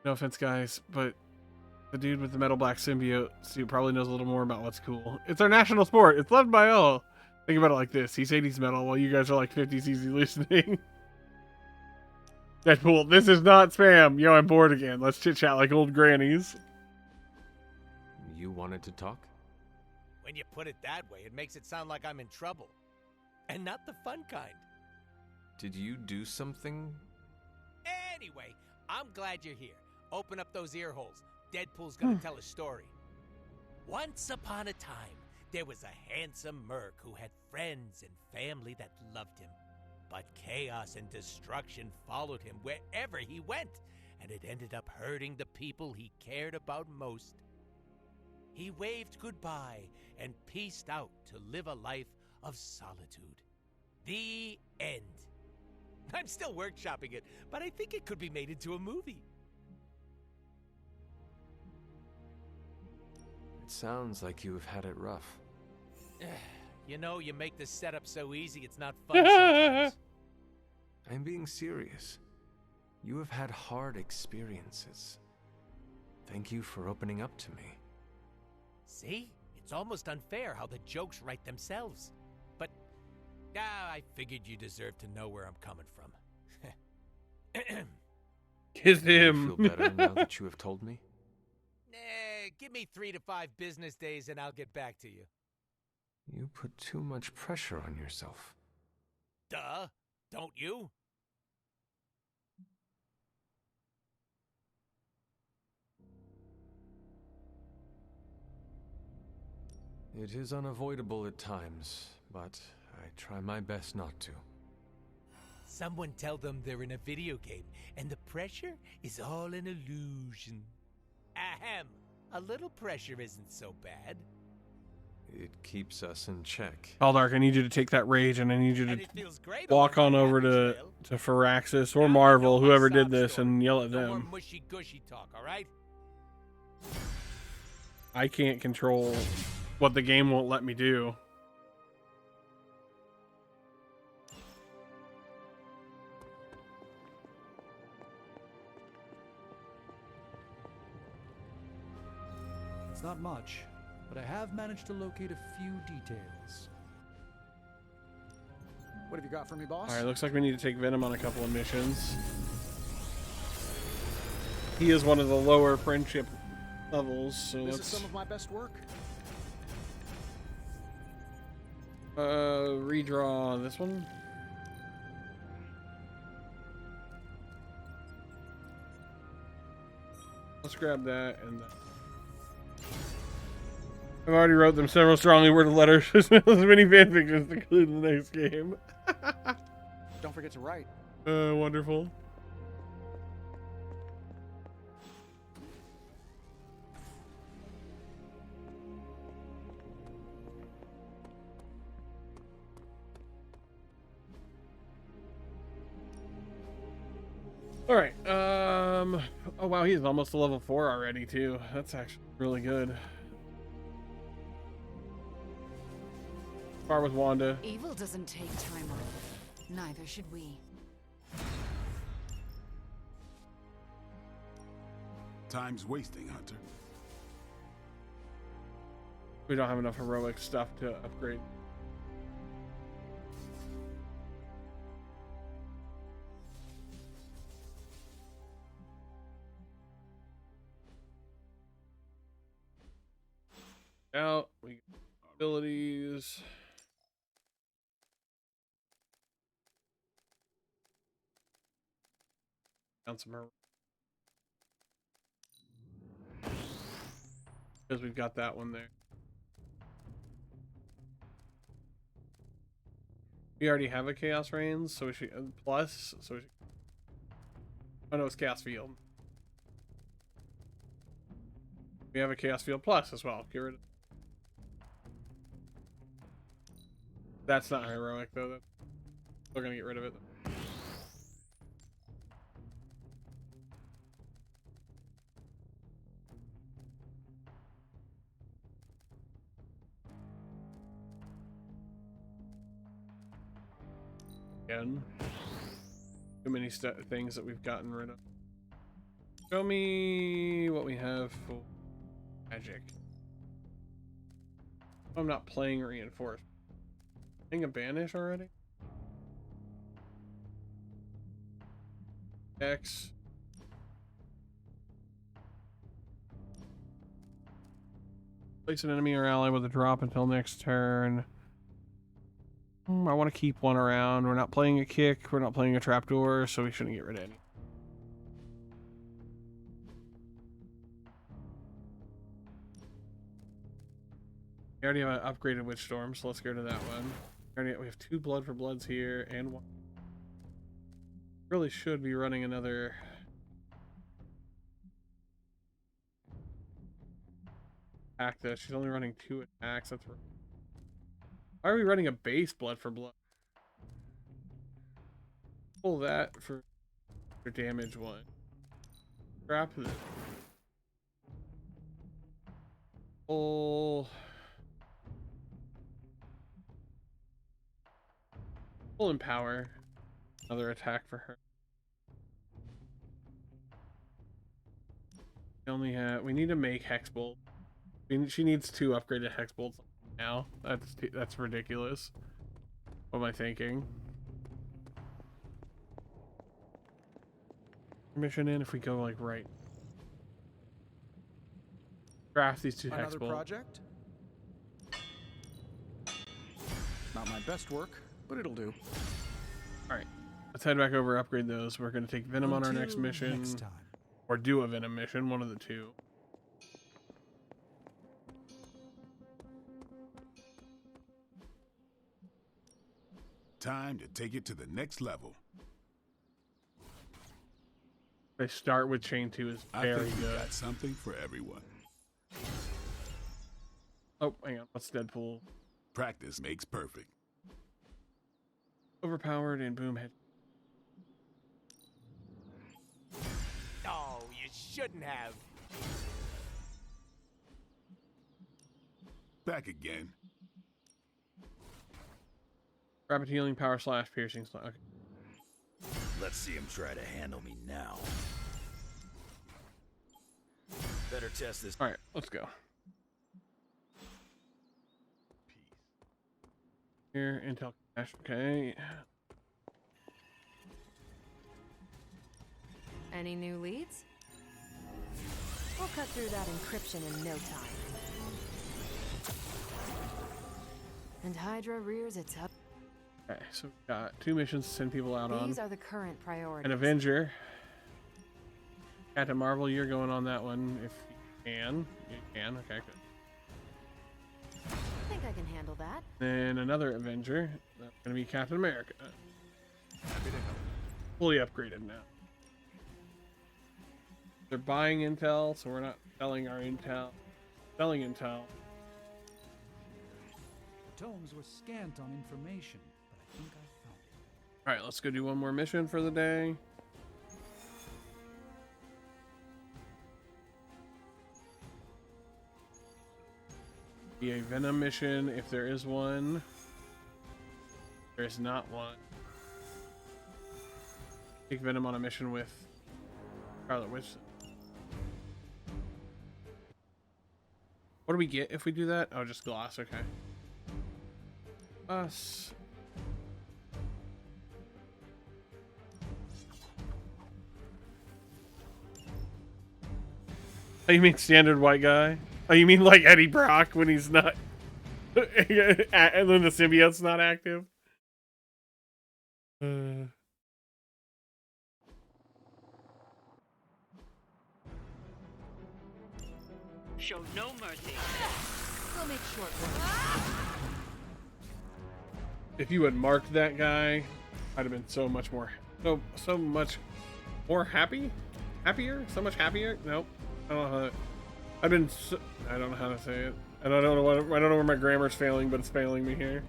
A: No offense, guys, but the dude with the metal black symbiote suit probably knows a little more about what's cool. It's our national sport. It's loved by all. Think about it like this. He's 80s metal while you guys are like 50s easy listening. Deadpool, this is not spam. Yo, I'm bored again. Let's chit-chat like old grannies.
J: You wanted to talk?
T: When you put it that way, it makes it sound like I'm in trouble. And not the fun kind.
J: Did you do something?
T: Anyway, I'm glad you're here. Open up those ear holes. Deadpool's gonna tell a story. Once upon a time, there was a handsome merc who had friends and family that loved him. But chaos and destruction followed him wherever he went, and it ended up hurting the people he cared about most. He waved goodbye and peaced out to live a life of solitude. The end. I'm still workshopping it, but I think it could be made into a movie.
J: It sounds like you have had it rough.
T: You know, you make the setup so easy, it's not fun sometimes.
J: I'm being serious. You have had hard experiences. Thank you for opening up to me.
T: See? It's almost unfair how the jokes write themselves. But, I figured you deserved to know where I'm coming from.
A: Kiss him.
J: You feel better now that you have told me?
T: Give me 3 to 5 business days and I'll get back to you.
J: You put too much pressure on yourself.
T: Duh, don't you?
J: It is unavoidable at times, but I try my best not to.
T: Someone tell them they're in a video game and the pressure is all an illusion. Ahem. A little pressure isn't so bad.
J: It keeps us in check.
A: Aldark, I need you to take that rage and I need you to walk on over to Firaxis or Marvel, whoever did this, and yell at
T: No more
A: them.
T: mushy gushy talk, alright?
A: I can't control what the game won't let me do.
N: It's not much, but I have managed to locate a few details.
P: What have you got for me, boss?
A: Alright, looks like we need to take Venom on a couple of missions. He is one of the lower friendship levels, so
P: This
A: let's...
P: is some of my best work.
A: Redraw this one. Let's grab that and that. I've already wrote them several strongly worded letters as many fanfictions to include in the next game.
P: Don't forget to write.
A: Wonderful. All right. Oh wow, he's almost to level 4 already too. That's actually really good. Start with Wanda.
Q: Evil doesn't take time off. Neither should we.
O: Time's wasting, Hunter.
A: We don't have enough heroic stuff to upgrade. Out. We got abilities. Found some heroic. Because we've got that one there. We already have a Chaos Reigns, so we should plus. So we should, oh no, it's Chaos Field. We have a Chaos Field Plus as well. Get rid of. That's not heroic though. We're gonna get rid of it. Again. Too many things that we've gotten rid of. Show me what we have for magic. I'm not playing Reinforced. Playing a Banish already? X. Place an enemy or ally with a drop until next turn. I want to keep one around. We're not playing a kick. We're not playing a trapdoor, so we shouldn't get rid of any. We already have an upgraded Witch Storm, so let's go to that one. We have 2 Blood for Bloods here, and one. Really should be running another. Attack this. She's only running 2 attacks. That's right. Why are we running a base Blood for Blood? Pull that for damage one. Scrap this. Full empower. Another attack for her. We only have. We need to make hex bolt. She needs 2 upgraded hex bolts now. That's ridiculous. What am I thinking? Mission in if we go like right. Craft these 2 hex
P: Another
A: bolts.
P: project? Not my best work, but it'll do.
A: Alright. Let's head back over, upgrade those. We're going to take Venom on our next mission.
N: Next time.
A: Or do a Venom mission, one of the 2.
O: Time to take it to the next level.
A: They start with chain 2 is
O: I
A: very
O: think we
A: good.
O: got something for everyone.
A: Oh, hang on. What's Deadpool?
O: Practice makes perfect.
A: Overpowered and boom head.
T: Oh, you shouldn't have.
O: Back again.
A: Rapid healing, power slash, piercing slash. Okay.
R: Let's see him try to handle me now. Better test this.
A: Alright, let's go. Here, Intel cache, okay.
D: Any new leads? We'll cut through that encryption in no time. And Hydra rears its up.
A: Okay, so we've got 2 missions to send people out on.
D: These are the current priorities.
A: An Avenger. Captain Marvel, you're going on that one if you can. You can, okay, good.
D: I think I can handle that.
A: Then another Avenger. That's going to be Captain America. Fully upgraded now. They're buying intel, so we're not selling our intel. Selling intel.
N: Tomes were scant on information, but I think I found it.
A: Alright, let's go do one more mission for the day. Be a Venom mission if there is one. There is not one. Take Venom on a mission with Scarlet Witch. What do we get if we do that? Oh, just glass, okay. Us. Oh, you mean standard white guy? Oh, you mean like Eddie Brock when he's not... and then the symbiote's not active?
F: Show no mercy.
D: We'll make short work.
A: If you had marked that guy, I'd have been so much more... So much more happy? Happier? So much happier? Nope. I don't know how to... I've been so, I don't know how to say it. I don't know where my grammar's failing, but it's failing me here.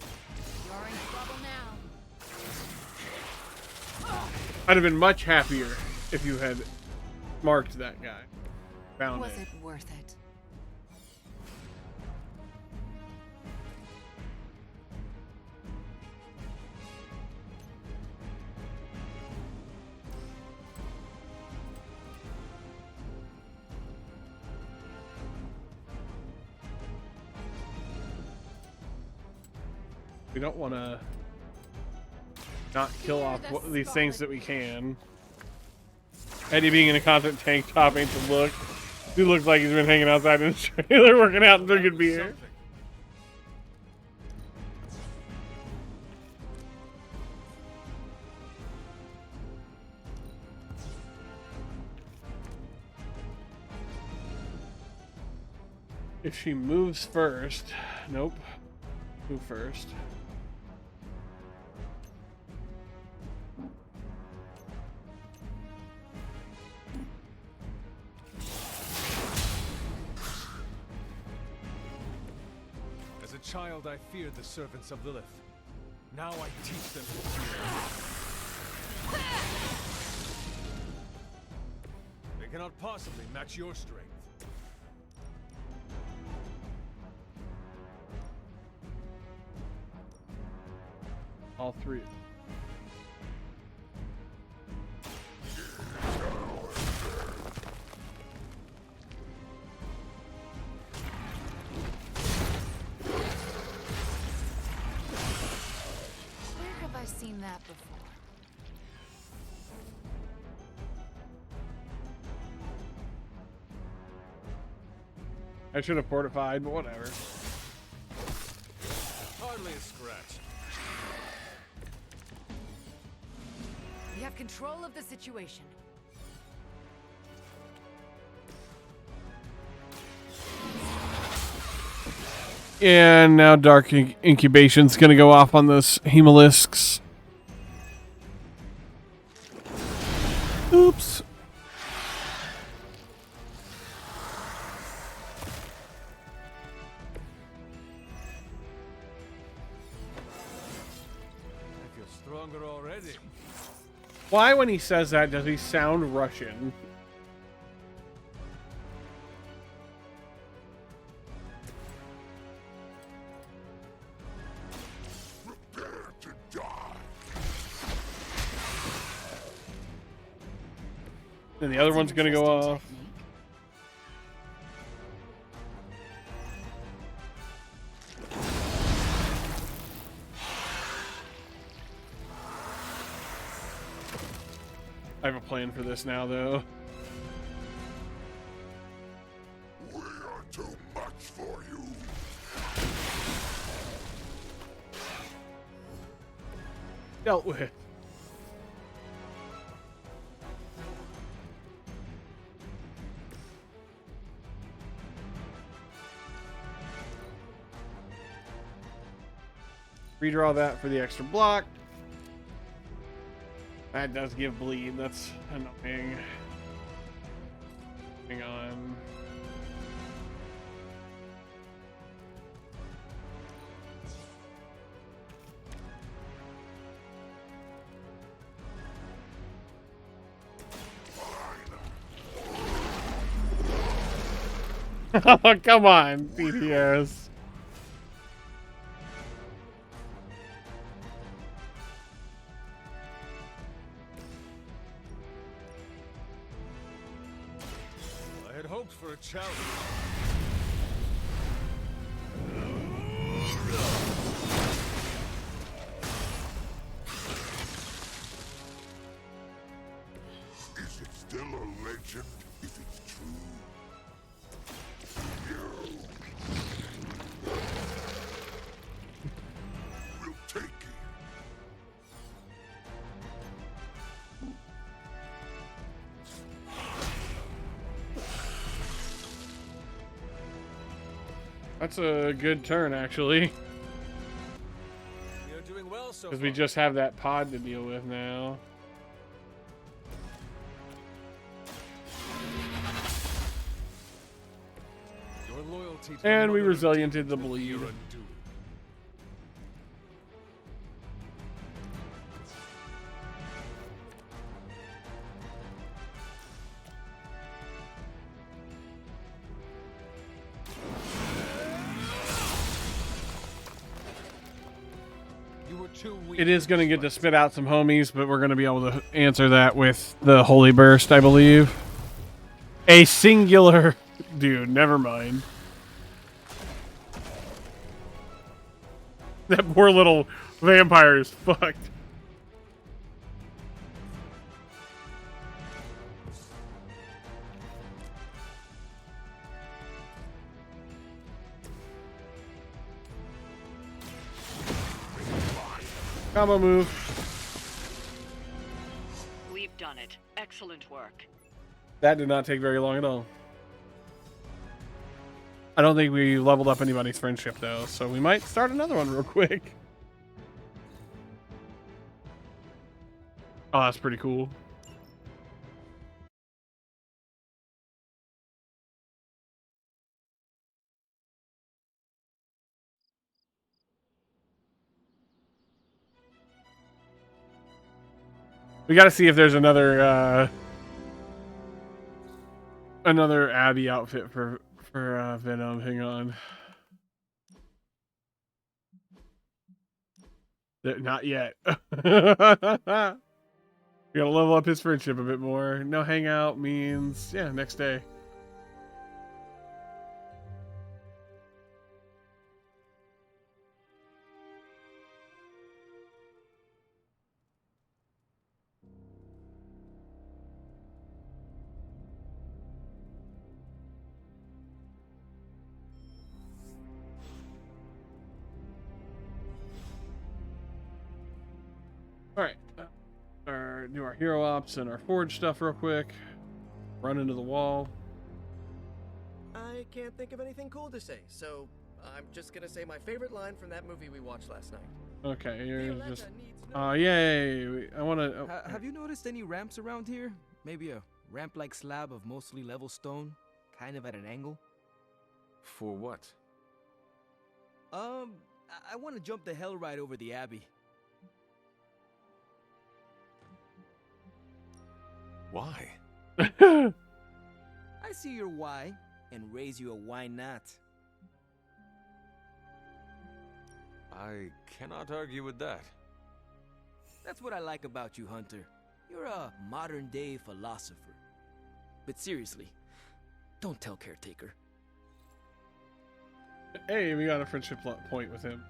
D: You're in trouble now.
A: I'd have been much happier if you had marked that guy. Found
Q: Was
A: it.
Q: it worth it?
A: We don't want to not kill off these things that we can. Eddie being in a constant tank top ain't the look. He looks like he's been hanging outside in the trailer working out and drinking beer. If she moves first, nope. Move first.
H: As a child, I feared the servants of Lilith. Now I teach them to fear. They cannot possibly match your strength.
A: all three.
Q: Where have I seen that before?
A: I should have fortified, but whatever.
H: Hardly a scratch.
L: We have control of the situation.
A: And now Dark Incubation's gonna go off on those Hemolisks. Oops.
H: I feel stronger already.
A: Why, when he says that, does he sound Russian?
G: Prepare to die.
A: And the other one's gonna go off. I have a plan for this now, though.
G: We are too much for you.
A: Dealt with. Redraw that for the extra block. That does give bleed. That's annoying. Hang on. Oh, come on, BTS.
H: I had hoped for a challenge.
G: Is it still a legend if it's true? We'll take it.
A: That's a good turn, actually.
H: We are doing well so
A: Because
H: far.
A: we just have that pod to deal with now.
H: Your loyalty to
A: And we
H: Mother
A: resiliented the
H: will be
A: bleed.
H: your undoing. You were too weak.
A: It is going to get to spit out some homies, but we're going to be able to answer that with the Holy Burst, I believe. A singular... Dude, never mind. That poor little vampire is fucked. Combo move.
F: We've done it. Excellent work.
A: That did not take very long at all. I don't think we leveled up anybody's friendship, though, so we might start another one real quick. Oh, that's pretty cool. We got to see if there's another Abby outfit for Venom. Hang on. Not yet. We gotta level up his friendship a bit more. No hangout means, yeah, next day. Alright. Do our hero ops and our forge stuff real quick. Run into the wall.
B: I can't think of anything cool to say, so I'm just gonna say my favorite line from that movie we watched last night.
A: Okay, you're just... yay! I wanna... Oh.
V: Have you noticed any ramps around here? Maybe a ramp-like slab of mostly level stone, kind of at an angle?
J: For what?
V: I want to jump the hell right over the Abbey.
J: Why?
V: I see your why, and raise you a why not.
J: I cannot argue with that.
V: That's what I like about you, Hunter. You're a modern-day philosopher. But seriously, don't tell Caretaker.
A: Hey, we got a friendship point with him.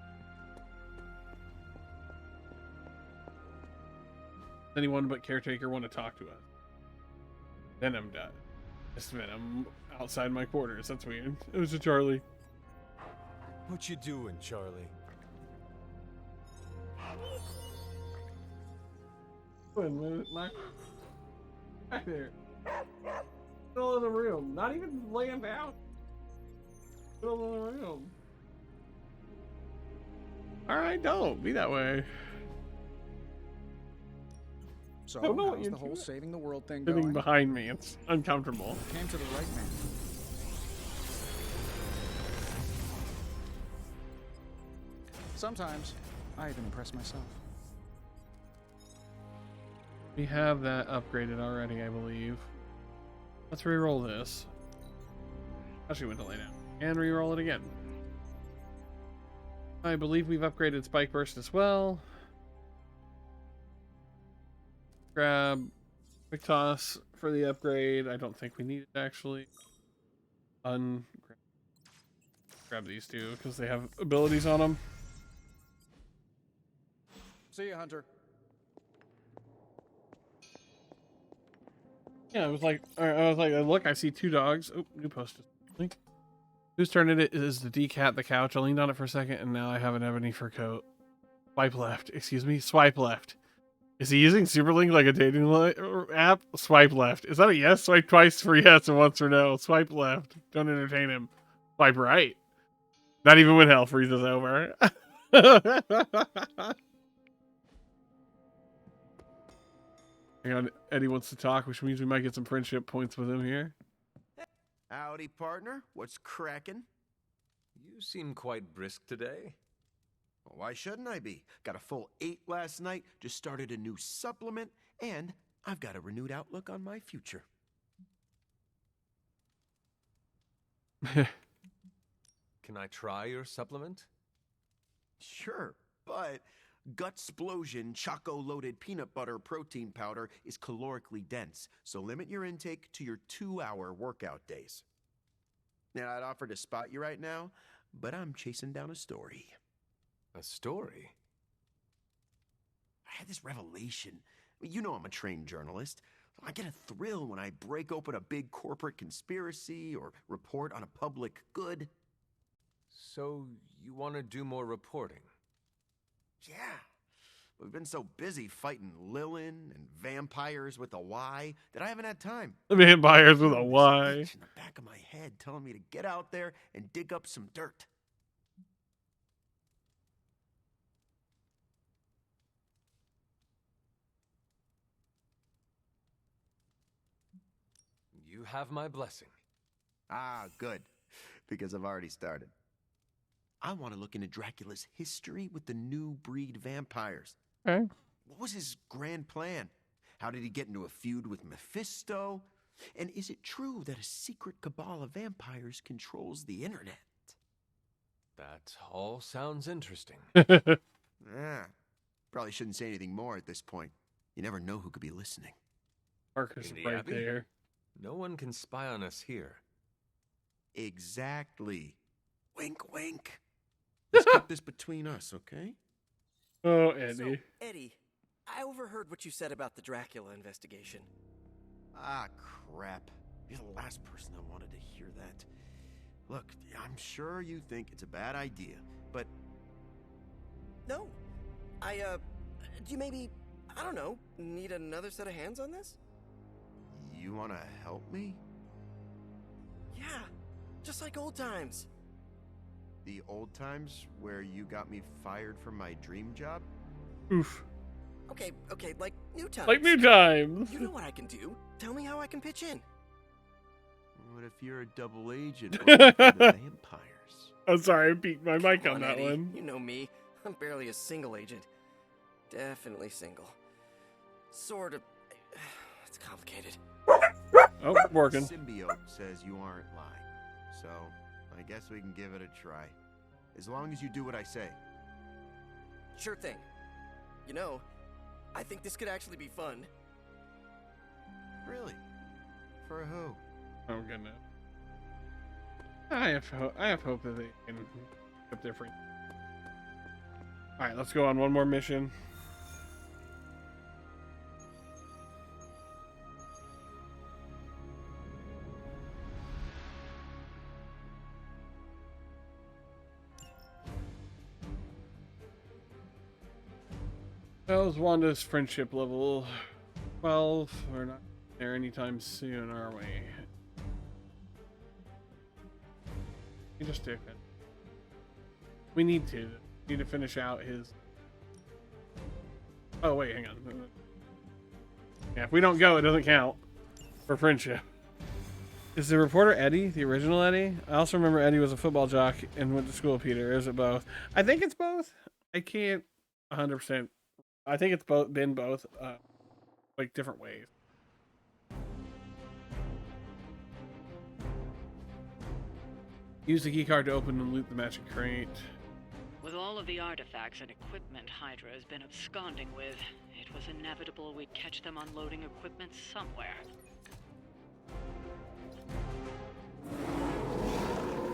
A: Anyone but Caretaker want to talk to us? Venom does. It's Venom outside my quarters. That's weird. It was a Charlie.
H: What you doing, Charlie?
A: My back there. Middle of the room. Not even laying down. Middle of the room. Alright, don't be that way.
P: So,
A: I don't know
P: how's
A: what
P: the whole saving the world thing
A: Sitting
P: going?
A: behind me, it's uncomfortable.
P: Came to the right man. Sometimes, I even impress myself.
A: We have that upgraded already, I believe. Let's re-roll this. Actually went to lay down. And re-roll it again. I believe we've upgraded Spike Burst as well. Grab Quick Toss for the upgrade. I don't think we need it actually. Grab these two because they have abilities on them.
P: See you, Hunter.
A: Yeah, I was like, look, I see two dogs. Oh, new post. Link. Whose turn it is to decat the couch? I leaned on it for a second, and now I have an ebony fur coat. Swipe left. Excuse me. Swipe left. Is he using Superlink like a dating app? Swipe left. Is that a yes? Swipe twice for yes and once for no. Swipe left. Don't entertain him. Swipe right. Not even when hell freezes over. Hang on, Eddie wants to talk, which means we might get some friendship points with him here.
K: Howdy, partner. What's cracking?
J: You seem quite brisk today.
K: Well, why shouldn't I be? Got a full 8 last night, just started a new supplement, and I've got a renewed outlook on my future.
J: Can I try your supplement?
K: Sure, but Gutsplosion Choco-Loaded Peanut Butter Protein Powder is calorically dense, so limit your intake to your 2-hour workout days. Now, I'd offer to spot you right now, but I'm chasing down a story.
J: A story?
K: I had this revelation. You know I'm a trained journalist. I get a thrill when I break open a big corporate conspiracy or report on a public good.
J: So you want to do more reporting?
K: Yeah. We've been so busy fighting Lilin and vampires with a Y that I haven't had time.
A: Vampires with a Y.
K: In the back of my head telling me to get out there and dig up some dirt.
J: You have my blessing.
K: Ah, good. Because I've already started. I want to look into Dracula's history with the new breed vampires.
A: Okay.
K: What was his grand plan? How did he get into a feud with Mephisto? And is it true that a secret cabal of vampires controls the internet?
J: That all sounds interesting.
K: Yeah. Probably shouldn't say anything more at this point. You never know who could be listening.
A: Marcus
J: In the
A: right
J: Abbey?
A: there.
J: No one can spy on us here.
K: Exactly. Wink, wink. Let's keep this between us, okay?
A: Oh, Eddie.
B: So, Eddie, I overheard what you said about the Dracula investigation.
K: Ah, crap. You're the last person that wanted to hear that. Look, I'm sure you think it's a bad idea, but...
B: No. Do you maybe, I don't know, need another set of hands on this?
K: You want to help me?
B: Yeah, just like old times.
K: The old times where you got me fired from my dream job?
A: Oof.
B: Okay, like new times.
A: Like new times.
B: You know what I can do. Tell me how I can pitch in.
K: What if you're a double agent working for the vampires?
A: I'm sorry, I beat my mic
B: Come
A: on that
B: Eddie.
A: one.
B: You know me. I'm barely a single agent. Definitely single. Sort of. It's complicated.
A: Oh, working.
K: Symbiote says you aren't lying. So, I guess we can give it a try. As long as you do what I say.
B: Sure thing. You know, I think this could actually be fun.
K: Really? For who?
A: Oh, goodness. I have hope that they can up their free. Alright, let's go on one more mission. How's Wanda's friendship level? 12. We're not there anytime soon, are we? You just do it. We need to finish out his. Oh wait, hang on. Yeah, if we don't go, it doesn't count for friendship. Is the reporter Eddie the original Eddie? I also remember Eddie was a football jock and went to school with Peter. Is it both? I think it's both. I can't 100%. I think it's both. Been both, like different ways. Use the key card to open and loot the magic crate.
F: With all of the artifacts and equipment Hydra has been absconding with, it was inevitable we'd catch them unloading equipment somewhere.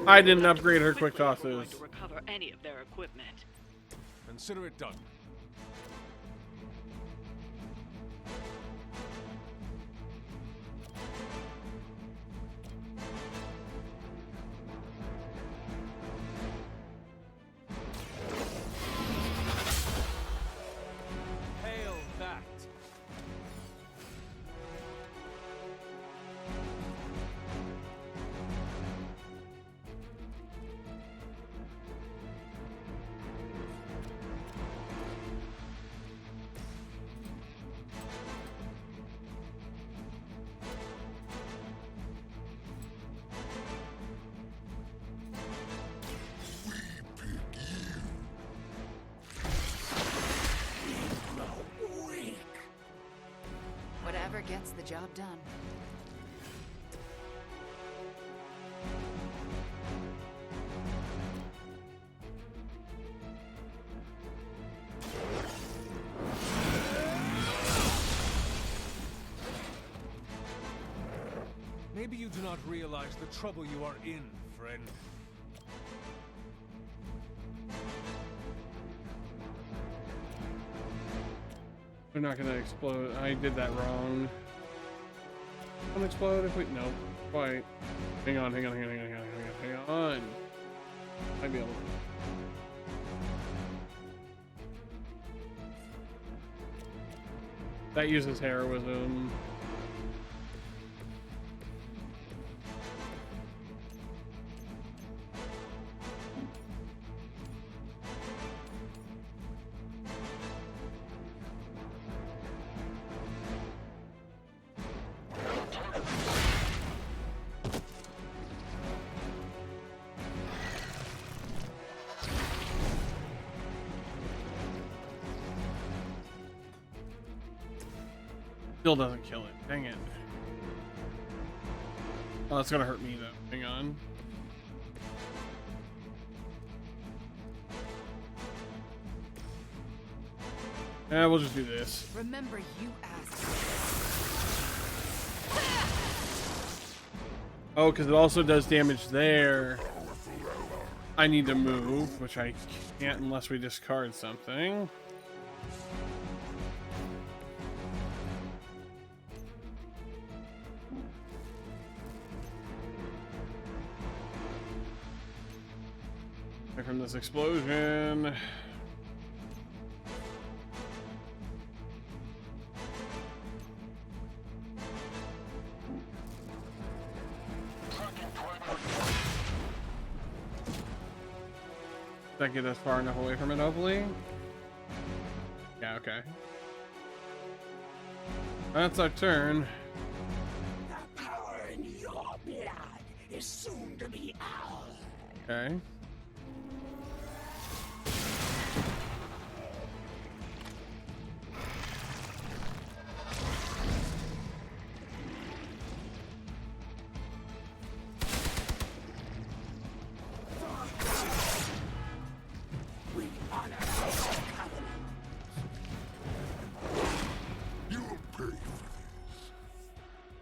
A: I didn't upgrade her quick
F: We're
A: tosses.
F: going to recover any of their equipment.
H: Consider it done.
T: Hail that.
Q: Whatever gets the job done.
H: Maybe you do not realize the trouble you are in, friend.
A: They're not gonna explode. I did that wrong. Don't explode if we. No. Quite. Hang on. Hang on. Might be able to. That uses heroism. Still doesn't kill it. Dang it. Oh, that's gonna hurt me though. Hang on. Yeah, we'll just do this.
Q: Remember, you asked.
A: Oh, because it also does damage there. I need to move, which I can't unless we discard something. Away from this explosion. That get us far enough away from it, hopefully. Yeah, okay. That's our turn.
E: The power in your blood is soon to be ours.
A: Okay.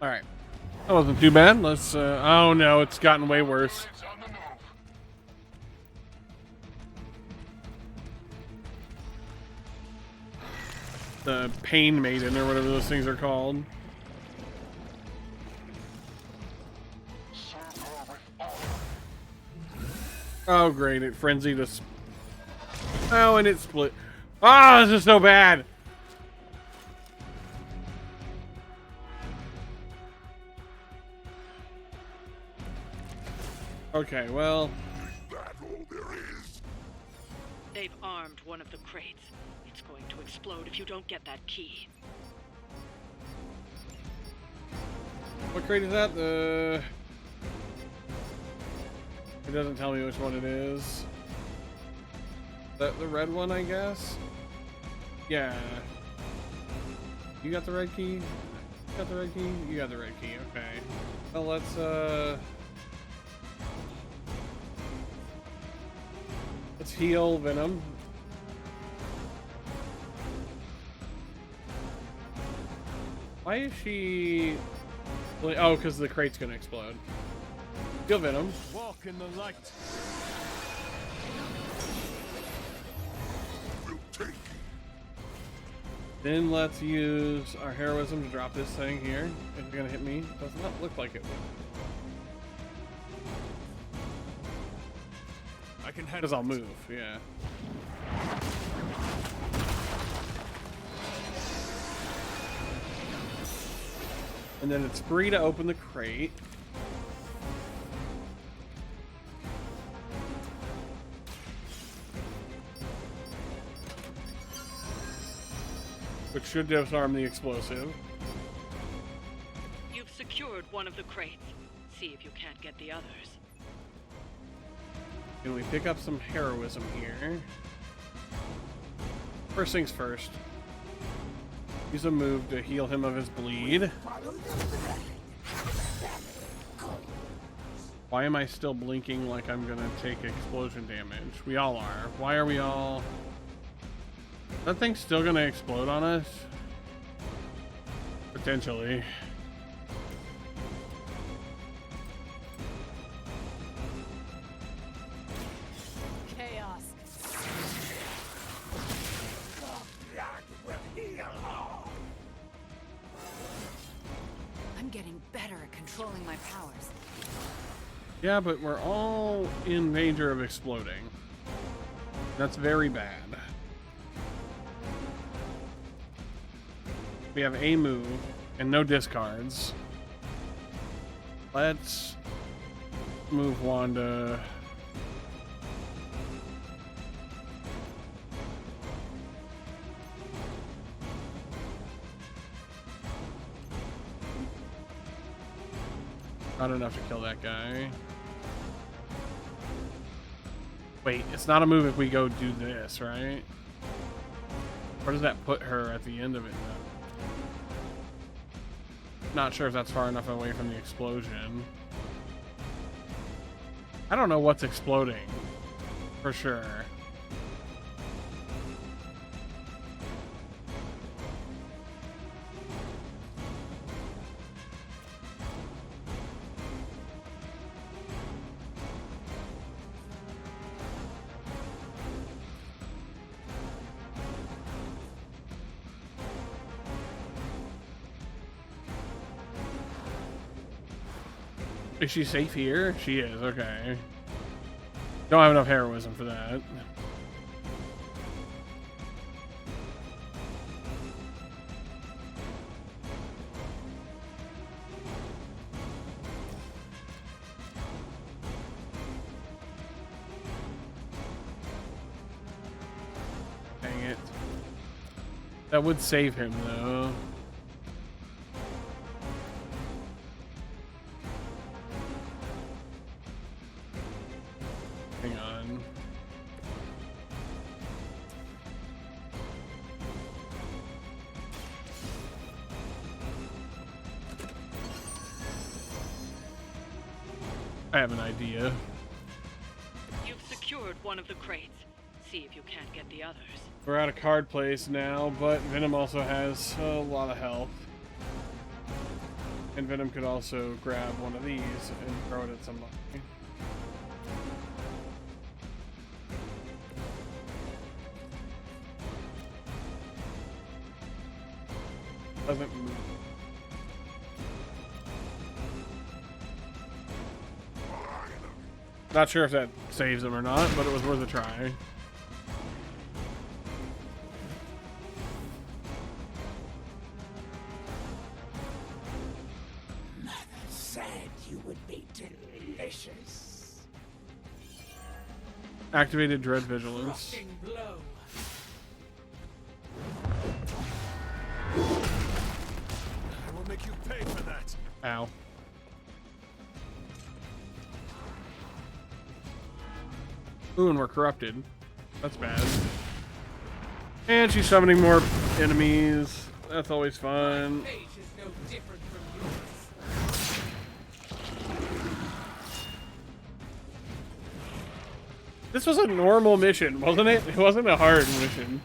A: Alright. That wasn't too bad. Let's, oh no, it's gotten way worse. The Pain Maiden, or whatever those things are called. Oh great, it frenzied us. Oh, and it split. Ah, this is so bad! Okay, well.
F: They've armed one of the crates. It's going to explode if you don't get that key.
A: What crate is that? It doesn't tell me which one it is. The red one, I guess? Yeah. You got the red key? You got the red key? You got the red key, okay. Well, let's heal Venom. Why is she... Oh, because the crate's gonna explode. Heal Venom.
H: Walk in the light.
A: Then let's use our heroism to drop this thing here. Is it gonna hit me? Does not look like it would.
H: I can handle
A: Because I'll move, yeah. And then it's free to open the crate. Which should disarm the explosive.
F: You've secured one of the crates. See if you can't get the others.
A: Can we pick up some heroism here? First things first. Use a move to heal him of his bleed. Why am I still blinking like I'm gonna take explosion damage? We all are. Why are we all... That thing's still gonna explode on us? Potentially.
Q: Chaos. I'm getting better at controlling my powers.
A: Yeah, but we're all in danger of exploding. That's very bad. We have a move and no discards. Let's move Wanda. Not enough to kill that guy. Wait, it's not a move if we go do this, right? Where does that put her at the end of it now? Not sure if that's far enough away from the explosion. I don't know what's exploding. For sure. Is she safe here? She is, okay. Don't have enough heroism for that. Dang it. That would save him, though. Hang on. I have an idea.
F: You've secured one of the crates. See if you can't get the others.
A: We're at a card place now, but Venom also has a lot of health. And Venom could also grab one of these and throw it at somebody. Doesn't move. Not sure if that saves him or not, but it was worth a try.
E: Mother said you would be delicious.
A: Activated Dread Vigilance.
T: Crushing blow.
H: I will make you pay for that.
A: Ow. Ooh, and we're corrupted. That's bad. And she's summoning more enemies. That's always fun.
T: Page is no different from yours.
A: This was a normal mission, wasn't it? It wasn't a hard mission.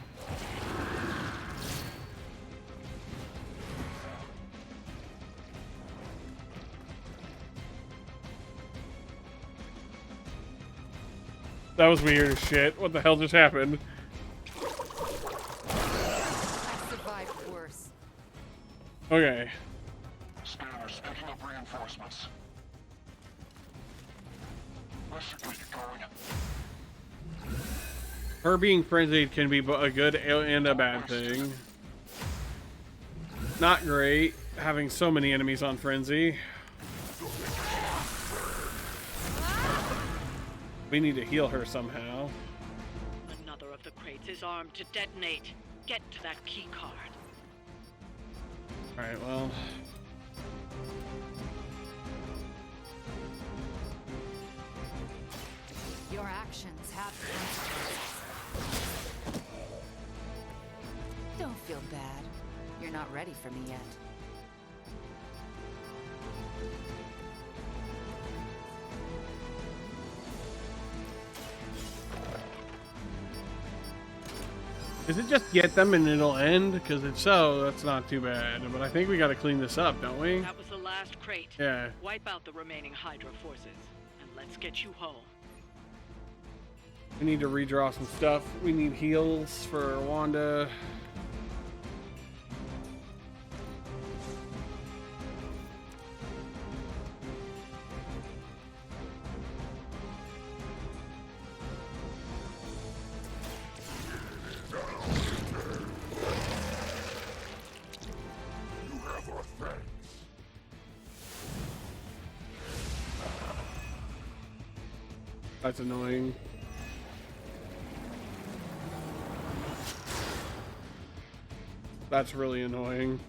A: That was weird as shit. What the hell just happened?
Q: I survived worse.
A: Okay.
E: Scanners picking up reinforcements. Let's get going.
A: Her being frenzied can be a good and a bad thing. Not great, having so many enemies on frenzy. We need to heal her somehow.
F: Another of the crates is armed to detonate. Get to that key card.
A: Alright, well.
Q: Your actions have consequences. Don't feel bad. You're not ready for me yet.
A: Is it just get them and it'll end? Because if so, that's not too bad. But I think we gotta clean this up, don't we?
F: That was the last crate.
A: Yeah.
F: Wipe out the remaining Hydra forces, and let's get you home.
A: We need to redraw some stuff. We need heals for Wanda. That's annoying. That's really annoying.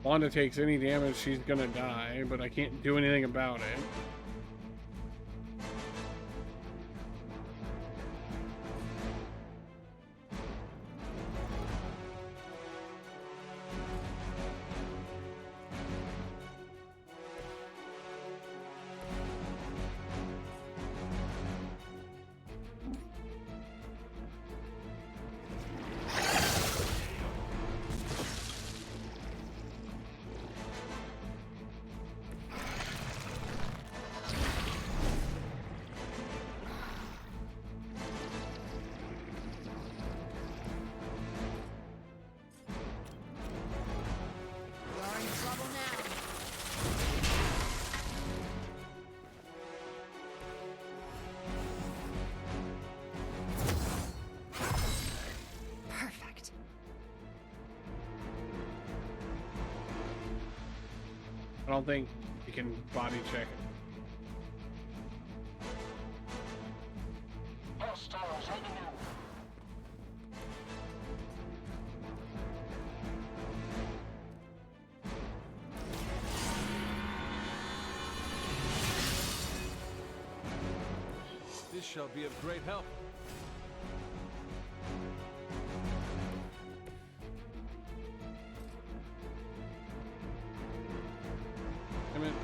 A: Wanda takes any damage, she's gonna die, but I can't do anything about it. I don't think you can body check it.
H: This shall be of great help.
A: Come in.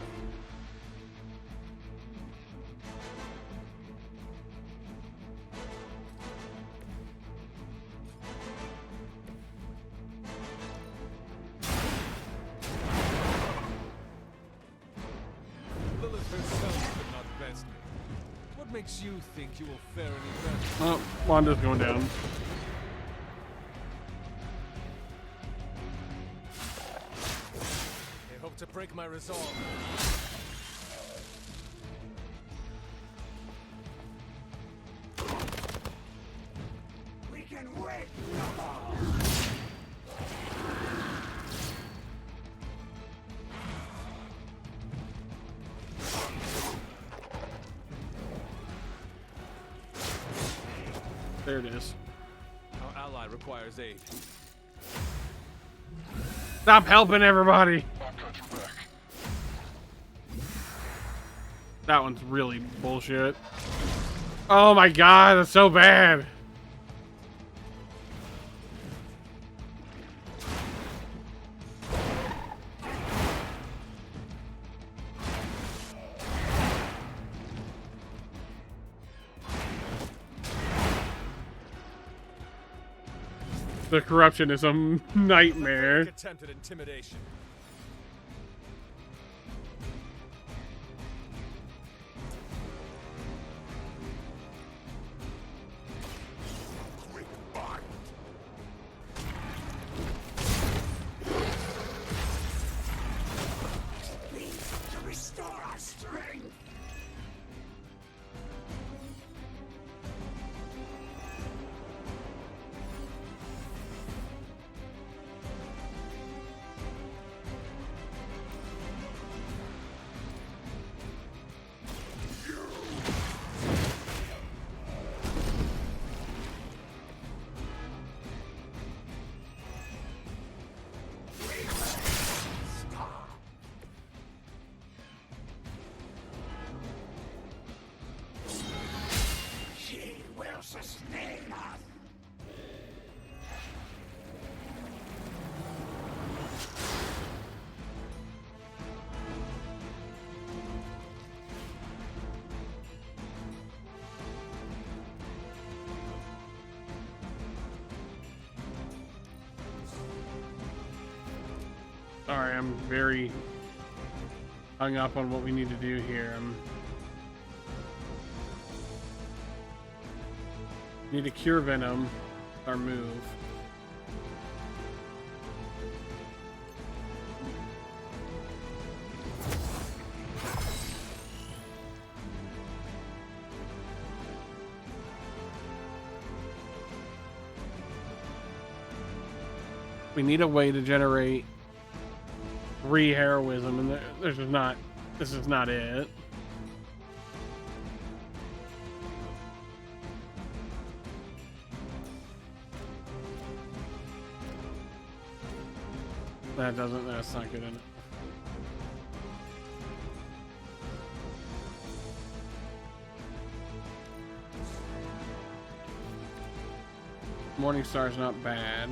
H: Lilith herself could not best me. What makes you think you will fare any better?
A: Oh, Wanda's going down.
H: They hope to break my resolve.
E: We can wait no more.
A: There it is.
H: Our ally requires aid.
A: Stop helping everybody. That one's really bullshit. Oh my god, that's so bad. The corruption is a nightmare.
H: Attempted intimidation.
E: To restore our strength. She will sustain us.
A: Sorry, I'm very hung up on what we need to do here. Need to cure Venom. Our move. We need a way to generate 3 heroism, and there's just not. This is not it. That doesn't. That's not good enough. Morningstar's not bad.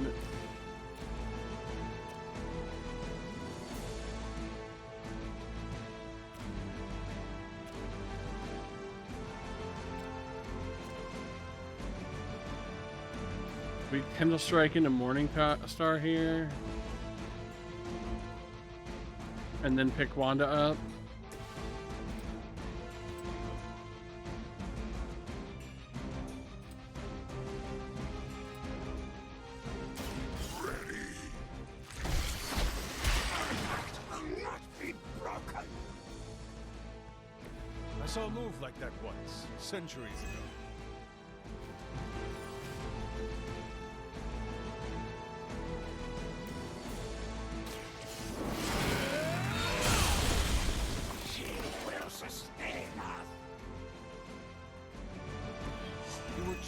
A: We Kindle Strike into Morning Star here. And then pick Wanda up.
H: I saw a move like that once, centuries ago.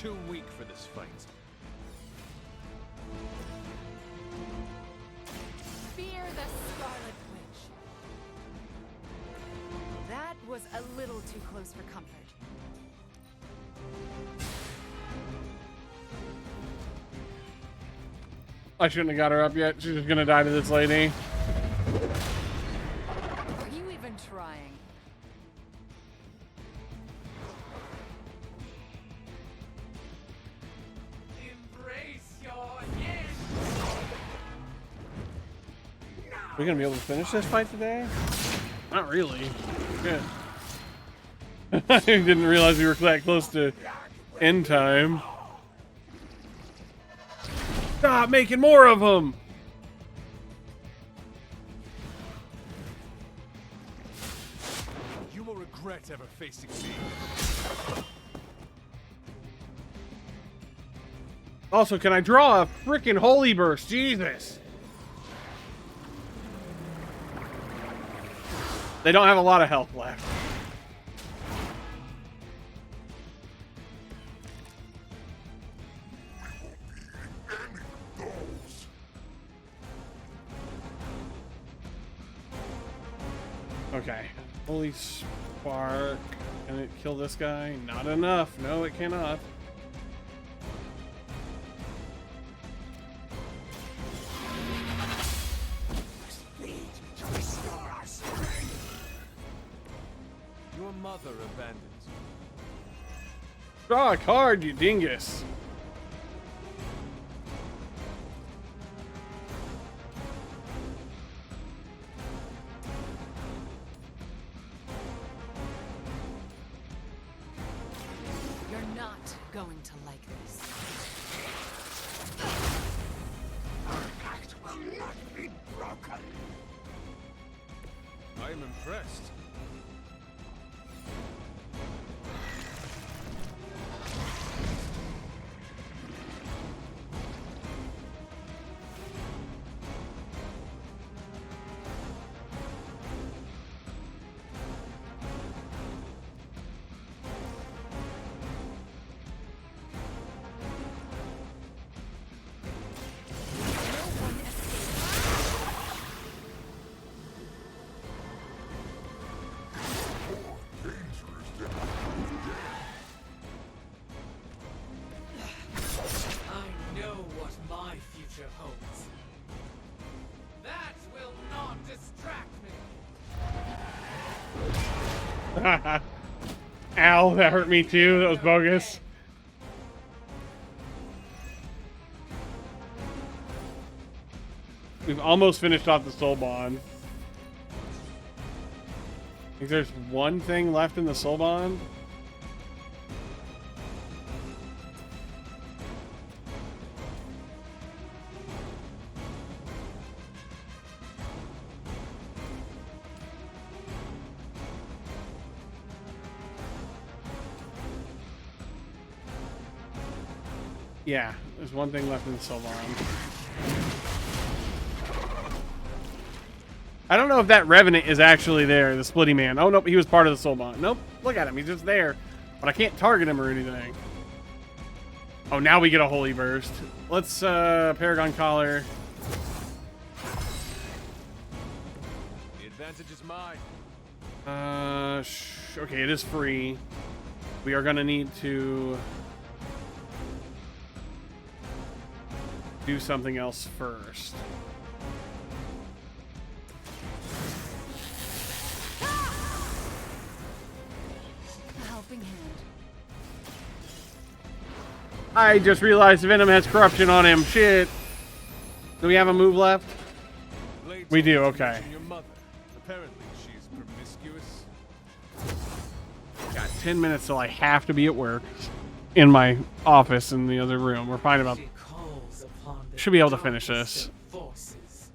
H: too weak for this fight.
Q: Fear the Scarlet Witch. That was a little too close for comfort.
A: I shouldn't have got her up yet. She's just gonna die to this lady.
Q: Are you even trying?
T: Embrace your end.
A: We gonna be able to finish this fight today? Not really. Good. I didn't realize we were that close to end time. Stop making more of them!
H: You will regret ever facing me.
A: Also, can I draw a freaking holy burst? Jesus! They don't have a lot of health left. Okay. Holy spark. Can it kill this guy? Not enough. No, it cannot.
H: Your mother abandoned you.
A: Draw a card, you dingus.
Q: You're not going to like this.
E: Our pact will not be broken.
H: I am impressed.
T: I know what my future holds. That will not distract me.
A: Ow, that hurt me too. That was bogus. We've almost finished off the soul bond. I think there's one thing left in the soul bond. Yeah, there's one thing left in the soul bond. I don't know if that Revenant is actually there, the Splitty Man. Oh, nope, he was part of the soul bond. Nope, look at him, he's just there. But I can't target him or anything. Oh, now we get a Holy Burst. Let's, Paragon Collar.
H: The advantage is mine.
A: Okay, it is free. We are gonna need to do something else first.
Q: A helping hand.
A: I just realized Venom has corruption on him. Shit. Do we have a move left?
H: Blades
A: We do,
H: told you to
A: okay.
H: mention Your mother. Apparently, she's promiscuous.
A: Got 10 minutes till I have to be at work. In my office in the other room. We're fine about... Should be able to finish this.
T: Forces.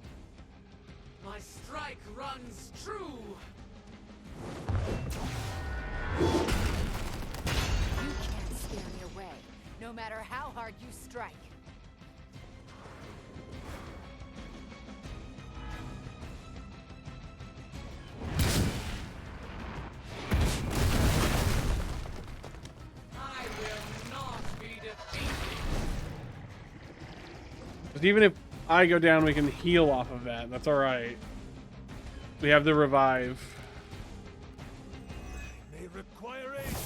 T: My strike runs true.
Q: You can't scare me away, no matter how hard you strike.
T: I will not be
A: But even if I go down, we can heal off of that. That's alright. We have the revive.
H: May require aid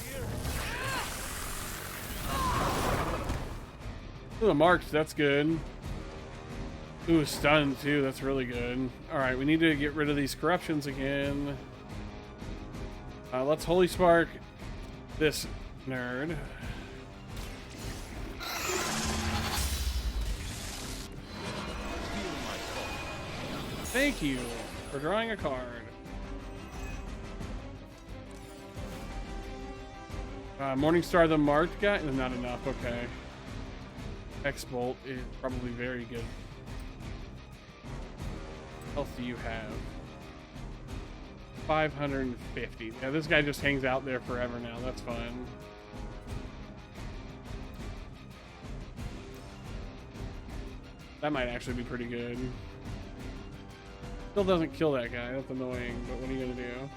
H: here.
A: Ooh, marked. That's good. Ooh, stunned too. That's really good. Alright, we need to get rid of these corruptions again. Let's Holy Spark this nerd. Thank you for drawing a card. Morningstar the marked guy? Not enough, okay. X-Bolt is probably very good. What else do you have? 550. Yeah, this guy just hangs out there forever now. That's fun. That might actually be pretty good. Still doesn't kill that guy. That's annoying, but what are you gonna do?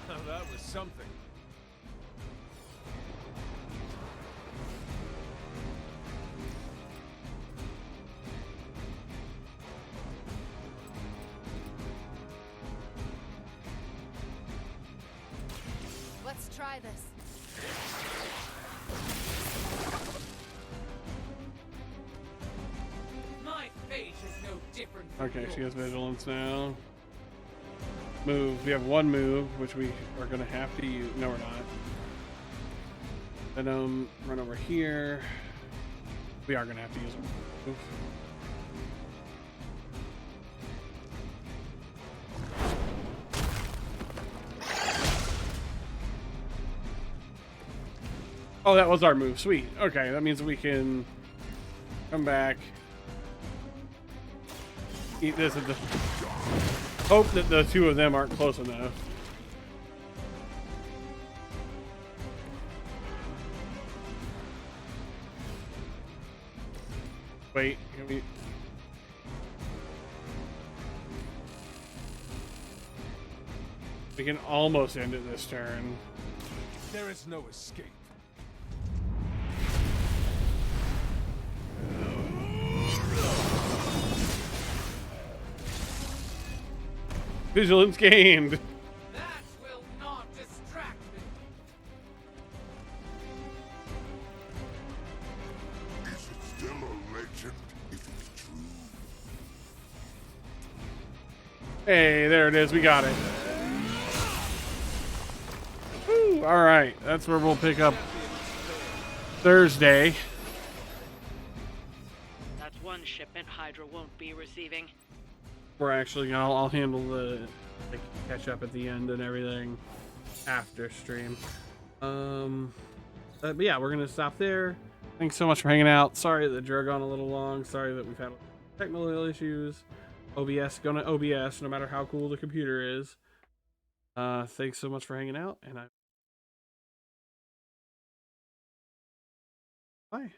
H: Now that was something.
D: Let's try this.
C: My fate is no different from
A: Okay, she has
C: yours.
A: vigilance now. Move. We have one move, which we are gonna have to use. No, we're not. Venom, run over here. We are gonna have to use a move. Oh, that was our move. Sweet. Okay, that means we can come back. Eat this at the... Hope that the two of them aren't close enough. Wait, can we... We can almost end it this turn.
H: There is no escape.
A: Vigilance gained.
C: That will not distract me.
G: Is it still a legend if it's true?
A: Hey, there it is. We got it. Woo, all right, that's where we'll pick up Thursday.
F: That's one shipment Hydra won't be receiving.
A: We're actually, I'll handle the like, catch up at the end and everything after stream. But yeah, we're gonna stop there. Thanks so much for hanging out. Sorry that the drug on a little long. Sorry that we've had technical issues. OBS, going to OBS, no matter how cool the computer is. Thanks so much for hanging out, and bye.